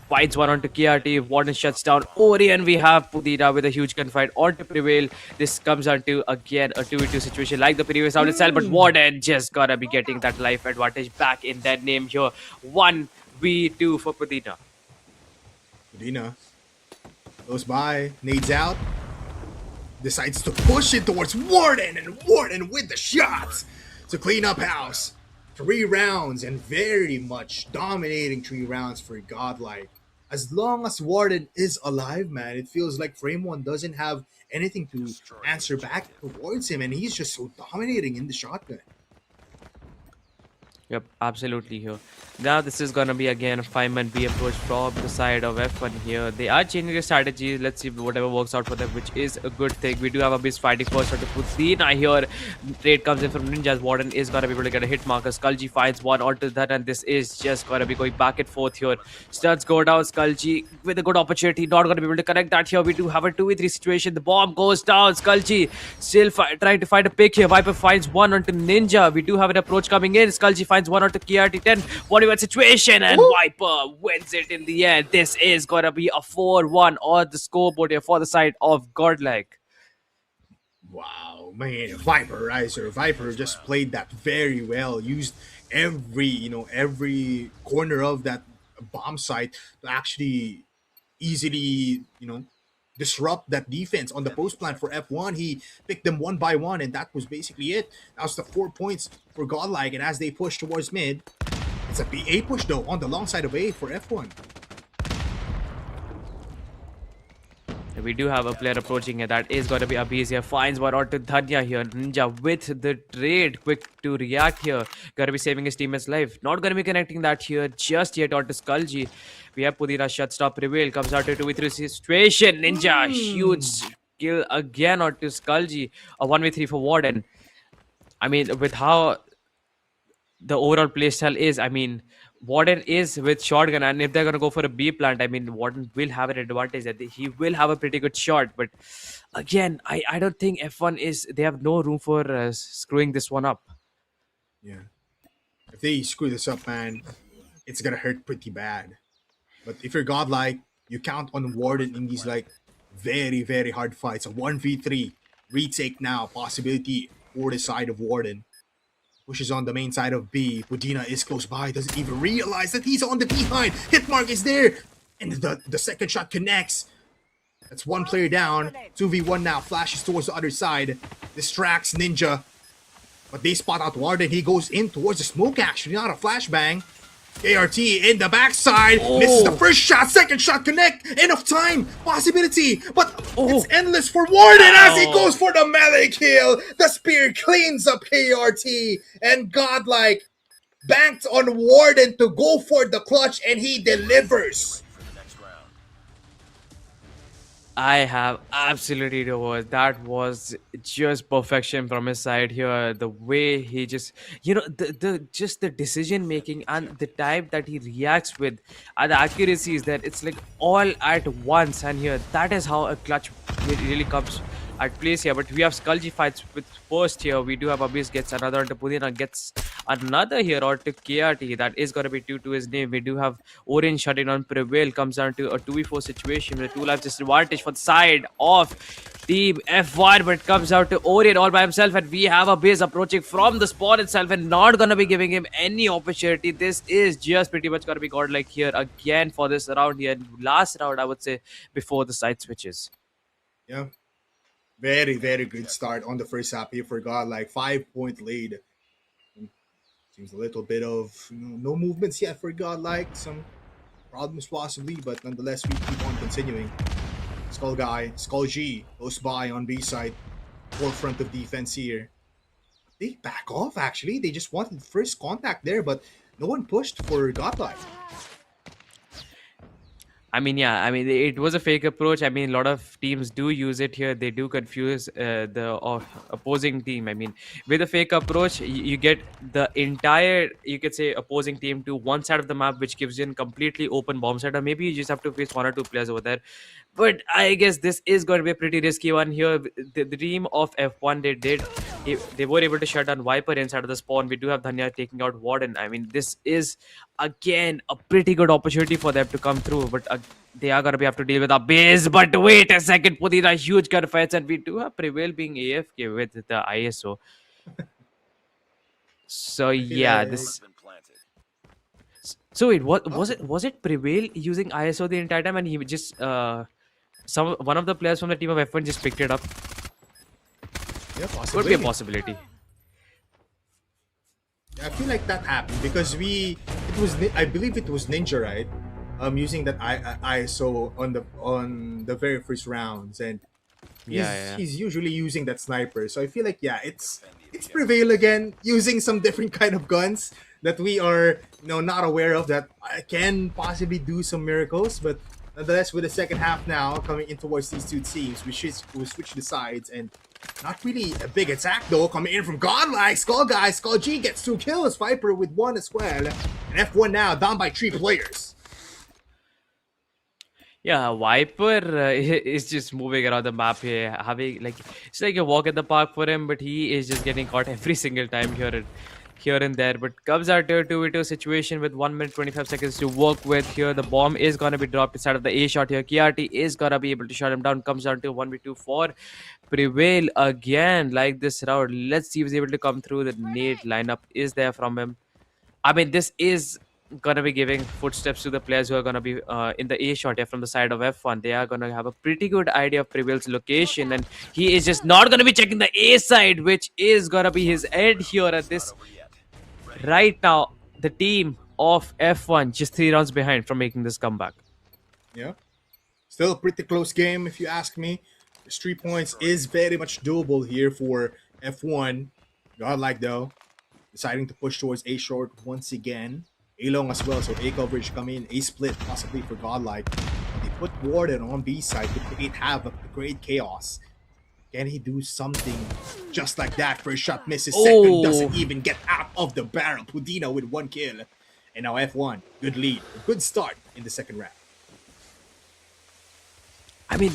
finds 1 onto KRT. Warden shuts down Ori, and we have Pudina with a huge gunfight on to prevail. This comes down to, again, a 2v2 situation like the previous round itself, but Warden just gonna be getting that life advantage back in their name here. 1v2 for Pudina. Pudina goes by, nades out. decides to push it towards Warden, and Warden with the shots to clean up house. 3 rounds and very much dominating 3 rounds for Godlike. As long as Warden is alive, man, it feels like Frame 1 doesn't have anything to answer back towards him, and he's just so dominating in the shotgun. Yep, absolutely here. Now this is gonna be again a 5-man B approach from the side of F1 here. They are changing their strategy. Let's see whatever works out for them, which is a good thing. We do have a beast fighting first to Putina here. Trade comes in from Ninjas. Warden is gonna be able to get a hit marker. Skulji finds one onto that, and this is just gonna be going back and forth here. Studs go down. Skulji with a good opportunity, not gonna be able to connect that here. We do have a 2v3 situation. The bomb goes down. Skulji still trying to find a pick here. Viper finds one onto Ninja. We do have an approach coming in. Skulji finds one onto KRT10. 1v1 situation, and Viper wins it in the end. This is gonna be a 4-1 on the scoreboard here for the side of Godlike. Wow, man, Viper just played that very well. Used every corner of that bomb site to actually easily, disrupt that defense on the post plant for F1. He picked them one by one, and that was basically it. That was the 4 points for Godlike, and as they push towards mid, it's a BA push though on the long side of A for F1. We do have a player approaching here. That is going to be Abiz here. Finds one onto Dhanya here. Ninja with the trade. Quick to react here. Going to be saving his teammate's life. Not going to be connecting that here just yet onto Skulji. We have Pudina shut stop prevail. Comes out to 2v3 situation. Ninja. Huge kill again onto Skulji. A 1v3 for Warden. I mean, with how the overall playstyle is, I mean, Warden is with shotgun, and if they're gonna go for a B plant, I mean, Warden will have an advantage that he will have a pretty good shot. But again, I don't think F1 they have no room for screwing this one up. Yeah, if they screw this up, man, it's gonna hurt pretty bad. But if you're Godlike, you count on Warden in these like very very hard fights. A 1v3 retake now possibility for the side of Warden. Pushes on the main side of B. Pudina is close by, doesn't even realize that he's on the behind. Hit mark is there, and the second shot connects. That's one player down. 2v1 now, flashes towards the other side. Distracts Ninja, but they spot out Warden. He goes in towards the smoke, actually, not a flashbang. KRT in the backside. Misses the first shot, second shot connect. Enough time, possibility, but it's endless for Warden as he goes for the melee kill. The spear cleans up KRT, and Godlike banked on Warden to go for the clutch, and he delivers. For the next round. I have absolutely no words. That was just perfection from his side here. The way he just, the decision making and the time that he reacts with, and the accuracy is that it's like all at once. And here, that is how a clutch really comes at place here. But we have Skulji fights with first here. We do have Abyss gets another onto Pudina, gets another here onto KRT. That is going to be 2 to his name. We do have Orange shutting on Prevail. Comes down to a 2v4 situation with a 2 life disadvantage for the side of Team F1. But it comes out to Orion all by himself. And we have Abyss approaching from the spawn itself and not going to be giving him any opportunity. This is just pretty much going to be Godlike here again for this round here. Last round, I would say, before the side switches. Yeah. Very, very good start on the first half here for Godlike. 5-point lead. Seems a little bit of no movements yet for Godlike. Some problems possibly, but nonetheless, we keep on continuing. Skull G, close by on B side. Forefront of defense here. They back off, actually. They just wanted first contact there, but no one pushed for Godlike. I mean, it was a fake approach. I mean, a lot of teams do use it here. They do confuse the opposing team. I mean, with a fake approach, you get the entire, you could say, opposing team to one side of the map, which gives you a completely open bomb site. Or maybe you just have to face 1 or 2 players over there. But I guess this is going to be a pretty risky one here. The team of F1, they were able to shut down Viper inside of the spawn. We do have Dhanya taking out Warden. I mean, this is, again, a pretty good opportunity for them to come through. But they are going to have to deal with a base. But wait a second, Pudina, huge gunfights. And we do have Prevail being AFK with the ISO. So, yeah, this... Been planted. So wait, was it Prevail using ISO the entire time, and he just one of the players from the team of F1 just picked it up? Yeah, Could be a possibly. possibility. I feel like that happened because I believe it was Ninja, right? Using that ISO on the very first rounds, and Yeah, yeah. he's usually using that sniper. So I feel like yeah, Defend the it's objective. Prevail again using some different kind of guns that we are not aware of that can possibly do some miracles, but nonetheless with the second half now coming in towards these two teams, we switch the sides and not really a big attack though coming in from Godlike. Skull G gets 2 kills, Viper with 1 as well, and F1 now down by 3 players. Yeah, Viper is just moving around the map here, having like it's like a walk in the park for him, but he is just getting caught every single time here and there. But comes out to a 2v2 situation with 1 minute 25 seconds to work with here. The bomb is gonna be dropped inside of the A shot here. KRT is gonna be able to shut him down. Comes down to 1v2 for Prevail again, like this round. Let's see if he's able to come through. The nade lineup is there from him. I mean, this is gonna be giving footsteps to the players who are gonna be in the A shot here from the side of F1. They are gonna have a pretty good idea of Prevail's location, and he is just not gonna be checking the A side, which is gonna be his end here at It's not this over yet. Ready. right now. The team of F1 just 3 rounds behind from making this comeback. Yeah. Still a pretty close game, if you ask me. This 3 points is very much doable here for F1. Godlike, though, deciding to push towards A short once again. A long as well, so A coverage coming, A split possibly for Godlike. They put Warden on B side to create havoc, to create chaos. Can he do something just like that? First shot misses, second doesn't Oh, even get out of the barrel. Pudina with 1 kill. And now F1, good lead, a good start in the second round. I mean,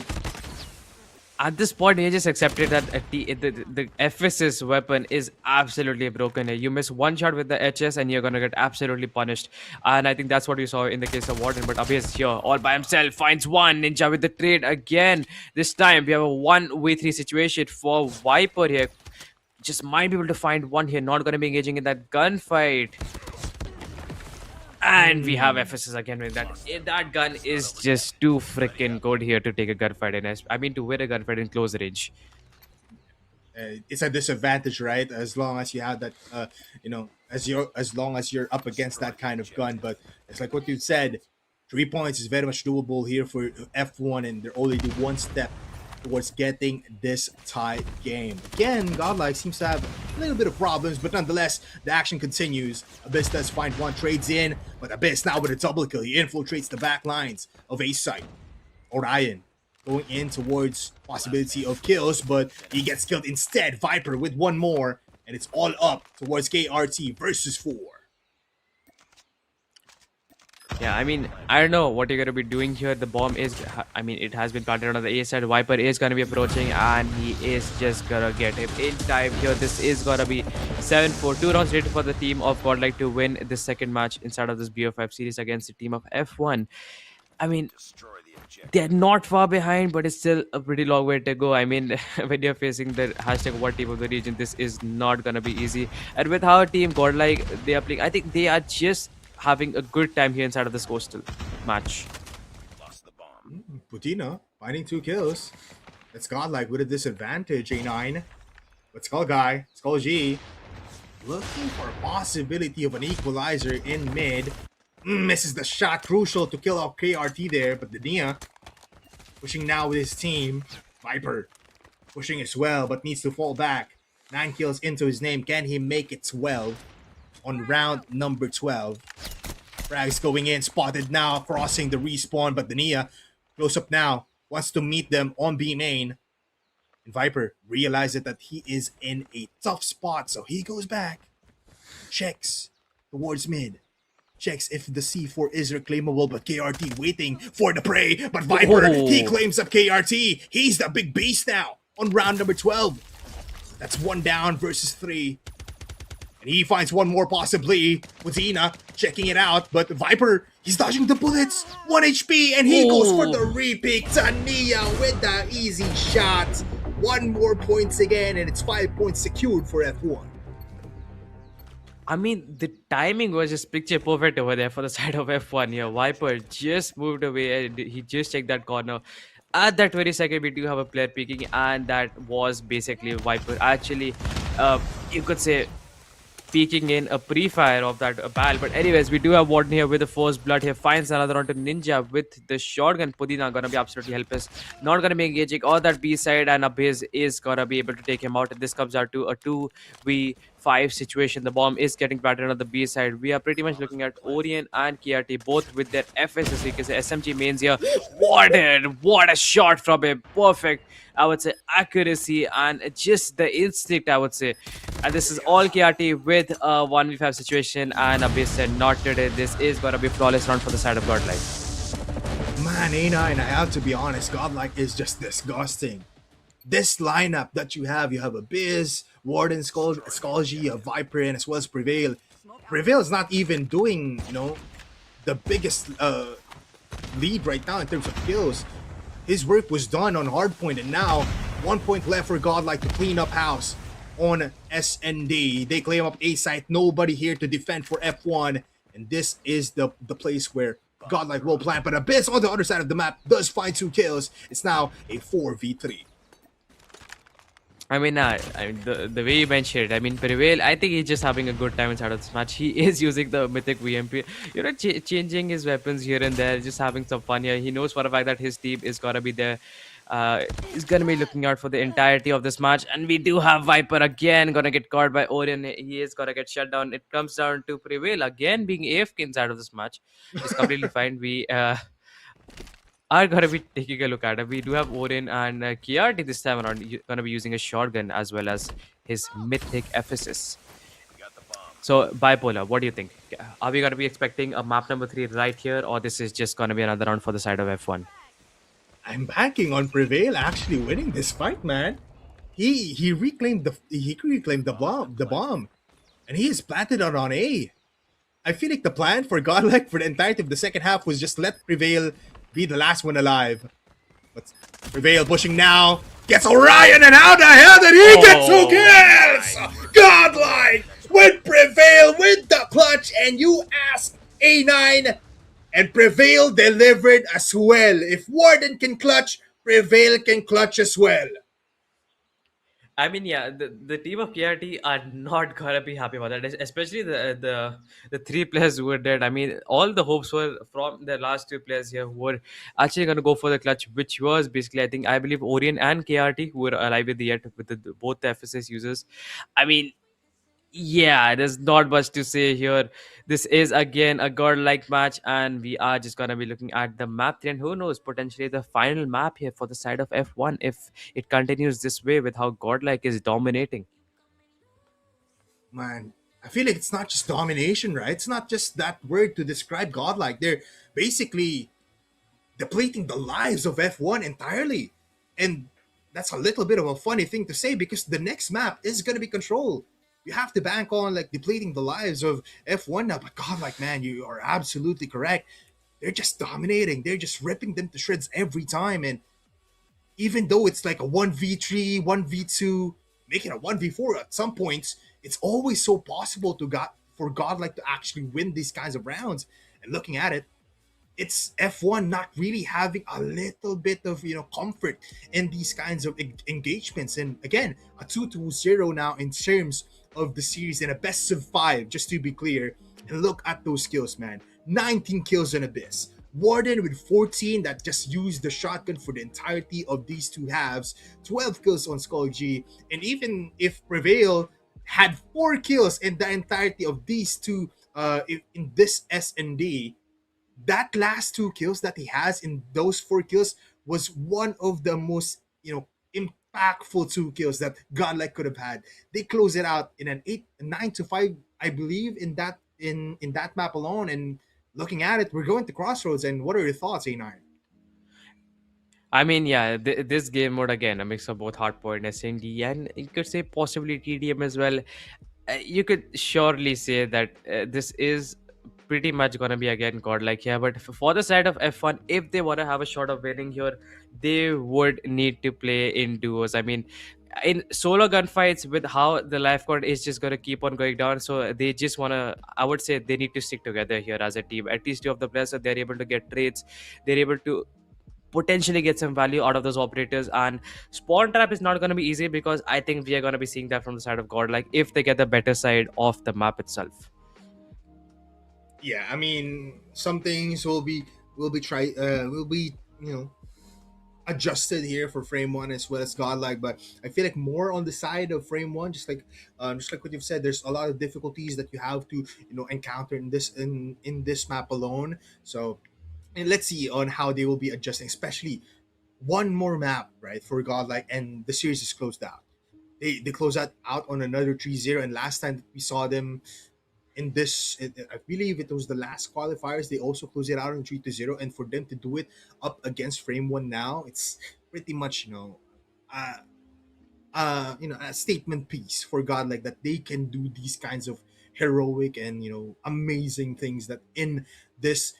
at this point, he just accepted that the FS's weapon is absolutely broken here. You miss one shot with the HS and you're going to get absolutely punished. And I think that's what you saw in the case of Warden. But Abhi is here all by himself, finds one. Ninja with the trade again. This time, we have a 1v3 situation for Viper here. Just might be able to find one here. Not going to be engaging in that gunfight. And we have FSS again with that. That gun is just too freaking good here to take a gunfight in. I mean, to win a gunfight in close range. It's a disadvantage, right? As long as you have that, as long as you're up against that kind of gun. But it's like what you said, 3 points is very much doable here for F1, and they're only one step towards getting this tie game. Again, Godlike seems to have a little bit of problems, but nonetheless, the action continues. Abyss does find one, trades in, but Abyss now with a double kill. He infiltrates the back lines of A site. Orion going in towards possibility of kills, but he gets killed instead. Viper with one more, and it's all up towards KRT versus 4. Yeah, I mean, I don't know what you're going to be doing here. The bomb is, I mean, it has been planted on the A side. Viper is going to be approaching, and he is just going to get him in time here. This is going to be 7-4. 2 rounds later for the team of Godlike to win this second match inside of this BO5 series against the team of F1. I mean, Destroy the objective. they're not far behind, but it's still a pretty long way to go. I mean, when you're facing the hashtag one team of the region, this is not gonna be easy. And with how team Godlike they are playing, I think they are just having a good time here inside of this coastal match. Lost the bomb. Putina finding 2 kills. That's Godlike with a disadvantage, A9. But Skull G, looking for a possibility of an equalizer in mid. Misses the shot, crucial to kill off KRT there, but the Nia pushing now with his team. Viper pushing as well, but needs to fall back. 9 kills into his name. Can he make it 12 on round number 12? Frags going in, spotted now, crossing the respawn, but the Nia close up now, wants to meet them on B main. And Viper realizes that he is in a tough spot, so he goes back, checks towards mid. Checks if the C4 is reclaimable, but KRT waiting for the prey. But Viper, he claims up KRT. He's the big beast now on round number 12. That's 1 down versus 3. And he finds one more possibly. Putina checking it out, but Viper, he's dodging the bullets. 1 HP, and he goes for the repick. Tania with the easy shot. 1 more points again, and it's 5 points secured for F1. I mean, the timing was just picture perfect over there for the side of F1 here. Viper just moved away and he just checked that corner. At that very second, we do have a player peeking, and that was basically Viper. Actually, you could say peeking in a pre-fire of that bal. But anyways, we do have Warden here with the first blood here. Finds another onto Ninja with the shotgun. Pudina gonna be absolutely helpless. Not gonna be engaging all that B side, and Abiz is gonna be able to take him out. This comes out to a 2v5 situation. The bomb is getting battered on the B side. We are pretty much looking at Orion and KRT both with their FSS, because the SMG mains here. Warden, what a shot from him. Perfect, I would say, accuracy and just the instinct, I would say. And this is all KRT with a 1v5 situation, and Abyss said not today. This is gonna be flawless round for the side of Godlike. Man, A9, I have to be honest, Godlike is just disgusting. This lineup that you have a Biz, Warden, Skullgy, a Viper, and as well as Prevail. Prevail is not even doing, the biggest lead right now in terms of kills. His work was done on hardpoint, and now 1 point left for Godlike to clean up house on SND. They claim up A site, nobody here to defend for F1, and this is the place where Godlike will plant. But Abyss on the other side of the map does find 2 kills. It's now a 4v3. I mean, the way you mentioned it, I mean, Prevail, I think he's just having a good time inside of this match. He is using the Mythic VMP, changing his weapons here and there, just having some fun here. He knows for a fact that his team is gonna be there. He's gonna be looking out for the entirety of this match, and we do have Viper again gonna get caught by Orion. He is gonna get shut down. It comes down to Prevail again being AFK inside of this match. It's completely fine. We are gonna be taking a look at it. We do have Orion and KRT this time around gonna be using a shotgun as well as his mythic FSS. So Bipolar, what do you think? Are we gonna be expecting a map number 3 right here, or this is just gonna be another round for the side of F1? I'm banking on Prevail actually winning this fight, man. He reclaimed the bomb, and he is planted it on A. I feel like the plan for Godlike for the entirety of the second half was just let Prevail be the last one alive. But Prevail pushing now, gets Orion, and how the hell did he get 2 kills? Godlike with Prevail with the clutch, and you ask A9, and Prevail delivered as well. If Warden can clutch, Prevail can clutch as well. I mean, yeah, the team of KRT are not gonna be happy about that, especially the 3 players who were dead. I mean, all the hopes were from the last 2 players here who were actually gonna go for the clutch, which was basically, I believe, Orion and KRT who were alive with the yet with both the FSS users. I mean, yeah, there's not much to say here. This is again a godlike match, and we are just gonna be looking at the map 3, and who knows, potentially the final map here for the side of F1 if it continues this way with how godlike is dominating. Man, I feel like it's not just domination, right? It's not just that word to describe Godlike. They're basically depleting the lives of F1 entirely. And that's a little bit of a funny thing to say because the next map is going to be Control. You have to bank on like depleting the lives of F1 now. But Godlike, man, you are absolutely correct. They're just dominating. They're just ripping them to shreds every time. And even though it's like a 1v3, 1v2, making a 1v4 at some points, it's always so possible for Godlike to actually win these kinds of rounds. And looking at it, it's F1 not really having a little bit of comfort in these kinds of engagements. And again, a 2-0 now in terms of the series and a best of 5, just to be clear. And look at those kills, man. 19 kills in Abyss. Warden with 14 that just used the shotgun for the entirety of these 2 halves. 12 kills on Skull G. And even if Prevail had 4 kills in the entirety of these 2 in this SND, that last 2 kills that he has in those 4 kills was one of the most impactful 2 kills that Godlike could have had. They close it out in an 9-5, I believe, in that map alone. And looking at it, we're going to Crossroads. And what are your thoughts, A9? I mean, yeah, this game mode again, a mix of both hardcore and SND, and you could say possibly TDM as well. You could surely say that this is pretty much gonna be again godlike here. But for the side of F1, if they want to have a shot of winning here, they would need to play in duos. I mean, in solo gunfights with how the life code is just gonna keep on going down, so they just wanna, I would say, they need to stick together here as a team. At least 2 of the players, so they're able to get trades, they're able to potentially get some value out of those operators. And spawn trap is not going to be easy, because I think we are going to be seeing that from the side of Godlike if they get the better side of the map itself. Yeah, I mean, some things will be adjusted here for frame one as well as Godlike, but I feel like more on the side of frame one, just like what you've said, there's a lot of difficulties that you have to encounter in this map alone. So, and let's see on how they will be adjusting, especially one more map, right, for Godlike, and the series is closed out. They close out on another 3-0, and last time we saw them in this, I believe it was the last qualifiers, they also closed it out on 3-0, and for them to do it up against frame one now, it's pretty much uh, a statement piece for God, like that they can do these kinds of heroic and amazing things that in this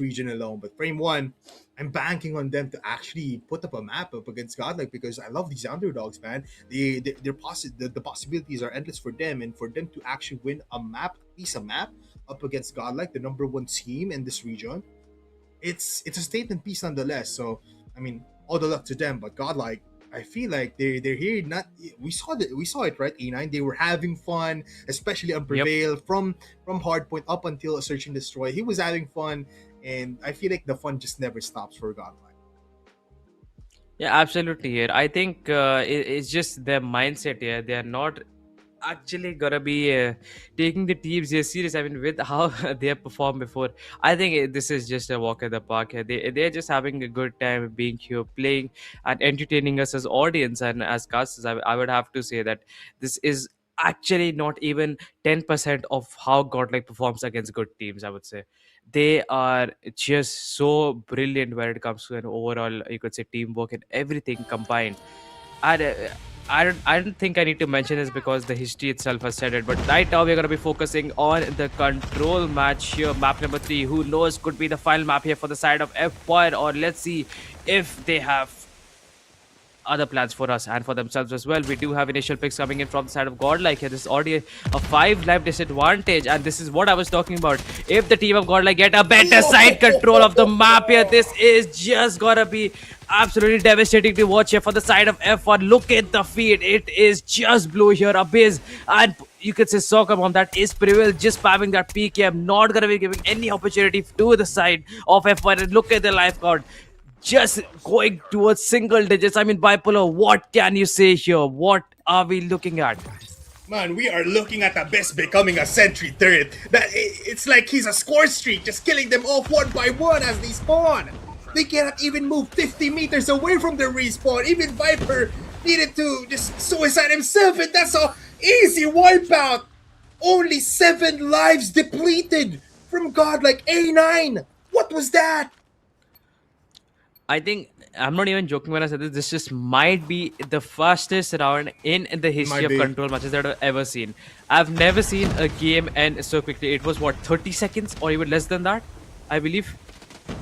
region alone. But frame one, I'm banking on them to actually put up a map up against Godlike, because I love these underdogs, man. The possibilities are endless for them, and for them to actually win a map, at least a map, up against Godlike, the number one team in this region, it's a statement piece nonetheless. So I mean, all the luck to them. But Godlike, I feel like they're here. Not we saw it, right? A9, they were having fun, especially on Yep. Prevail from Hardpoint up until a Search and Destroy. He was having fun, and I feel like the fun just never stops for Godlike. Yeah, absolutely. Here, I think it's just their mindset here. They are not actually gonna be taking the teams here serious. I mean, with how they have performed before, I think this is just a walk in the park here. They're just having a good time being here, playing and entertaining us as audience and as casters. I would have to say that this is actually not even 10% of how Godlike performs against good teams. I would say they are just so brilliant when it comes to an overall, you could say, teamwork and everything combined. And I don't think I need to mention this because the history itself has said it. But right now we're gonna be focusing on the control match here, map number 3. Who knows, could be the final map here for the side of F1, or let's see if they have other plans for us and for themselves as well. We do have initial picks coming in from the side of Godlike here. This is already a 5 life disadvantage, and this is what I was talking about. If the team of Godlike get a better side control of the map here, this is just gonna be absolutely devastating to watch here for the side of F1. Look at the feed. It is just blue here. Abyss, and you could say Soccer on that is Prevail just spamming that PKM. Not gonna be giving any opportunity to the side of F1. And look at the life count, just going towards single digits. I mean, Bipolar, what can you say here? What are we looking at? Man, we are looking at Abyss becoming a sentry turret. It's like he's a score streak, just killing them off one by one as they spawn. They cannot even move 50 meters away from their respawn. Even Viper needed to just suicide himself, and that's a easy wipeout. Only 7 lives depleted from Godlike A9. What was that? I think I'm not even joking when I said this. This just might be the fastest round in the history Might of be. control matches that I've ever seen. I've never seen a game end so quickly. It was what, 30 seconds or even less than that, I believe.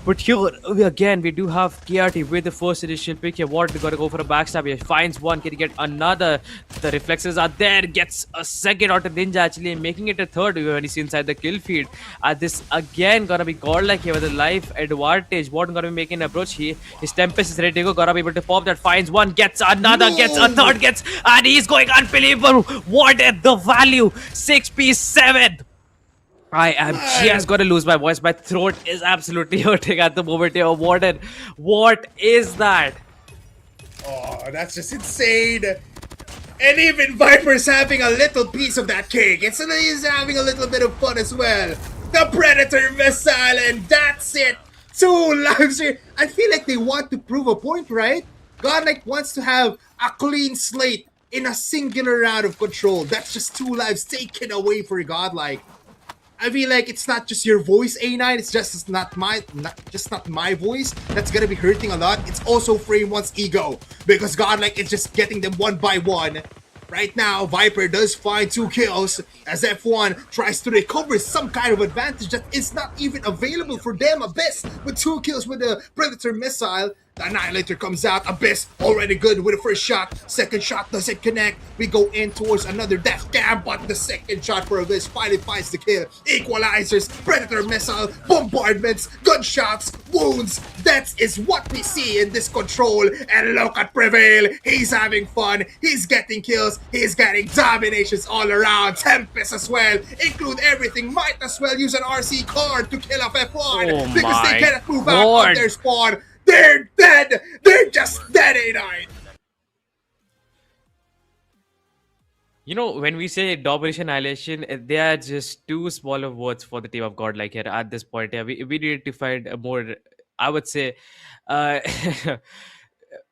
But here, again, we do have KRT with the first initial pick here. Warden got to go for a backstab here. Finds one, can he get another? The reflexes are there. Gets a second out of Ninja, actually, making it a third when he's inside the kill feed. This, again, gonna be Godlike here with a life advantage. Warden gonna be making an approach here. His Tempest is ready to go. Gonna be able to pop that. Finds one, gets another, gets a third, gets... And he's going unbelievable. Warden, the value. 6p7. I am just gonna lose my voice. My throat is absolutely hurting at the moment here. Warden, what is that? Oh, that's just insane. And even Viper's having a little piece of that cake. He's having a little bit of fun as well. The Predator missile, and that's it. 2 lives here. I feel like they want to prove a point, right? Godlike wants to have a clean slate in a singular round of control. That's just 2 lives taken away for Godlike. I feel like it's not just your voice, A9. It's just not my voice that's gonna be hurting a lot. It's also Frame One's ego, because Godlike is just getting them one by one. Right now, Viper does find 2 kills as F1 tries to recover some kind of advantage that is not even available for them. Abyss with 2 kills with the Predator missile. The Annihilator comes out. Abyss already good with the first shot. Second shot doesn't connect. We go in towards another death cam, but the second shot for Abyss finally finds the kill. Equalizers, Predator missile, bombardments, gunshots, wounds. That is what we see in this control. And look at Prevail. He's having fun. He's getting kills. He's getting dominations all around. Tempest as well. Include everything. Might as well use an RC card to kill off F1 Oh because they my cannot move back God. on their spawn. They're dead. They're just dead, A9. You know, when we say domination annihilation, they are just too small of words for the team of Godlike here at this point. Yeah, we need to find a more, I would say, uh,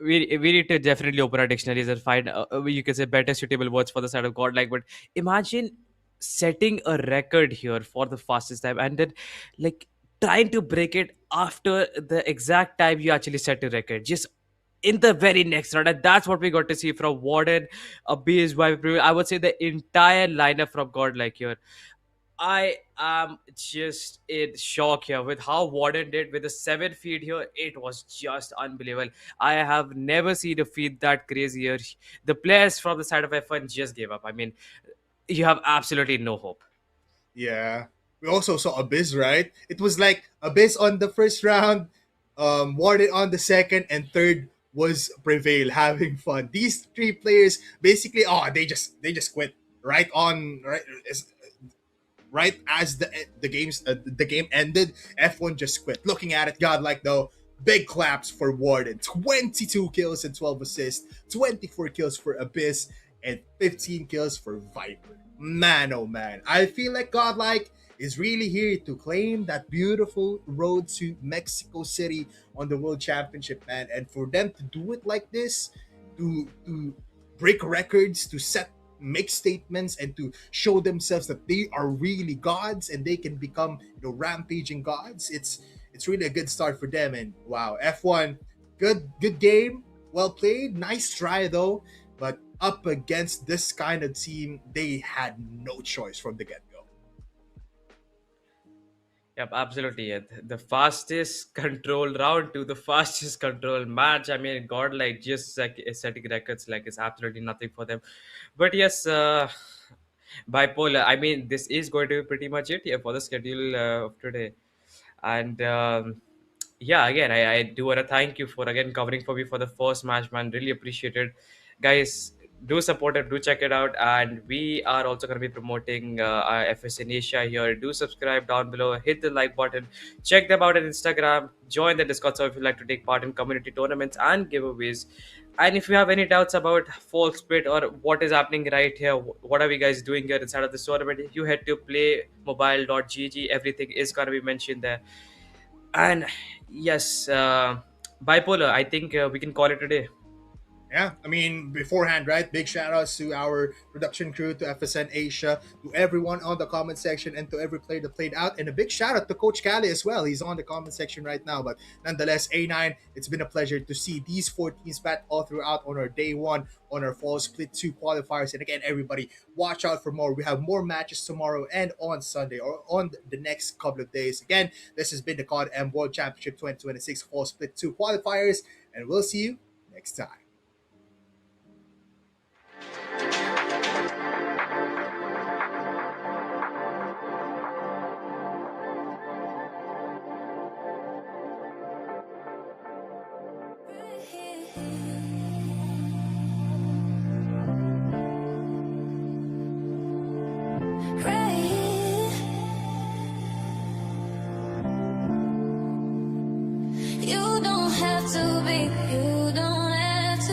we need to definitely open our dictionaries and find, you can say, better suitable words for the side of Godlike. But imagine setting a record here for the fastest time and then, like, trying to break it after the exact time you actually set a record. Just in the very next round, and that's what we got to see from Warden, BSY. I would say the entire lineup from Godlike here. I am just in shock here with how Warden did with the 7 feed here. It was just unbelievable. I have never seen a feed that crazy here. The players from the side of F1 just gave up. I mean, you have absolutely no hope. Yeah. We also saw Abyss, right? It was like Abyss on the first round, Warden on the second, and third was Prevail having fun. These three players basically, they just quit right on right as the game ended. F1 just quit. Looking at it, Godlike though, big claps for Warden. 22 kills and 12 assists, 24 kills for Abyss, and 15 kills for Viper. Man, oh man, I feel like Godlike is really here to claim that beautiful road to Mexico City on the World Championship, man. And for them to do it like this, to break records, to make statements, and to show themselves that they are really gods and they can become, rampaging gods. It's really a good start for them. And wow, F1, good game, well played, nice try though. But up against this kind of team, they had no choice from the get-go. Yep, absolutely. Yeah. The fastest control round to the fastest control match. I mean, God, like just like setting records, like it's absolutely nothing for them. But yes, bipolar. I mean, this is going to be pretty much it, yeah, for the schedule of today. And yeah, again, I do want to thank you for again covering for me for the first match, man. Really appreciate it, guys. Do support it, do check it out, and we are also going to be promoting our FSN Asia here. Do subscribe down below, hit the like button, check them out on Instagram, join the Discord server if you'd like to take part in community tournaments and giveaways. And if you have any doubts about full split or what is happening right here, what are we guys doing here inside of this tournament, you head to playmobile.gg. Everything is going to be mentioned there. And yes, bipolar, I think we can call it a day. Yeah, I mean, beforehand, right? Big shout outs to our production crew, to FSN Asia, to everyone on the comment section, and to every player that played out. And a big shout out to Coach Cali as well. He's on the comment section right now. But nonetheless, A9, it's been a pleasure to see these four teams bat all throughout on our day one, on our fall split 2 qualifiers. And again, everybody, watch out for more. We have more matches tomorrow and on Sunday, or on the next couple of days. Again, this has been the CODM World Championship 2026 fall split 2 qualifiers. And we'll see you next time. You don't have to be, you don't have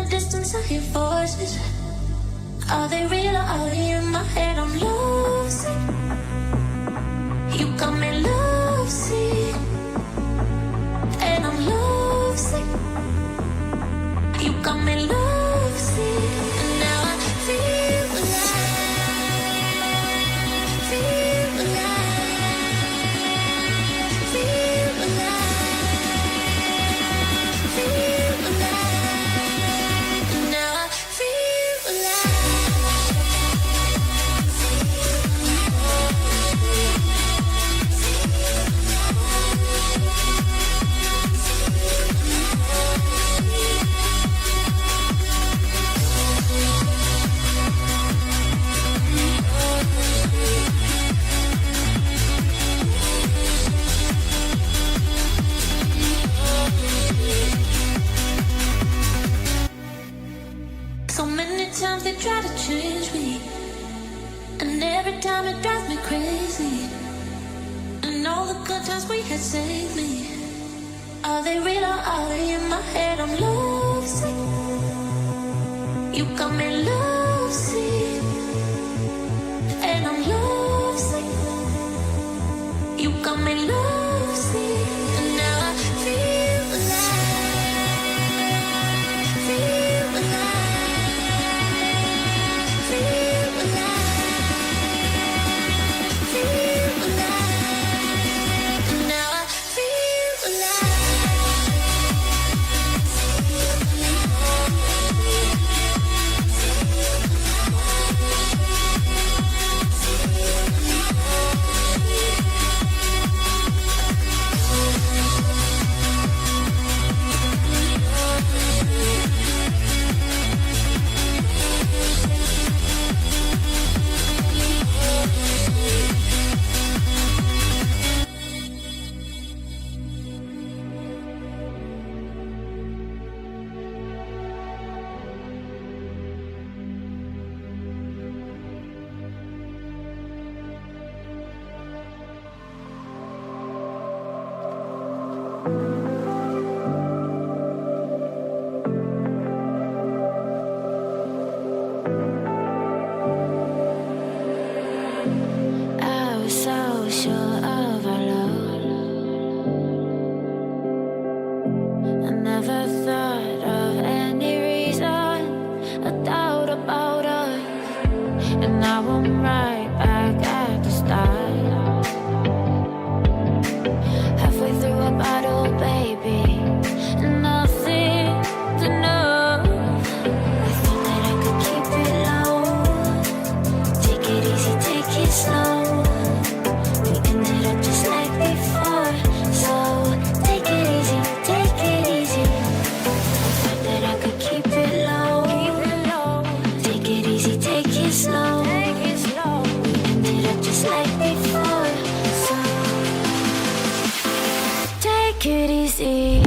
distance, I hear voices. Are they real or are they in my head? I'm lovesick. You got me lovesick, and I'm lovesick. You got me lovesick, and now I feel alive, feel alive, feel alive, feel alive, and now I feel alive. So many times they try to change me, and every time it drives me crazy. And all the good times we had saved me. Are they real or are they in my head? I'm lovesick. You got me lovesick, and I'm lovesick. You got me lovesick, and now I feel alive, feel alive, feel alive, feel alive, and now I feel alive. I was so sure of our love. I never thought of any reason, a doubt about us. And now I'm right back at the start. Halfway through a bottle, baby, and nothing to know. I thought that I could keep it low. Take it easy, take it slow. We ended up just like before. So take it easy, take it easy. I thought that I could keep it low. Take it easy, take it slow. We ended up just like before. So take it easy.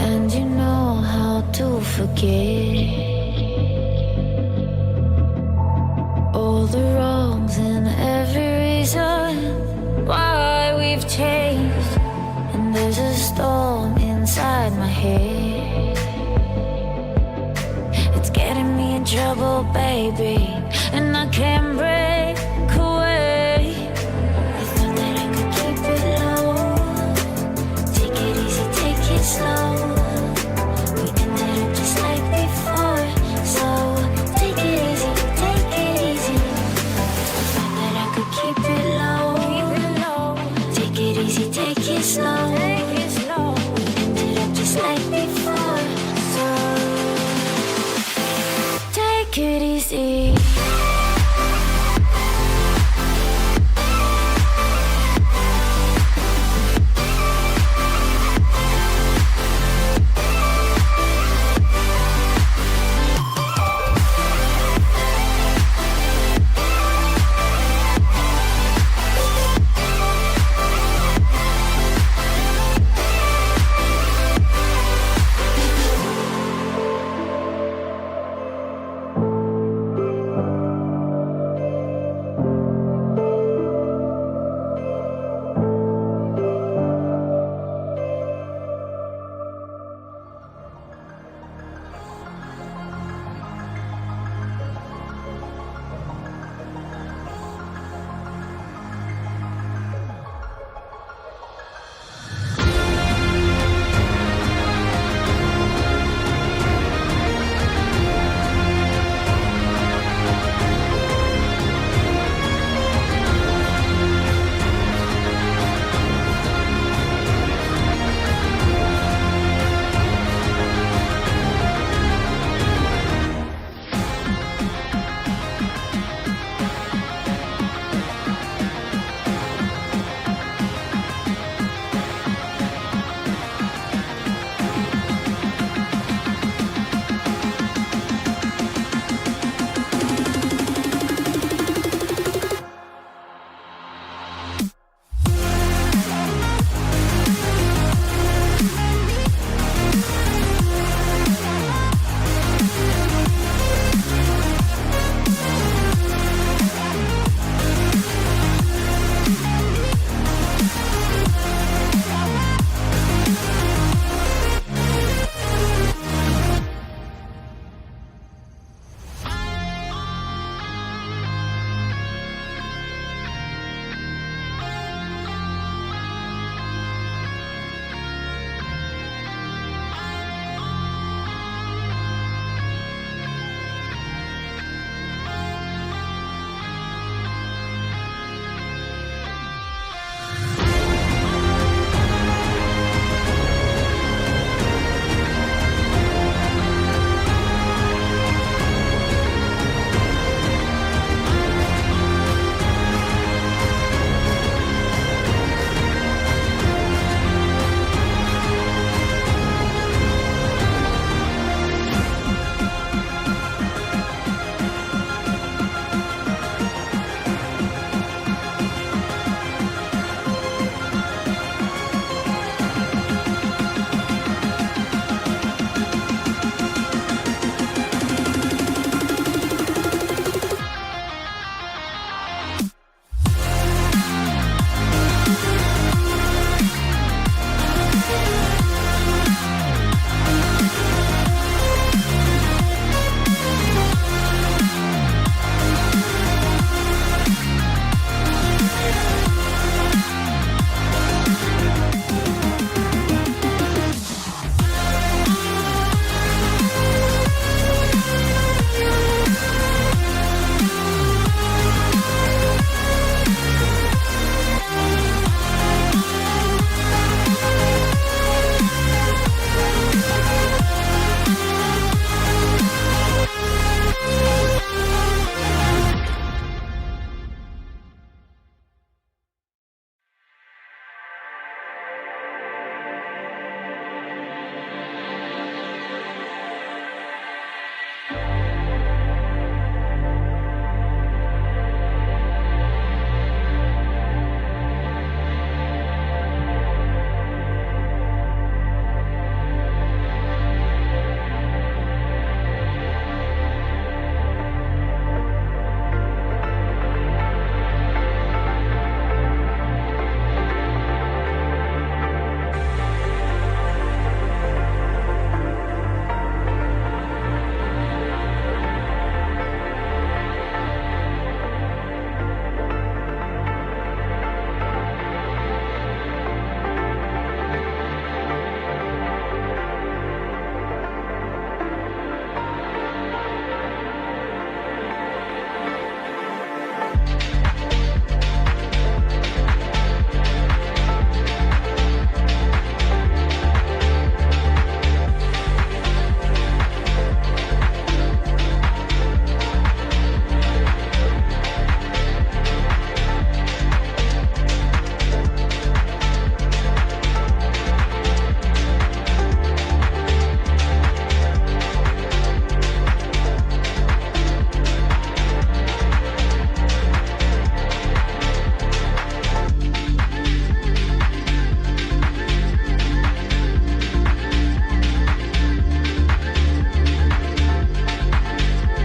And you know how to forget all the wrongs and every reason why we've changed. And there's a storm inside my head. It's getting me in trouble, baby, and I can't breathe.